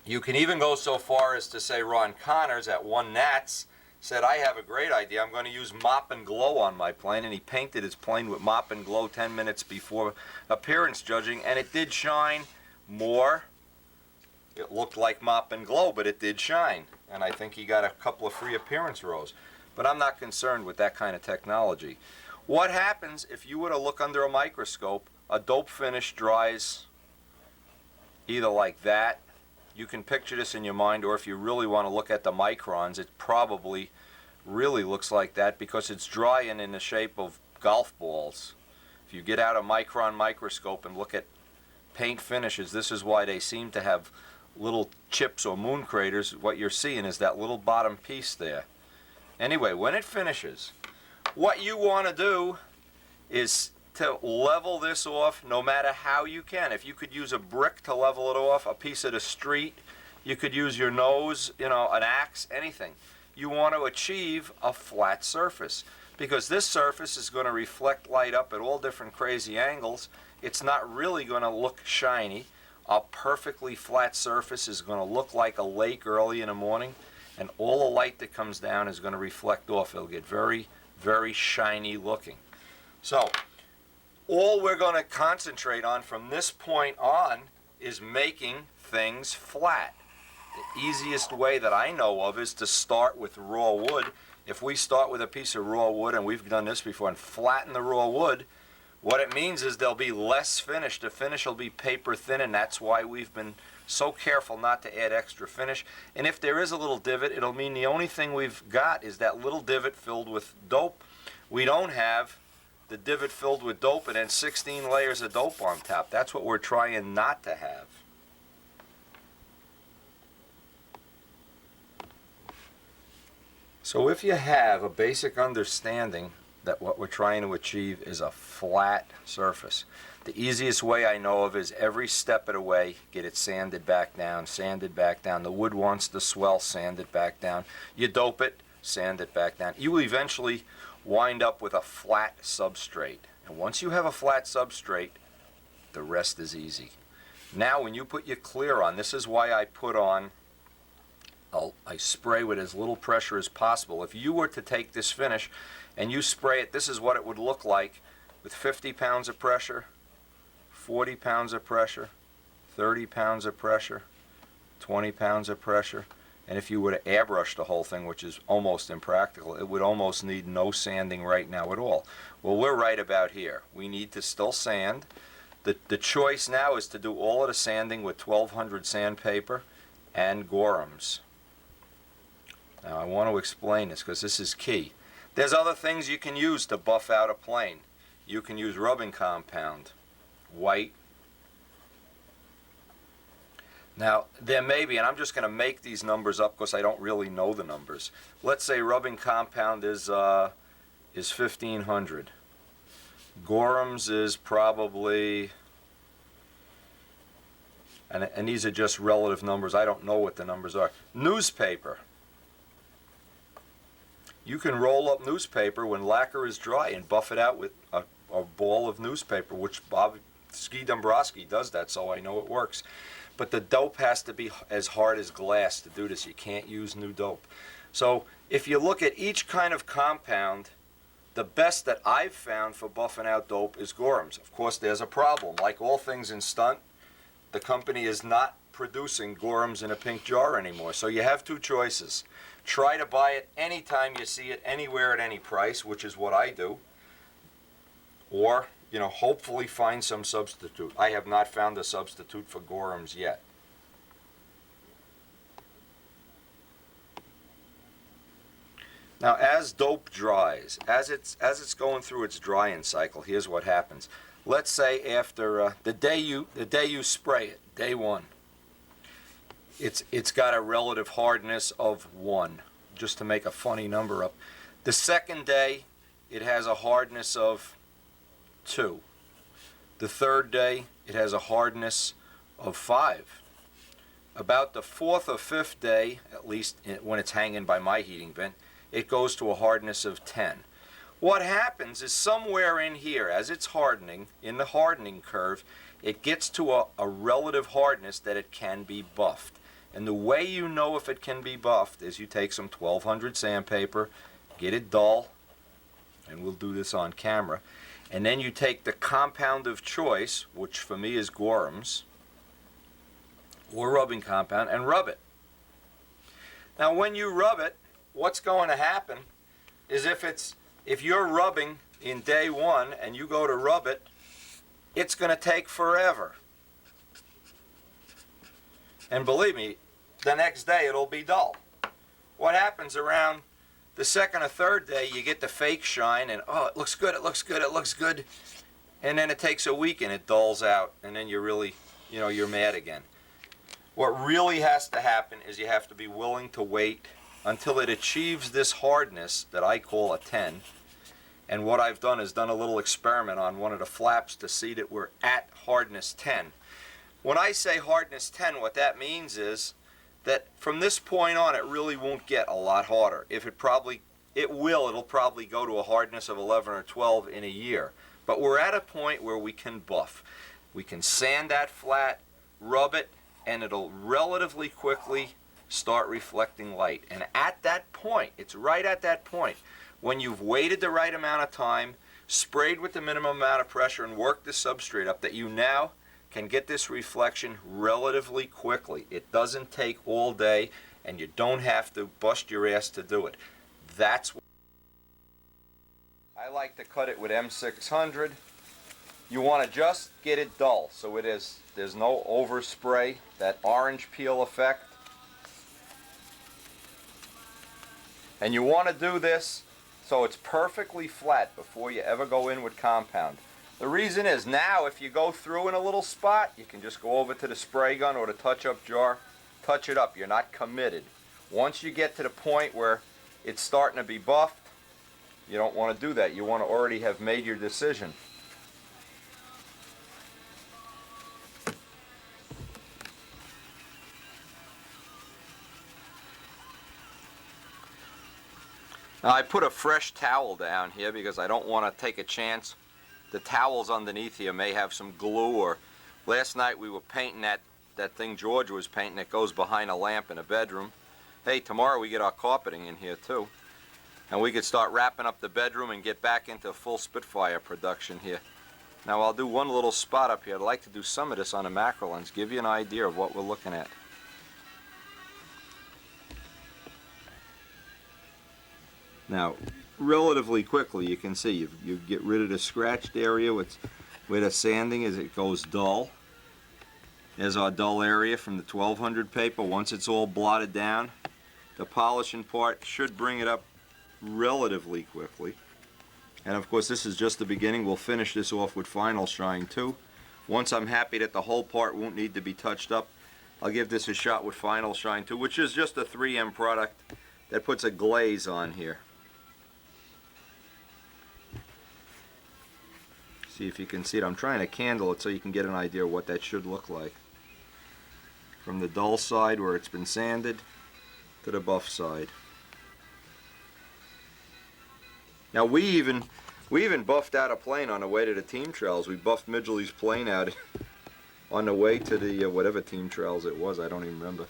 Speaker 4: You can even go so far as to say Ron Connors at One Nats said, I have a great idea. I'm going to use Mop and Glow on my plane. And he painted his plane with Mop and Glow 10 minutes before appearance judging. And it did shine more. It looked like Mop and Glow, but it did shine. And I think he got a couple of free appearance rows. But I'm not concerned with that kind of technology. What happens if you were to look under a microscope, a dope finish dries either like that. You can picture this in your mind, or if you really want to look at the microns, it probably really looks like that because it's drying in the shape of golf balls. If you get out a micron microscope and look at paint finishes, this is why they seem to have little chips or moon craters. What you're seeing is that little bottom piece there. Anyway, when it finishes, what you want to do is to level this off no matter how you can. If you could use a brick to level it off, a piece of the street, you could use your nose, an axe, anything. You want to achieve a flat surface because this surface is going to reflect light up at all different crazy angles. It's not really going to look shiny. A perfectly flat surface is going to look like a lake early in the morning, and all the light that comes down is going to reflect off. It'll get very, very shiny looking. So, all we're going to concentrate on from this point on is making things flat. The easiest way that I know of is to start with raw wood. If we start with a piece of raw wood, and we've done this before, and flatten the raw wood, what it means is there'll be less finish. The finish will be paper thin, and that's why we've been so careful not to add extra finish. And if there is a little divot, it'll mean the only thing we've got is that little divot filled with dope. We don't have the divot filled with dope and then 16 layers of dope on top. That's what we're trying not to have. So if you have a basic understanding that what we're trying to achieve is a flat surface, the easiest way I know of is every step of the way, get it sanded back down, sanded back down. The wood wants to swell, sand it back down. You dope it, sand it back down. You will eventually wind up with a flat substrate. And once you have a flat substrate, the rest is easy. Now when you put your clear on, this is why I put on, I spray with as little pressure as possible. If you were to take this finish and you spray it, this is what it would look like with 50 pounds of pressure, 40 pounds of pressure, 30 pounds of pressure, 20 pounds of pressure. And if you were to airbrush the whole thing, which is almost impractical, it would almost need no sanding right now at all. Well, we're right about here. We need to still sand. The choice now is to do all of the sanding with 1200 sandpaper and Gorhams. Now I want to explain this because this is key. There's other things you can use to buff out a plane. You can use rubbing compound, white. Now, there may be, and I'm just going to make these numbers up because I don't really know the numbers. Let's say rubbing compound is 1,500. Gorham's is probably, and these are just relative numbers. I don't know what the numbers are. Newspaper. You can roll up newspaper when lacquer is dry and buff it out with a ball of newspaper, which Ski Dombrowski does that, so I know it works. But the dope has to be as hard as glass to do this. You can't use new dope. So if you look at each kind of compound, the best that I've found for buffing out dope is Gorham's. Of course, there's a problem. Like all things in stunt, the company is not producing Gorham's in a pink jar anymore. So you have two choices. Try to buy it anytime you see it, anywhere at any price, which is what I do. Or, hopefully find some substitute. I have not found a substitute for Gorham's yet. Now, as dope dries, as it's going through its drying cycle, here's what happens. Let's say after the day you spray it, day one, it's got a relative hardness of 1, just to make a funny number up. The second day, it has a hardness of 2. The third day, it has a hardness of 5. About the 4th or 5th day, at least when it's hanging by my heating vent, it goes to a hardness of 10. What happens is somewhere in here, as it's hardening, in the hardening curve, it gets to a relative hardness that it can be buffed. And the way you know if it can be buffed is you take some 1200 sandpaper, get it dull, and we'll do this on camera, and then you take the compound of choice, which for me is Gorham's, or rubbing compound, and rub it. Now when you rub it, what's going to happen is if you're rubbing in day 1 and you go to rub it, it's going to take forever. And believe me, the next day it'll be dull. What happens around the second or third day, you get the fake shine and, oh, it looks good, it looks good, it looks good. And then it takes a week and it dulls out, and then you're really, you're mad again. What really has to happen is you have to be willing to wait until it achieves this hardness that I call a 10. And what I've done is done a little experiment on one of the flaps to see that we're at hardness 10. When I say hardness 10, what that means is that from this point on, it really won't get a lot harder. It'll probably go to a hardness of 11 or 12 in a year. But we're at a point where we can buff. We can sand that flat, rub it, and it'll relatively quickly start reflecting light. And at that point, it's right at that point, when you've waited the right amount of time, sprayed with the minimum amount of pressure, and worked the substrate up, that you now can get this reflection relatively quickly. It doesn't take all day, and you don't have to bust your ass to do it. That's what I like to cut it with M600. You want to just get it dull, so there's no overspray, that orange peel effect. And you want to do this so it's perfectly flat before you ever go in with compound. The reason is, now if you go through in a little spot, you can just go over to the spray gun or the touch-up jar, touch it up. You're not committed. Once you get to the point where it's starting to be buffed, you don't want to do that. You want to already have made your decision. Now I put a fresh towel down here because I don't want to take a chance. The towels underneath here may have some glue, or last night we were painting that thing George was painting that goes behind a lamp in a bedroom. Hey, tomorrow we get our carpeting in here too. And we could start wrapping up the bedroom and get back into full Spitfire production here. Now I'll do one little spot up here. I'd like to do some of this on a macro lens, give you an idea of what we're looking at. Now, relatively quickly, you can see you get rid of the scratched area where the sanding is. It goes dull. There's our dull area from the 1200 paper. Once it's all blotted down, the polishing part should bring it up relatively quickly. And of course, this is just the beginning. We'll finish this off with final shine too. Once I'm happy that the whole part won't need to be touched up, I'll give this a shot with Final Shine too, which is just a 3M product that puts a glaze on here. See if you can see it. I'm trying to candle it so you can get an idea of what that should look like. From the dull side where it's been sanded to the buff side. Now we even buffed out a plane on the way to the team trails. We buffed Midgley's plane out on the way to the whatever team trails it was. I don't even remember.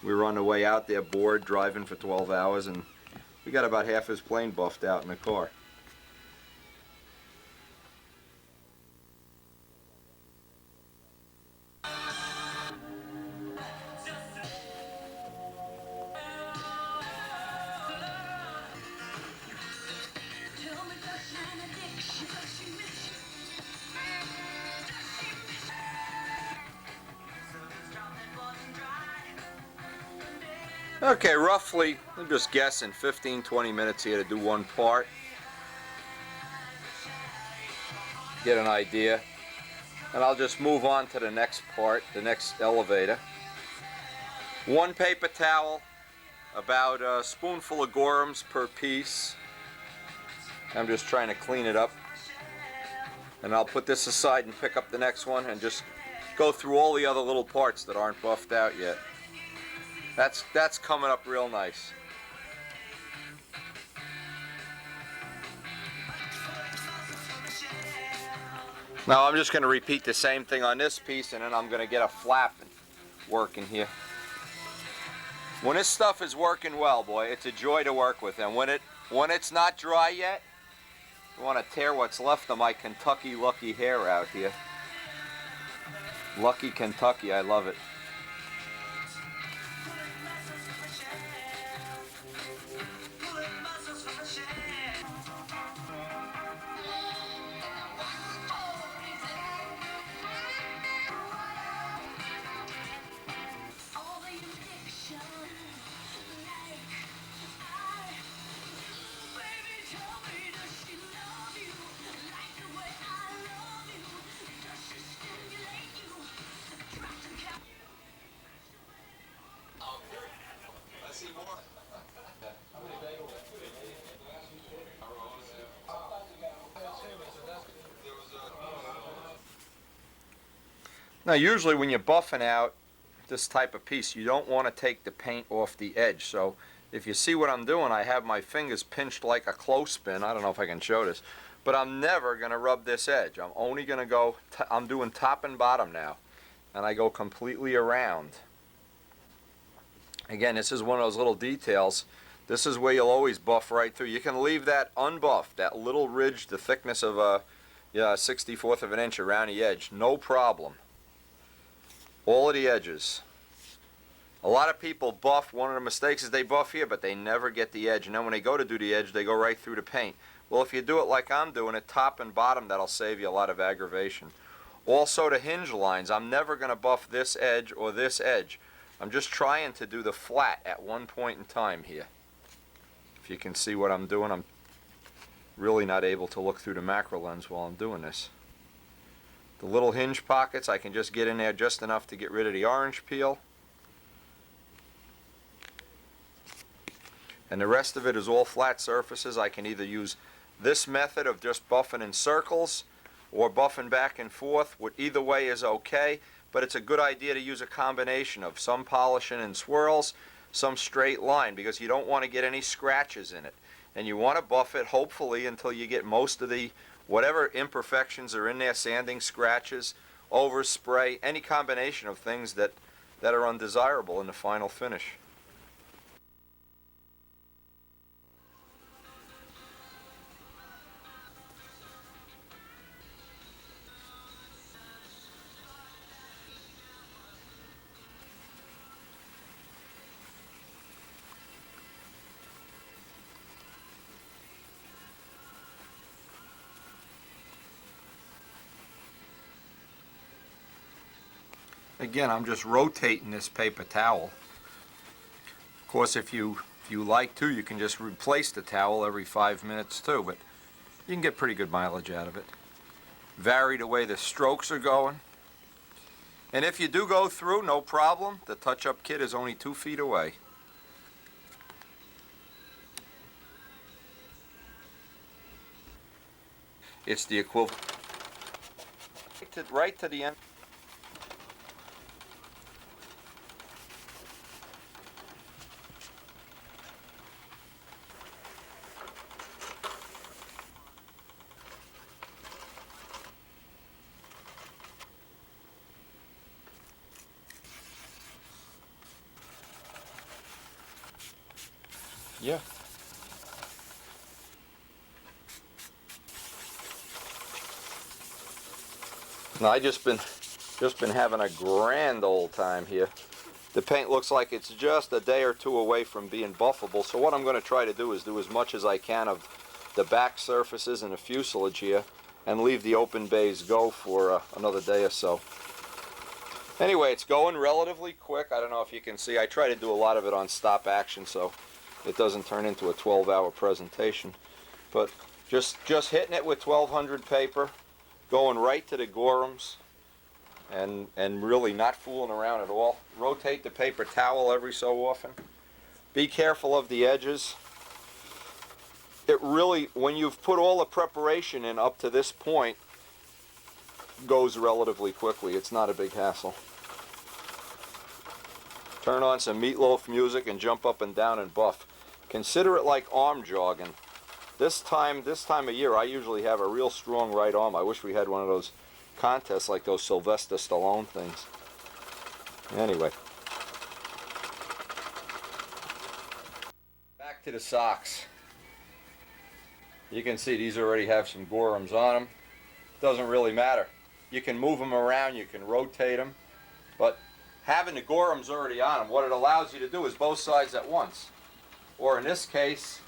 Speaker 4: We were on the way out there bored, driving for 12 hours, and we got about half his plane buffed out in the car. Okay, roughly, I'm just guessing 15-20 minutes here to do one part. Get an idea. And I'll just move on to the next part, the next elevator. One paper towel, about a spoonful of Gorham's per piece. I'm just trying to clean it up. And I'll put this aside and pick up the next one and just go through all the other little parts that aren't buffed out yet. That's coming up real nice. Now I'm just going to repeat the same thing on this piece, and then I'm going to get a flap working here. When this stuff is working well, boy, it's a joy to work with. And when it's not dry yet, I want to tear what's left of my Kentucky Lucky hair out here. Lucky Kentucky, I love it. Now usually when you're buffing out this type of piece, you don't want to take the paint off the edge. So if you see what I'm doing, I have my fingers pinched like a clothespin. I don't know if I can show this, but I'm never going to rub this edge. I'm only going to go, I'm doing top and bottom now, and I go completely around. Again, this is one of those little details. This is where you'll always buff right through. You can leave that unbuffed, that little ridge, the thickness of a 1/64 of an inch around the edge, no problem. All of the edges. A lot of people buff. One of the mistakes is they buff here, but they never get the edge. And then when they go to do the edge, they go right through the paint. Well, if you do it like I'm doing it, top and bottom, that'll save you a lot of aggravation. Also, the hinge lines. I'm never going to buff this edge or this edge. I'm just trying to do the flat at one point in time here. If you can see what I'm doing, I'm really not able to look through the macro lens while I'm doing this. The little hinge pockets, I can just get in there just enough to get rid of the orange peel. And the rest of it is all flat surfaces. I can either use this method of just buffing in circles or buffing back and forth. Either way is okay, but it's a good idea to use a combination of some polishing and swirls, some straight line, because you don't want to get any scratches in it. And you want to buff it, hopefully, until you get most of the whatever imperfections are in there, sanding, scratches, overspray, any combination of things that are undesirable in the final finish. Again, I'm just rotating this paper towel. Of course, if you like to, you can just replace the towel every 5 minutes too, but you can get pretty good mileage out of it. Vary the way the strokes are going. And if you do go through, no problem. The touch-up kit is only 2 feet away. It's the equivalent. Right to the end. Yeah. No, I just been having a grand old time here. The paint looks like it's just a day or two away from being buffable. So what I'm going to try to do is do as much as I can of the back surfaces and the fuselage here, and leave the open bays go for another day or so. Anyway, it's going relatively quick. I don't know if you can see. I try to do a lot of it on stop action so it doesn't turn into a 12-hour presentation. But just hitting it with 1200 paper, going right to the Gorhams, and really not fooling around at all. Rotate the paper towel every so often. Be careful of the edges. It really, when you've put all the preparation in up to this point, goes relatively quickly. It's not a big hassle. Turn on some Meatloaf music and jump up and down and buff. Consider it like arm jogging. This time of year, I usually have a real strong right arm. I wish we had one of those contests like those Sylvester Stallone things. Anyway. Back to the socks. You can see these already have some Gorhams on them. Doesn't really matter. You can move them around, you can rotate them, but having the Gorhams already on them, what it allows you to do is both sides at once. Or in this case,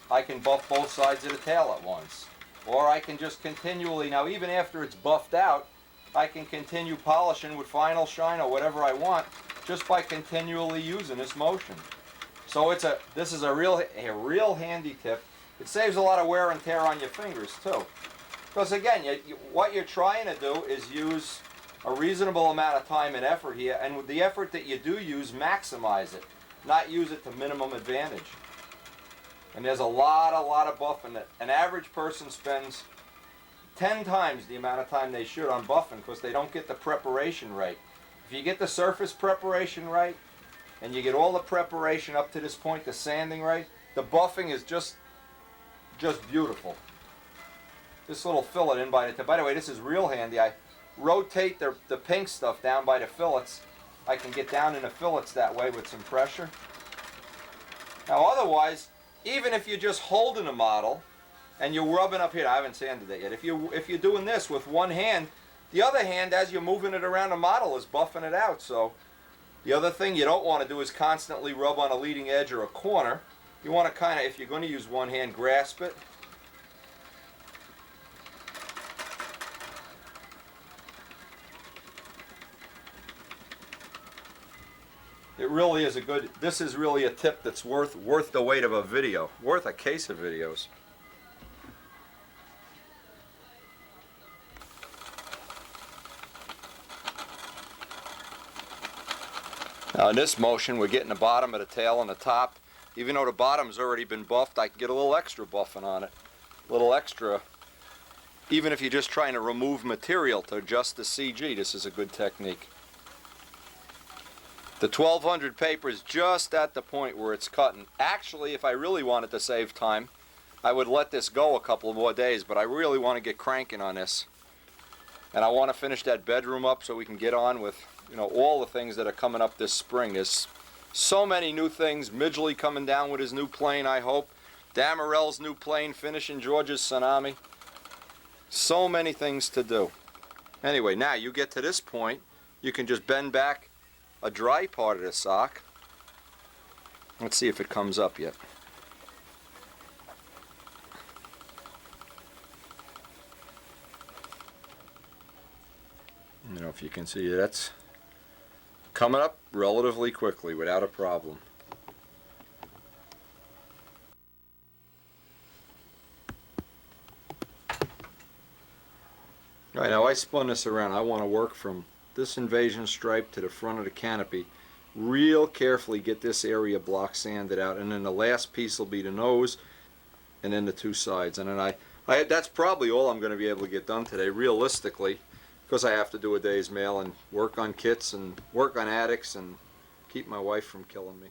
Speaker 4: I can buff both sides of the tail at once. Or I can just continually, now even after it's buffed out, I can continue polishing with Final Shine or whatever I want just by continually using this motion. So this is a real handy tip. It saves a lot of wear and tear on your fingers too. Because again, what you're trying to do is use a reasonable amount of time and effort here, and with the effort that you do use, maximize it, not use it to minimum advantage. And there's a lot of buffing that an average person spends 10 times the amount of time they should on buffing because they don't get the preparation right. If you get the surface preparation right, and you get all the preparation up to this point, the sanding right, the buffing is just beautiful. This little fillet in by the way, this is real handy. I rotate the pink stuff down by the fillets. I can get down in the fillets that way with some pressure. Now otherwise, even if you're just holding a model and you're rubbing up here, I haven't sanded it yet. If you're doing this with one hand, the other hand as you're moving it around the model is buffing it out. So the other thing you don't want to do is constantly rub on a leading edge or a corner. You want to kind of, if you're going to use one hand, grasp it. It really is this is really a tip that's worth the weight of a video, worth a case of videos. Now in this motion, we're getting the bottom of the tail and the top. Even though the bottom's already been buffed, I can get a little extra buffing on it. A little extra. Even if you're just trying to remove material to adjust the CG, this is a good technique. The 1200 paper is just at the point where it's cutting. Actually, if I really wanted to save time, I would let this go a couple more days, but I really want to get cranking on this. And I want to finish that bedroom up so we can get on with, all the things that are coming up this spring. There's so many new things. Midgley coming down with his new plane, I hope. Damarell's new plane, finishing George's Tsunami. So many things to do. Anyway, now you get to this point, you can just bend back a dry part of the sock. Let's see if it comes up yet. If you can see, that's coming up relatively quickly without a problem. All right, now I spun this around. I want to work from
Speaker 1: this invasion stripe to the front of the canopy. Real carefully get this area block sanded out, and then the last piece will be the nose and then the two sides. And then I that's probably all I'm going to be able to get done today, realistically, because I have to do a day's mail and work on kits and work on attics and keep my wife from killing me.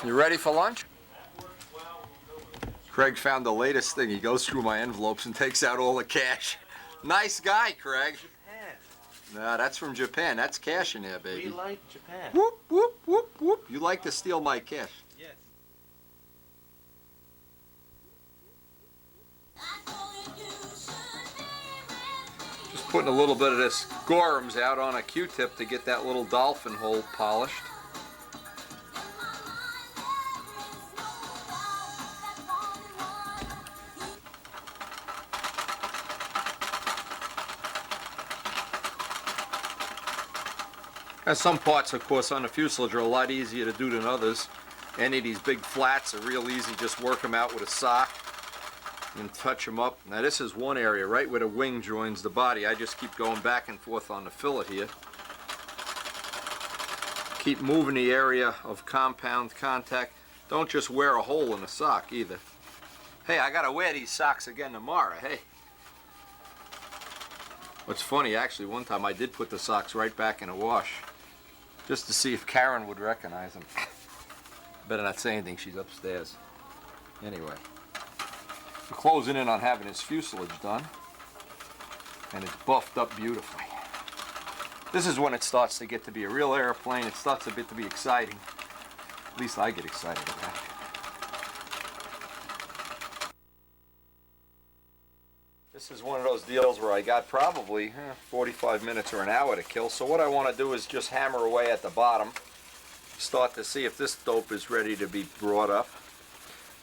Speaker 1: You ready for lunch? Craig found the latest thing. He goes through my envelopes and takes out all the cash. Nice guy, Craig.
Speaker 3: Japan.
Speaker 1: Nah, that's from Japan. That's cash in there, baby.
Speaker 3: We like Japan.
Speaker 1: Whoop, whoop, whoop, whoop. You like to steal my cash.
Speaker 3: Yes.
Speaker 1: Just putting a little bit of this Gorham's out on a Q-tip to get that little dolphin hole polished. And some parts, of course, on the fuselage are a lot easier to do than others. Any of these big flats are real easy. Just work them out with a sock and touch them up. Now this is one area right where the wing joins the body. I just keep going back and forth on the fillet here. Keep moving the area of compound contact. Don't just wear a hole in the sock either. Hey, I gotta wear these socks again tomorrow, hey. What's funny, actually, one time I did put the socks right back in the wash just to see if Karen would recognize them. Better not say anything, she's upstairs. Anyway, we're closing in on having his fuselage done, and it's buffed up beautifully. This is when it starts to get to be a real airplane. It starts a bit to be exciting. At least I get excited about it. This is one of those deals where I got probably 45 minutes or an hour to kill. So what I want to do is just hammer away at the bottom. Start to see if this dope is ready to be brought up.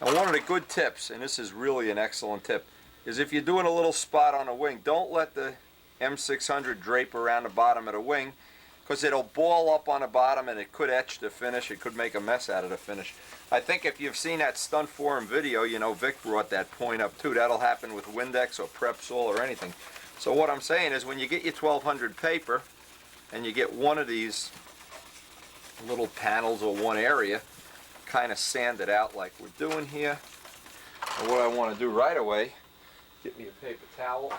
Speaker 1: Now one of the good tips, and this is really an excellent tip, is if you're doing a little spot on a wing, don't let the M600 drape around the bottom of the wing, because it'll ball up on the bottom and it could etch the finish. It could make a mess out of the finish. I think if you've seen that Stunt Forum video, you know Vic brought that point up too. That'll happen with Windex or Prepsol or anything. So what I'm saying is when you get your 1200 paper and you get one of these little panels or one area, kind of sand it out like we're doing here. And what I want to do right away, get me a paper towel,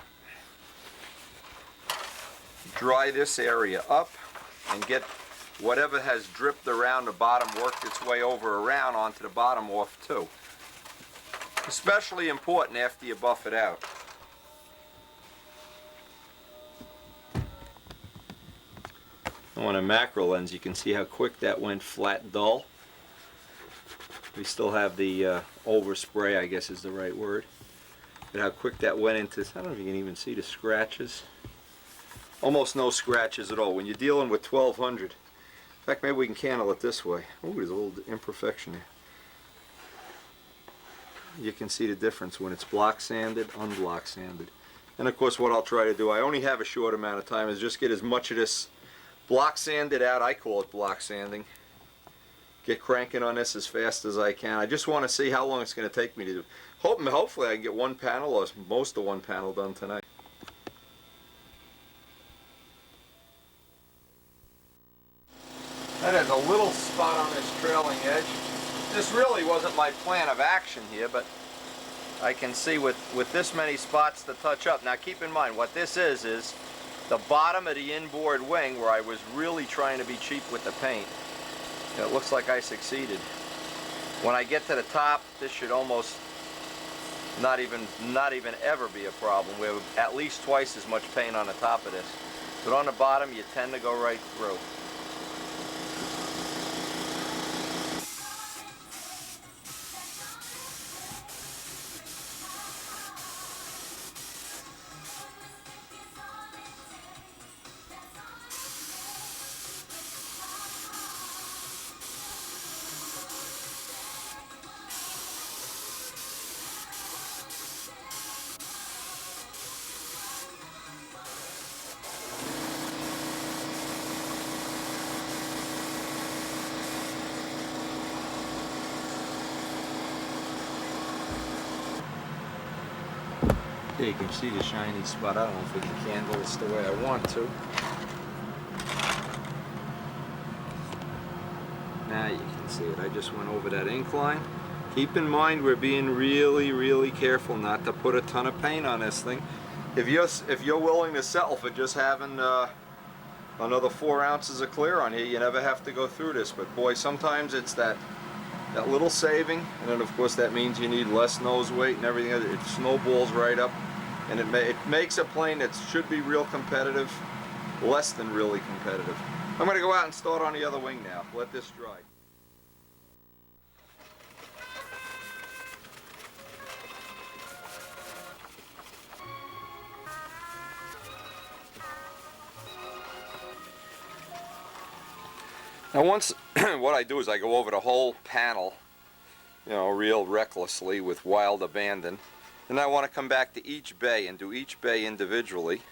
Speaker 1: dry this area up and get whatever has dripped around the bottom worked its way over around onto the bottom off too. Especially important after you buff it out. On a macro lens you can see how quick that went flat dull. We still have the overspray, I guess is the right word. But how quick that went into, I don't know if you can even see the scratches. Almost no scratches at all. When you're dealing with 1200, in fact, maybe we can candle it this way. Oh, there's a little imperfection there. You can see the difference when it's block sanded, unblock sanded. And of course what I'll try to do, I only have a short amount of time, is just get as much of this block sanded out. I call it block sanding. Get cranking on this as fast as I can. I just want to see how long it's going to take me to do. Hopefully I can get one panel or most of one panel done tonight. That has a little spot on this trailing edge. This really wasn't my plan of action here, but I can see with this many spots to touch up. Now keep in mind, what this is the bottom of the inboard wing where I was really trying to be cheap with the paint. And it looks like I succeeded. When I get to the top, this should almost not even ever be a problem. We have at least twice as much paint on the top of this. But on the bottom, you tend to go right through.
Speaker 4: Here you can see the shiny spot. I don't know if we can candle this the way I want to. Now you can see it. I just went over that incline. Keep in mind we're being really, really careful not to put a ton of paint on this thing. If you're willing to settle for just having another 4 ounces of clear on here, you never have to go through this. But boy, sometimes it's that little saving, and then of course that means you need less nose weight and everything. It snowballs right up, and it makes a plane that should be real competitive, less than really competitive. I'm going to go out and start on the other wing now. Let this dry. Now once, what I do is I go over the whole panel, you know, real recklessly with wild abandon. And I want to come back to each bay and do each bay individually.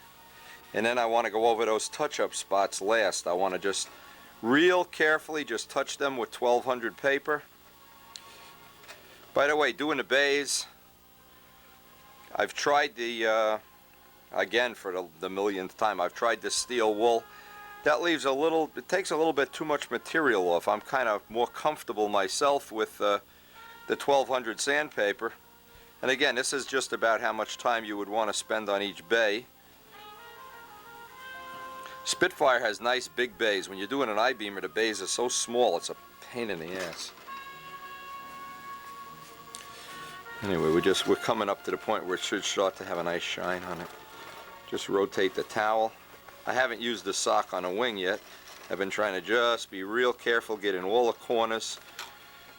Speaker 4: And then I want to go over those touch-up spots last. I want to just real carefully just touch them with 1200 paper. By the way, doing the bays, I've tried the, again for the millionth time, I've tried the steel wool. That leaves a little, it takes a little bit too much material off. I'm kind of more comfortable myself with the 1200 sandpaper. And again, this is just about how much time you would want to spend on each bay. Spitfire has nice big bays. When you're doing an I-beamer, the bays are so small, it's a pain in the ass. Anyway, we're coming up to the point where it should start to have a nice shine on it. Just rotate the towel. I haven't used the sock on a wing yet. I've been trying to just be real careful, get in all the corners.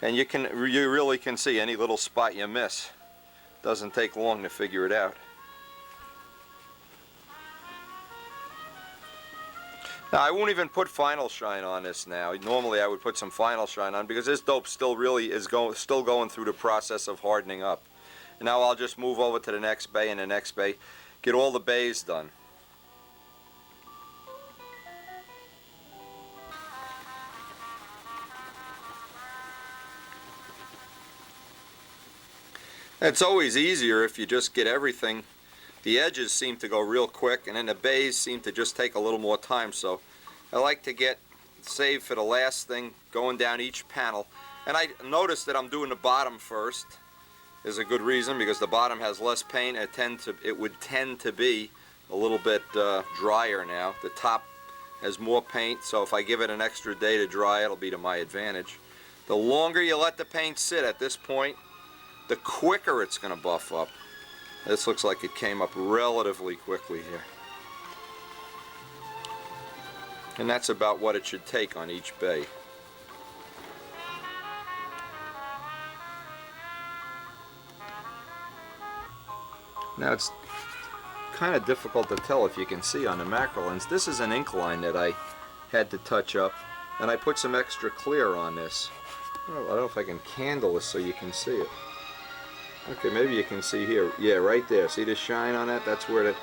Speaker 4: And you really can see any little spot you miss. Doesn't take long to figure it out. Now I won't even put final shine on this now. Normally I would put some final shine on because this dope still really is still going through the process of hardening up. And now I'll just move over to the next bay and the next bay, get all the bays done. It's always easier if you just get everything. The edges seem to go real quick, and then the bays seem to just take a little more time. So I like to get saved for the last thing, going down each panel. And I noticed that I'm doing the bottom first. Is a good reason because the bottom has less paint. It would tend to be a little bit drier now. The top has more paint, so if I give it an extra day to dry, it'll be to my advantage. The longer you let the paint sit at this point, the quicker it's going to buff up. This looks like it came up relatively quickly here. And that's about what it should take on each bay. Now it's kind of difficult to tell if you can see on the macro lens. This is an incline that I had to touch up, and I put some extra clear on this. I don't know if I can candle this so you can see it. Okay, maybe you can see here. Yeah, right there. See the shine on that? That's where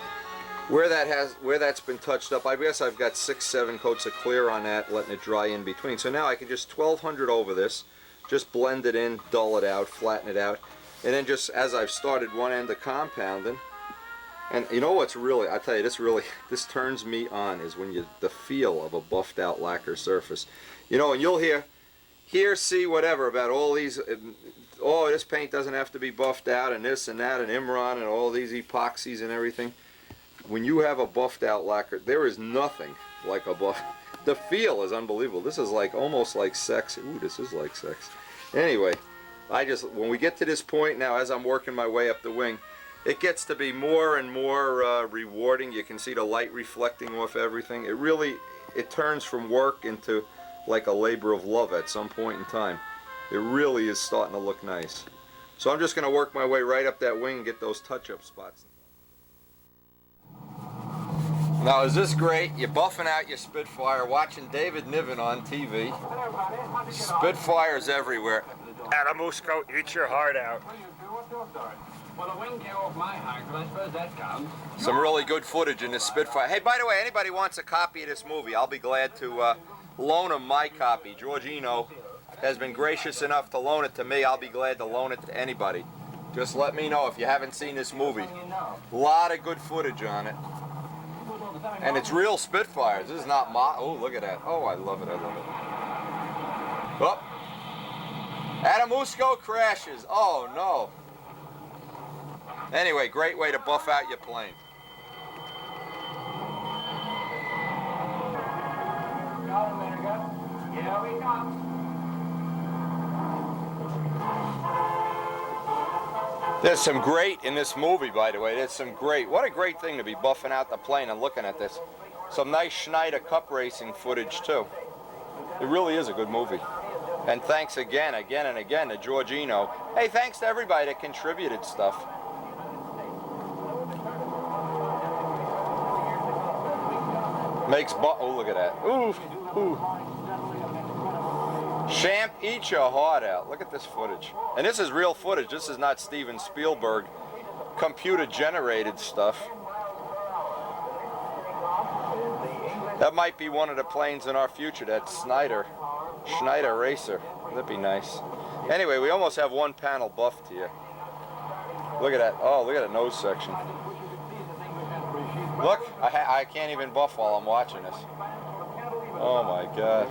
Speaker 4: that's been touched up. I guess I've got 6-7 coats of clear on that, letting it dry in between. So now I can just 1200 over this, just blend it in, dull it out, flatten it out, and then just as I've started one end of compounding. And you know what's really, I tell you, this turns me on is when the feel of a buffed out lacquer surface. You know, and you'll see whatever about all these. Oh, this paint doesn't have to be buffed out, and this and that, and Imron, and all these epoxies and everything. When you have a buffed out lacquer, there is nothing like a buff. The feel is unbelievable. This is like almost like sex. Ooh, this is like sex. Anyway, when we get to this point now, as I'm working my way up the wing, it gets to be more and more rewarding. You can see the light reflecting off everything. It turns from work into like a labor of love at some point in time. It really is starting to look nice. So I'm just going to work my way right up that wing and get those touch-up spots. Now is this great? You're buffing out your Spitfire, watching David Niven on TV. Spitfires everywhere. Adamusco, eat your heart out.
Speaker 5: Well, the wing came off my heart, but I suppose that counts.
Speaker 4: Some really good footage in this Spitfire. Hey, by the way, anybody wants a copy of this movie, I'll be glad to loan them my copy. Georgino has been gracious enough to loan it to me. I'll be glad to loan it to anybody. Just let me know if you haven't seen this movie. A lot of good footage on it. And it's real Spitfires. This is not oh, look at that. Oh, I love it, I love it. Oh. Adamusco crashes. Oh, no. Anyway, great way to buff out your plane.
Speaker 5: Here we come.
Speaker 4: There's some great in this movie, by the way. There's some great. What a great thing to be buffing out the plane and looking at this. Some nice Schneider Cup racing footage, too. It really is a good movie. And thanks again and again to Giorgino. Hey, thanks to everybody that contributed stuff. Oh, look at that. Ooh, ooh. Champ, eat your heart out. Look at this footage. And this is real footage. This is not Steven Spielberg computer-generated stuff. That might be one of the planes in our future, that Schneider Racer. That'd be nice. Anyway, we almost have one panel buffed here. Look at that. Oh, look at that nose section. Look, I can't even buff while I'm watching this. Oh my God.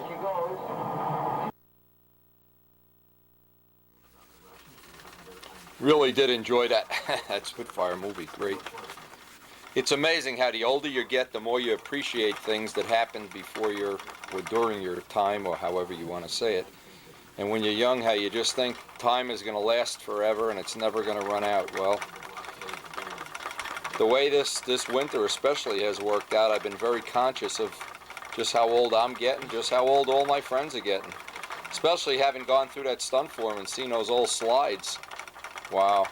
Speaker 4: Really did enjoy that that Spitfire movie. Great. It's amazing how the older you get, the more you appreciate things that happened before or during your time, or however you want to say it. And when you're young, how you just think time is going to last forever and it's never going to run out. Well, the way this winter especially has worked out, I've been very conscious of just how old I'm getting, just how old all my friends are getting. Especially having gone through that stunt form and seen those old slides. Wow.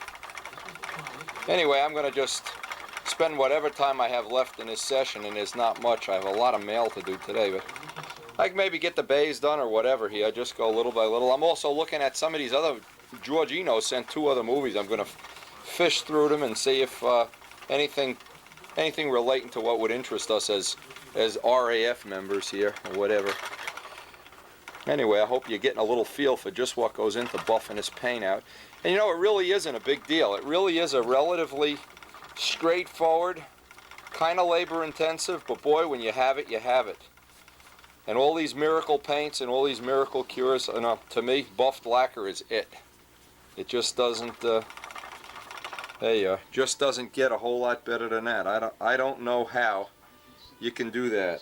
Speaker 4: Anyway, I'm going to just spend whatever time I have left in this session, and there's not much. I have a lot of mail to do today, but I can maybe get the bays done or whatever here. I just go little by little. I'm also looking at some of these other, Giorgino sent 2 other movies. I'm going to fish through them and see if anything relating to what would interest us as RAF members here or whatever. Anyway, I hope you're getting a little feel for just what goes into buffing this paint out. And you know, it really isn't a big deal. It really is a relatively straightforward, kind of labor intensive, but boy, when you have it, you have it. And all these miracle paints and all these miracle cures, to me, buffed lacquer is it. It just doesn't, there you are, just doesn't get a whole lot better than that. I don't know how you can do that.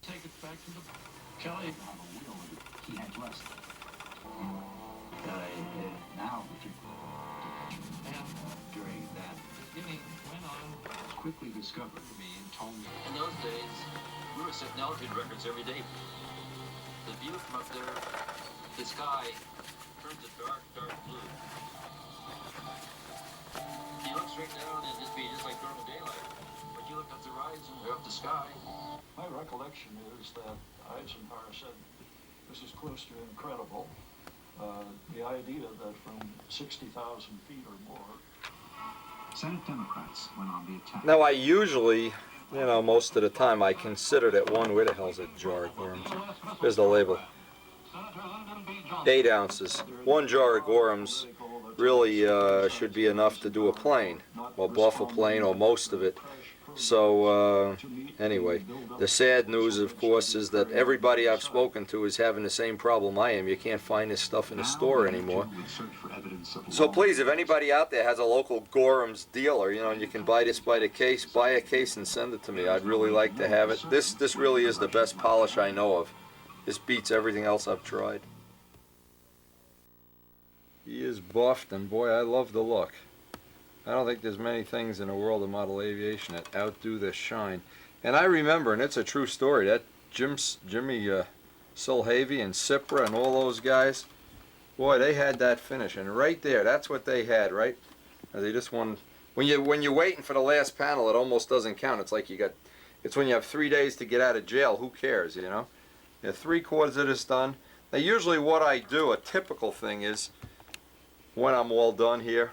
Speaker 5: Take it back to the Kelly. He had less. Now, and during that beginning went on, quickly discovered to me and told me.
Speaker 6: In those days, we were setting altitude records every day. The view from up there, the sky turns a dark, dark blue. You look straight down and it'd be just like normal daylight. But you look up the horizon or up the sky.
Speaker 5: My recollection is that Eisenhower said, this is close to incredible. The idea that from 60,000 feet or more.
Speaker 7: Senate Democrats went on the attack.
Speaker 4: Now I usually, most of the time I consider that one, where the hell's it, jar of Gorhams? There's the label. 8 ounces. 1 jar of Gorhams really should be enough to do a plane, or buff a plane, or most of it. So anyway, the sad news, of course, is that everybody I've spoken to is having the same problem I am. You can't find this stuff in the store anymore. So please, if anybody out there has a local Gorhams dealer, and you can buy this by the case, buy a case and send it to me. I'd really like to have it. This really is the best polish I know of. This beats everything else I've tried. He is buffed, and boy, I love the look. I don't think there's many things in the world of model aviation that outdo this shine. And I remember, and it's a true story, that Jimmy Solhavy and Cipra and all those guys, boy, they had that finish. And right there, that's what they had, right? They just won. When you're waiting for the last panel, it almost doesn't count. It's like it's when you have 3 days to get out of jail. Who cares, You have 3/4 of this done. Now, usually what I do, a typical thing is, when I'm all done here,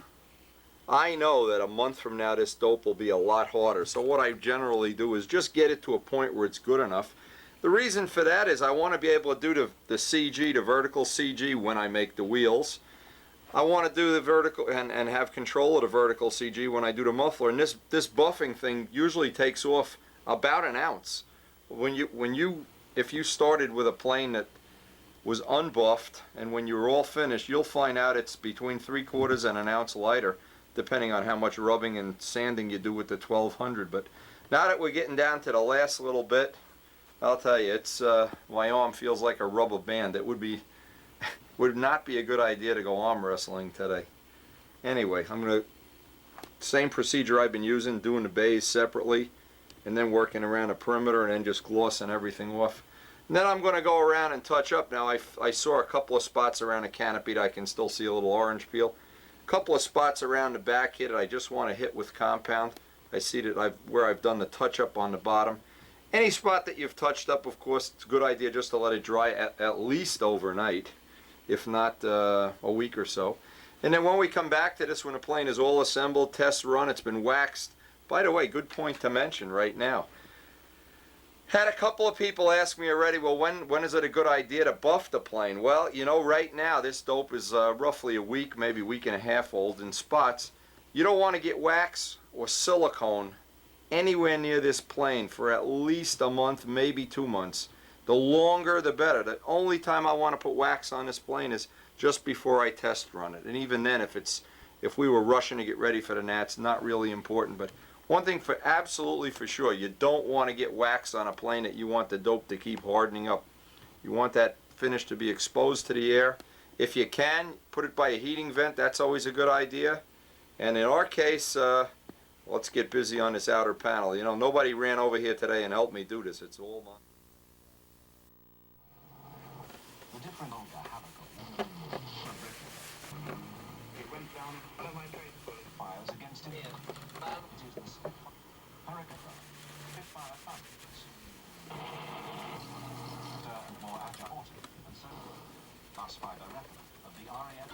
Speaker 4: I know that a month from now this dope will be a lot harder. So what I generally do is just get it to a point where it's good enough. The
Speaker 1: The reason for that is I want to be able to do the CG, the vertical CG, when I make the wheels. I want to do the vertical and have control of the vertical CG when I do the muffler. And this buffing thing usually takes off about an ounce. If you started with a plane that was unbuffed, and when you're all finished, you'll find out it's between 3/4 and an ounce lighter, depending on how much rubbing and sanding you do with the 1200. But now that we're getting down to the last little bit, I'll tell you, it's my arm feels like a rubber band. It would not be a good idea to go arm wrestling today. Anyway, I'm gonna same procedure I've been using, doing the bays separately, and then working around the perimeter, and then just glossing everything off. And then I'm going to go around and touch up. Now I saw a couple of spots around the canopy that I can still see a little orange peel. A couple of spots around the back here that I just want to hit with compound. I see that where I've done the touch up on the bottom. Any spot that you've touched up, of course, it's a good idea just to let it dry at least overnight, if not a week or so. And then when we come back to this, when the plane is all assembled, test run, it's been waxed. By the way, good point to mention right now. Had a couple of people ask me already, well, when is it a good idea to buff the plane? Well, you know, right now this dope is roughly a week, maybe a week and a half old in spots. You don't want to get wax or silicone anywhere near this plane for at least a month, maybe 2 months. The longer the better. The only time I want to put wax on this plane is just before I test run it. And even then, if we were rushing to get ready for the Nats, not really important. But one thing absolutely for sure, you don't want to get wax on a plane that you want the dope to keep hardening up. You want that finish to be exposed to the air. If you can, put it by a heating vent. That's always a good idea. And in our case, let's get busy on this outer panel. You know, nobody ran over here today and helped me do this. It's all mine.
Speaker 7: The different it went down one of my trade fires against it. It is the Spitfire thumpers. And more agile and so last fiber record of the RAF.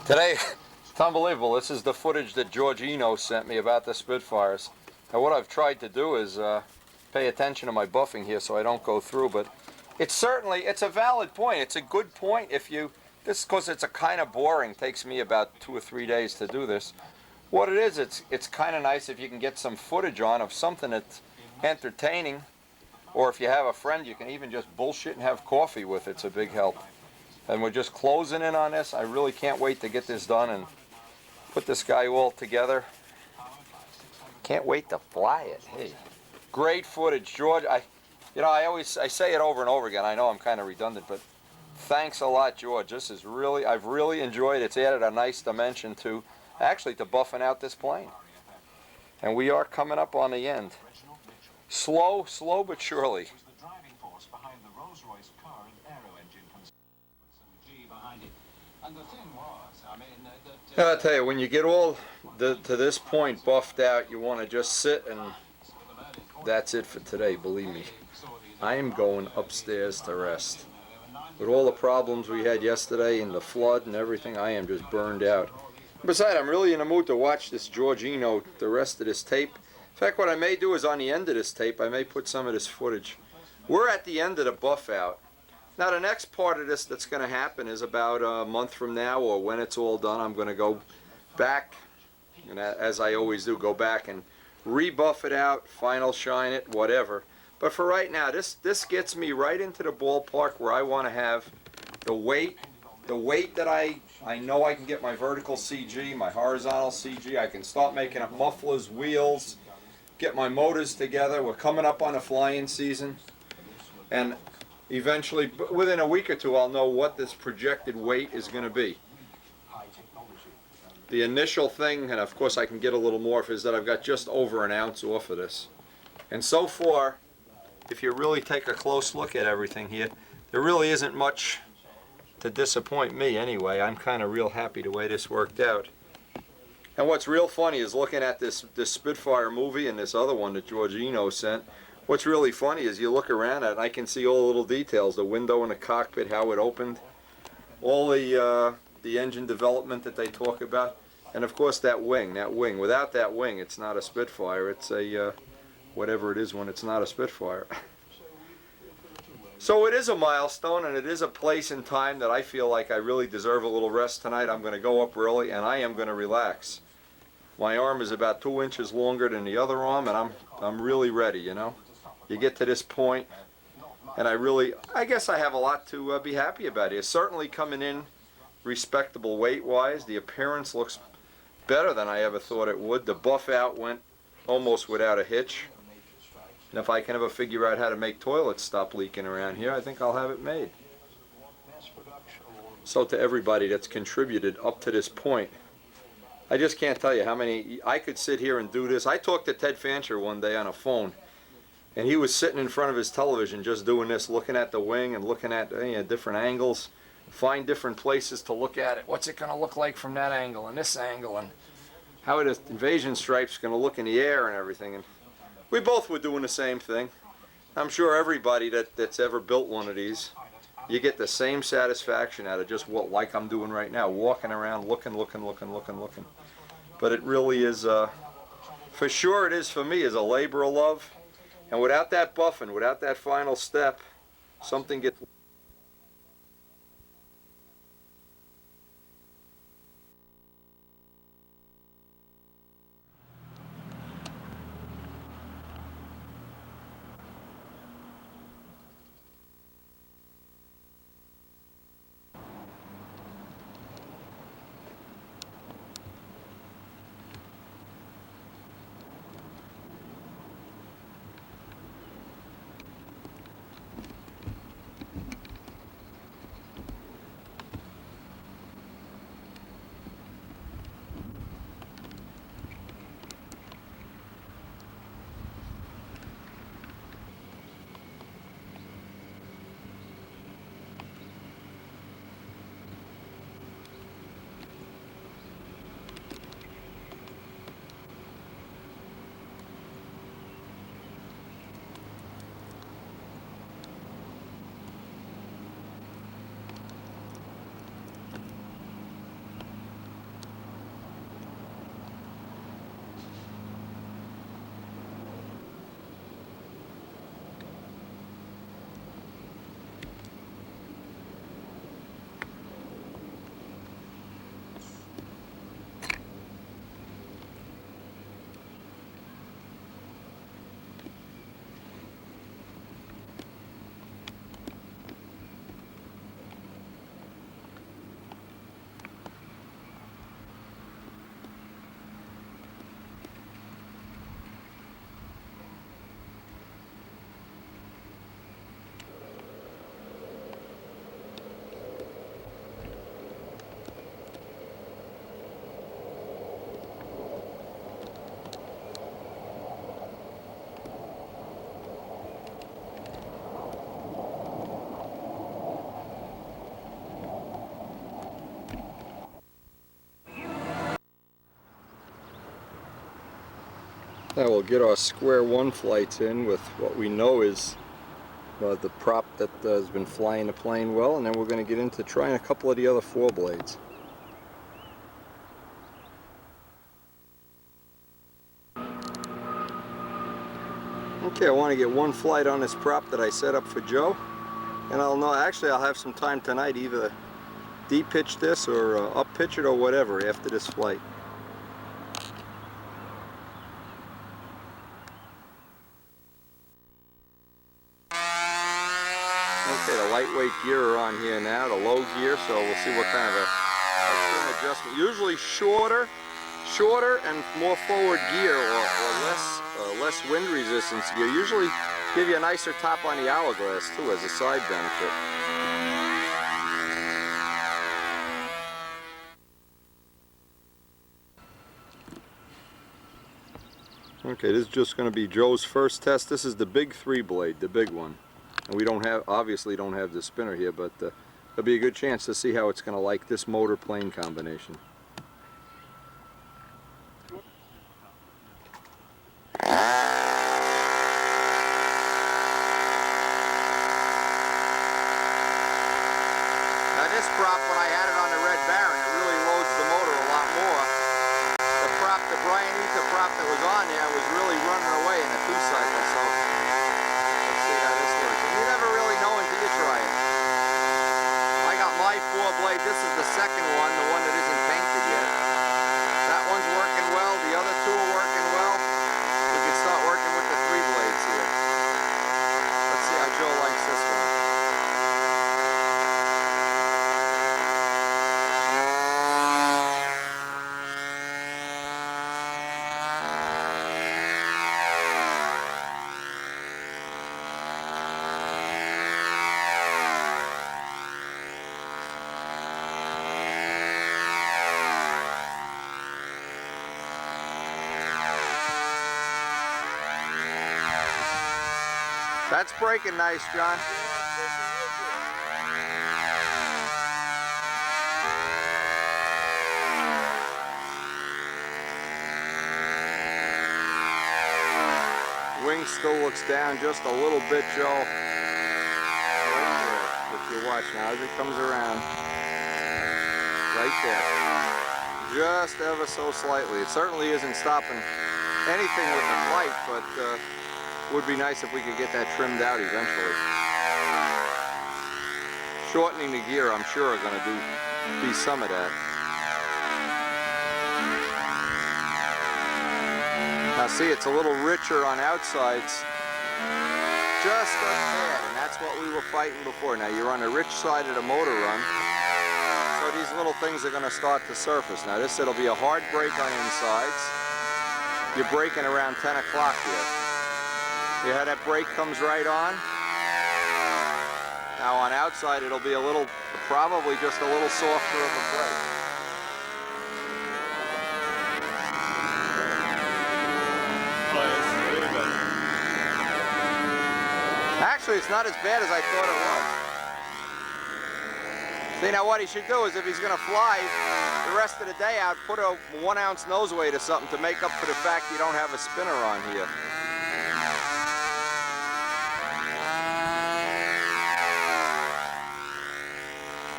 Speaker 1: Today, it's unbelievable. This is the footage that George Eno sent me about the Spitfires. And what I've tried to do is pay attention to my buffing here so I don't go through, but it's a valid point. It's a good point because it's a kind of boring. It takes me about 2 or 3 days to do this. What it is, it's kind of nice if you can get some footage on of something that's entertaining, or if you have a friend, you can even just bullshit and have coffee with. It's a big help. And we're just closing in on this. I really can't wait to get this done and put this guy all together. Can't wait to fly it. Hey, great footage, George. I say it over and over again. I know I'm kind of redundant, but thanks a lot, George. This is I've really enjoyed it. It's added a nice dimension to buffing out this plane. And we are coming up on the end. Slow but surely.
Speaker 7: Was the driving force behind the Rolls-Royce car and aero engine G behind it. And the thing was, I mean,
Speaker 1: I'll tell you, when you get all to this point buffed out, you want to just sit, and that's it for today, believe me. I am going upstairs to rest. With all the problems we had yesterday and the flood and everything, I am just burned out. Besides, I'm really in the mood to watch this George Eno, the rest of this tape. In fact, what I may do is on the end of this tape, I may put some of this footage. We're at the end of the buff out. Now the next part of this that's going to happen is about a month from now, or when it's all done, I'm going to go back, and as I always do, go back and rebuff it out, final shine it, whatever. But for right now, this gets me right into the ballpark where I want to have the weight that I know I can get my vertical CG, my horizontal CG. I can start making up mufflers, wheels, get my motors together. We're coming up on the flying season, and eventually, within a week or two, I'll know what this projected weight is going to be. The initial thing, and of course I can get a little more, is that I've got just over an ounce off of this. And so far, if you really take a close look at everything here, there really isn't much to disappoint me anyway. I'm kind of real happy the way this worked out. And what's real funny is looking at this Spitfire movie and this other one that George Eno sent. What's really funny is you look around at it and I can see all the little details, the window in the cockpit, how it opened, all the engine development that they talk about. And of course that wing, without that wing it's not a Spitfire, it's a whatever it is when it's not a Spitfire. So it is a milestone, and it is a place in time that I feel like I really deserve a little rest tonight. I'm going to go up early and I am going to relax. My arm is about 2 inches longer than the other arm, and I'm really ready, you know. You get to this point, and I guess I have a lot to be happy about here. Certainly coming in respectable weight-wise. The appearance looks better than I ever thought it would. The buff out went almost without a hitch. And if I can ever figure out how to make toilets stop leaking around here, I think I'll have it made. So to everybody that's contributed up to this point, I just can't tell you how many. I could sit here and do this. I talked to Ted Fancher one day on a phone, and he was sitting in front of his television just doing this, looking at the wing and looking at different angles, find different places to look at it. What's it going to look like from that angle and this angle, and how the invasion stripe's going to look in the air and everything. And we both were doing the same thing. I'm sure everybody that's ever built one of these, you get the same satisfaction out of just like I'm doing right now, walking around, looking. But it really is, for sure it is for me, is a labor of love. And without that buffing, without that final step, something gets... Now we'll get our square one flights in with what we know is the prop that has been flying the plane well, and then we're going to get into trying a couple of the other four blades. Okay, I want to get one flight on this prop that I set up for Joe, and I'll have some time tonight either de-pitch this or up-pitch it or whatever after this flight. Okay, the lightweight gear are on here now, the low gear, so we'll see what kind of a trim adjustment. Usually shorter and more forward gear or less wind resistance gear usually give you a nicer top on the hourglass too as a side benefit. Okay, this is just going to be Joe's first test. This is the big 3 blade, the big one. And we obviously don't have the spinner here, but there'll be a good chance to see how it's going to like this motor plane combination. Now this prop, when I had it on the Red Baron, it really loads the motor a lot more.
Speaker 4: That's breaking nice, John. Wing still looks down just a little bit, Joe. Right there, if you watch now as it comes around. Right there. Just ever so slightly. It certainly isn't stopping anything with the flight, but would be nice if we could get that trimmed out eventually. Shortening the gear, I'm sure, are going to be some of that. Now see, it's a little richer on outsides, just a tad, and that's what we were fighting before. Now you're on the rich side of the motor run, so these little things are going to start to surface. Now this, it'll be a hard break on insides. You're braking around 10 o'clock here. See how that brake comes right on? Now on outside it'll be a little, probably just a little softer of a brake. Actually, it's not as bad as I thought it was. See, now what he should do is if he's going to fly the rest of the day out, put a 1 ounce nose weight or something to make up for the fact you don't have a spinner on here.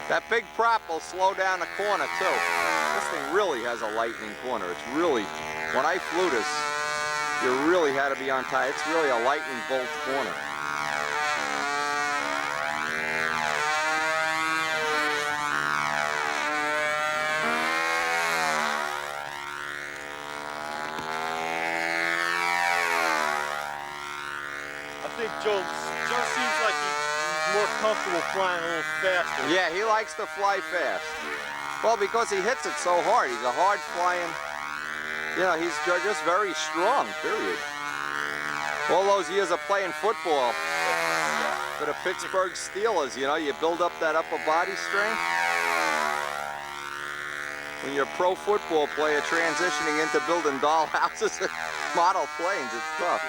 Speaker 4: That big prop will slow down the corner too. This thing really has a lightning corner. It's really, when I flew this, you really had to be on tight. It's really a lightning bolt corner.
Speaker 8: I think Joe seems like he's more comfortable flying a little faster.
Speaker 4: Yeah, he likes to fly fast. Well, because he hits it so hard. He's a hard flying, you know, he's just very strong, period. All those years of playing football for the Pittsburgh Steelers, you know, you build up that upper body strength. When you're a pro football player transitioning into building dollhouses and model planes, it's tough.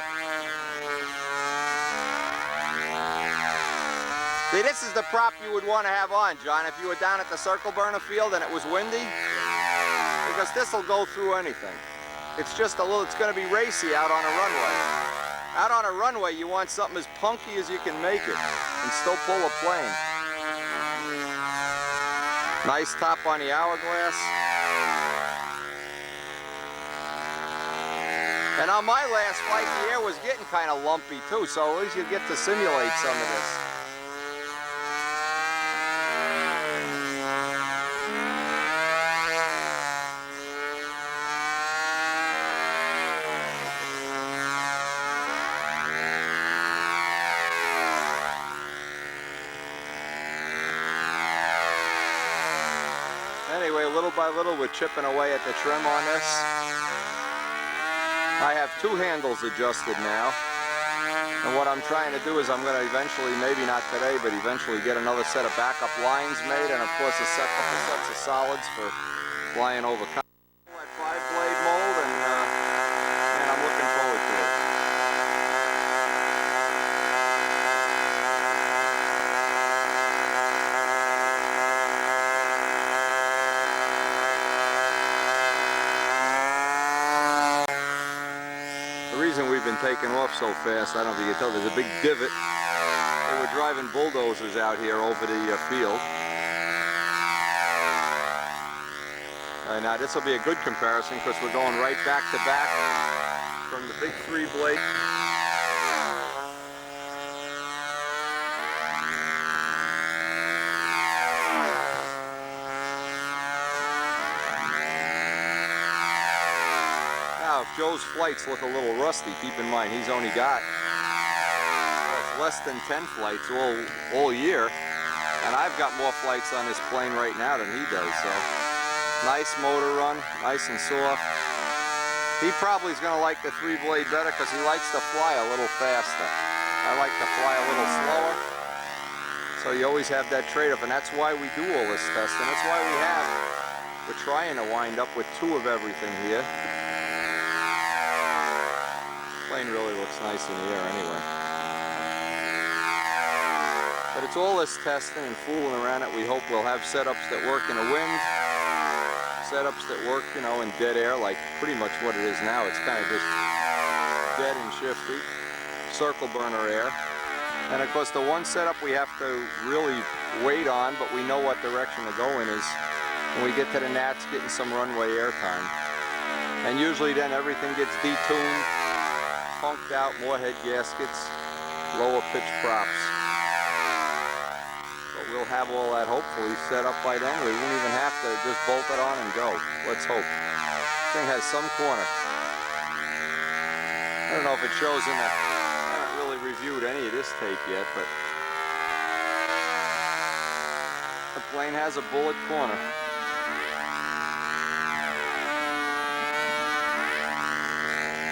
Speaker 4: See, this is the prop you would want to have on, John, if you were down at the Circle Burner field and it was windy, because this will go through anything. It's just a little, it's going to be racy out on a runway. Out on a runway, you want something as punky as you can make it and still pull a plane. Nice top on the Hourglass. And on my last flight, the air was getting kind of lumpy too, so at least you get to simulate some of this. Anyway, little by little, we're chipping away at the trim on this. I have 2 handles adjusted now. And what I'm trying to do is I'm going to eventually, maybe not today, but eventually get another set of backup lines made, and of course a couple sets of solids for flying over. That 5-blade mold, and man, I'm looking forward to it. The reason we've been taking off so fast, I don't know if you can tell, there's a big divot. They were driving bulldozers out here over the field. Now this will be a good comparison because we're going right back to back from the big 3-blade. Now, if Joe's flights look a little rusty, keep in mind he's only got less than 10 flights all year, and I've got more flights on this plane right now than he does. So, nice motor run, nice and soft. He probably is going to like the 3-blade better because he likes to fly a little faster. I like to fly a little slower. So you always have that trade-off, and that's why we do all this testing. That's why we're trying to wind up with 2 of everything here. Plane really looks nice in the air anyway.
Speaker 1: But it's all this testing and fooling around that we hope we'll have setups that work in a wind, setups that work, you know, in dead air, like pretty much what it is now. It's kind of just dead and shifty, circle burner air. And of course the one setup we have to really wait on, but we know what direction to go in, is when we get to the Nats getting some runway air time. And usually then everything gets detuned, punked out, more head gaskets, lower pitch props. But we'll have all that hopefully set up by then. We won't even have to just bolt it on and go. Let's hope. This thing has some corner. I don't know if it shows in the... reviewed any of this tape yet, but the plane has a bullet corner.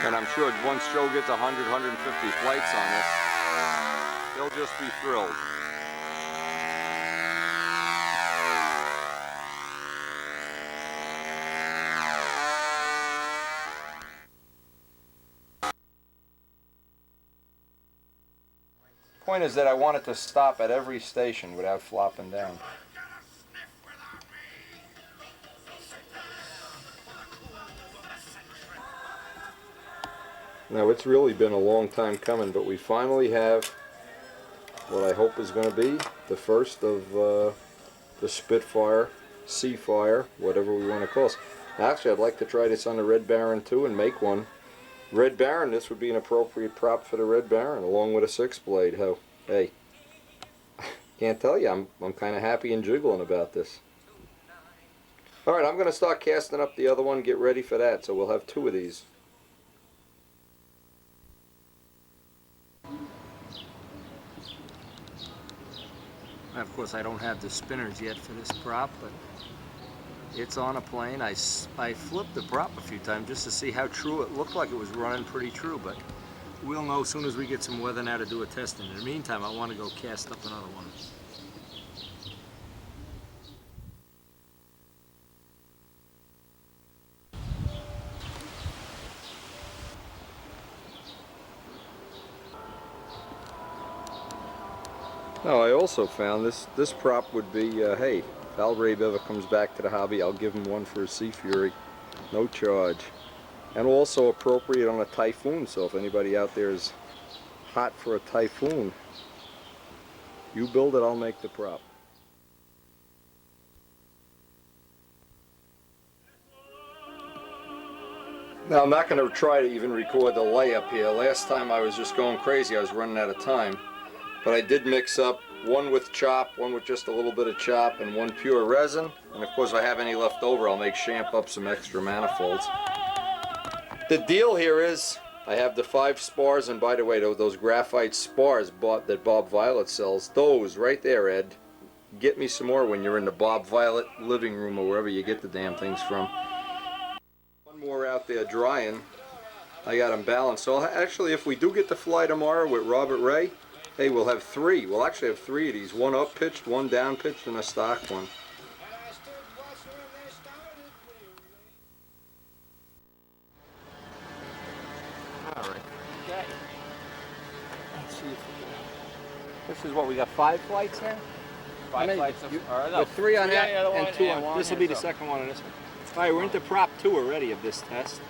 Speaker 1: And I'm sure once Joe gets 100, 150 flights on this, he'll just be thrilled. Point is that I want it to stop at every station without flopping down. Now it's really been a long time coming, but we finally have what I hope is going to be the first of the Spitfire, Seafire, whatever we want to call it. Actually, I'd like to try this on the Red Baron too and make one. Red Baron, this would be an appropriate prop for the Red Baron, along with a 6-blade. Hey, can't tell you, I'm kind of happy and jiggling about this. All right, I'm going to start casting up the other one, get ready for that, so we'll have 2 of these. Of course, I don't have the spinners yet for this prop, but it's on a plane. I flipped the prop a few times just to see how true it looked. Like it was running pretty true, but we'll know as soon as we get some weather now to do a testing. In the meantime, I want to go cast up another one. Now, I also found this prop would be, hey, if Al Rabe ever comes back to the hobby, I'll give him one for a Sea Fury, no charge. And also appropriate on a Typhoon, so if anybody out there is hot for a Typhoon, you build it, I'll make the prop. Now, I'm not going to try to even record the layup here. Last time I was just going crazy, I was running out of time. But I did mix up one with chop, one with just a little bit of chop, and one pure resin. And of course, if I have any left over, I'll make champ up some extra manifolds. The deal here is I have the 5 spars, and by the way, those graphite spars that Bob Violet sells, those right there, Ed, get me some more when you're in the Bob Violet living room or wherever you get the damn things from. One more out there drying. I got them balanced. So actually, if we do get to fly tomorrow with Robert Ray, hey, we'll have 3. We'll actually have 3 of these. One up pitched, one down pitched, and a stock one. All right. Okay. Let's see if we can. This is what we got. 5 flights now.
Speaker 9: 5 flights.
Speaker 1: With 3 on that and 2
Speaker 9: yeah,
Speaker 1: on. This will be the second one on this one. All right, we're into prop 2 already of this test.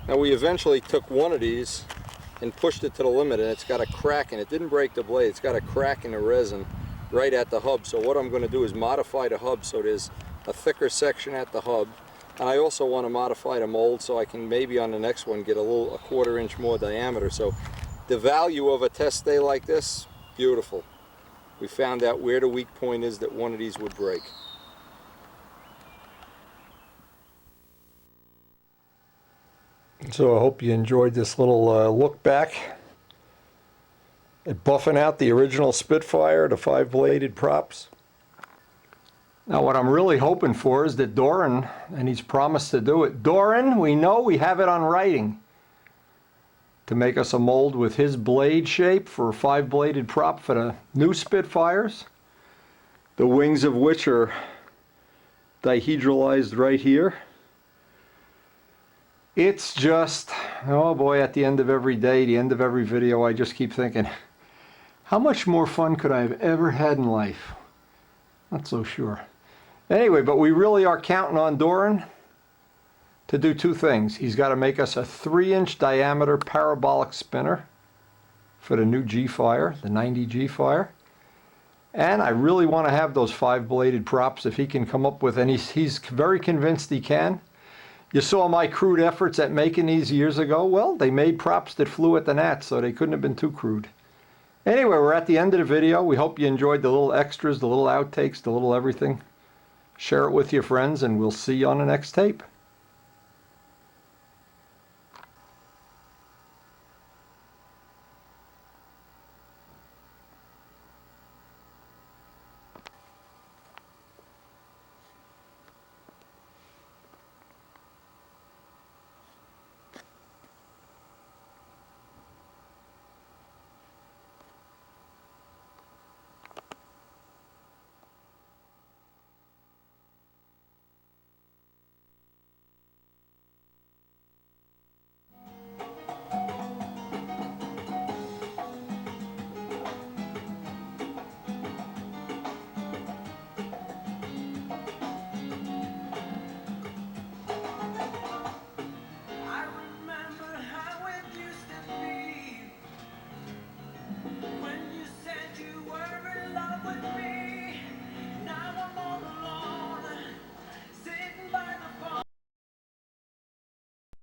Speaker 1: Now we eventually took one of these and pushed it to the limit, and it's got a crack in it. It didn't break the blade, it's got a crack in the resin right at the hub. So what I'm going to do is modify the hub so there's a thicker section at the hub. And I also want to modify the mold so I can maybe on the next one get a 1/4 inch more diameter. So the value of a test day like this, beautiful. We found out where the weak point is that one of these would break. So I hope you enjoyed this little look back at buffing out the original Spitfire, the 5-bladed props. Now what I'm really hoping for is that Doran, and he's promised to do it. Doran, we know we have it on writing to make us a mold with his blade shape for a 5-bladed prop for the new Spitfires, the wings of which are dihedralized right here. It's just, oh boy, at the end of every day, the end of every video, I just keep thinking, how much more fun could I have ever had in life? Not so sure. Anyway, but we really are counting on Doran to do two things. He's got to make us a 3-inch diameter parabolic spinner for the new G-Fire, the 90 G-Fire. And I really want to have those 5-bladed props if he can come up with, and he's very convinced he can. You saw my crude efforts at making these years ago. Well, they made props that flew at the gnats, so they couldn't have been too crude. Anyway, we're at the end of the video. We hope you enjoyed the little extras, the little outtakes, the little everything. Share it with your friends, and we'll see you on the next tape.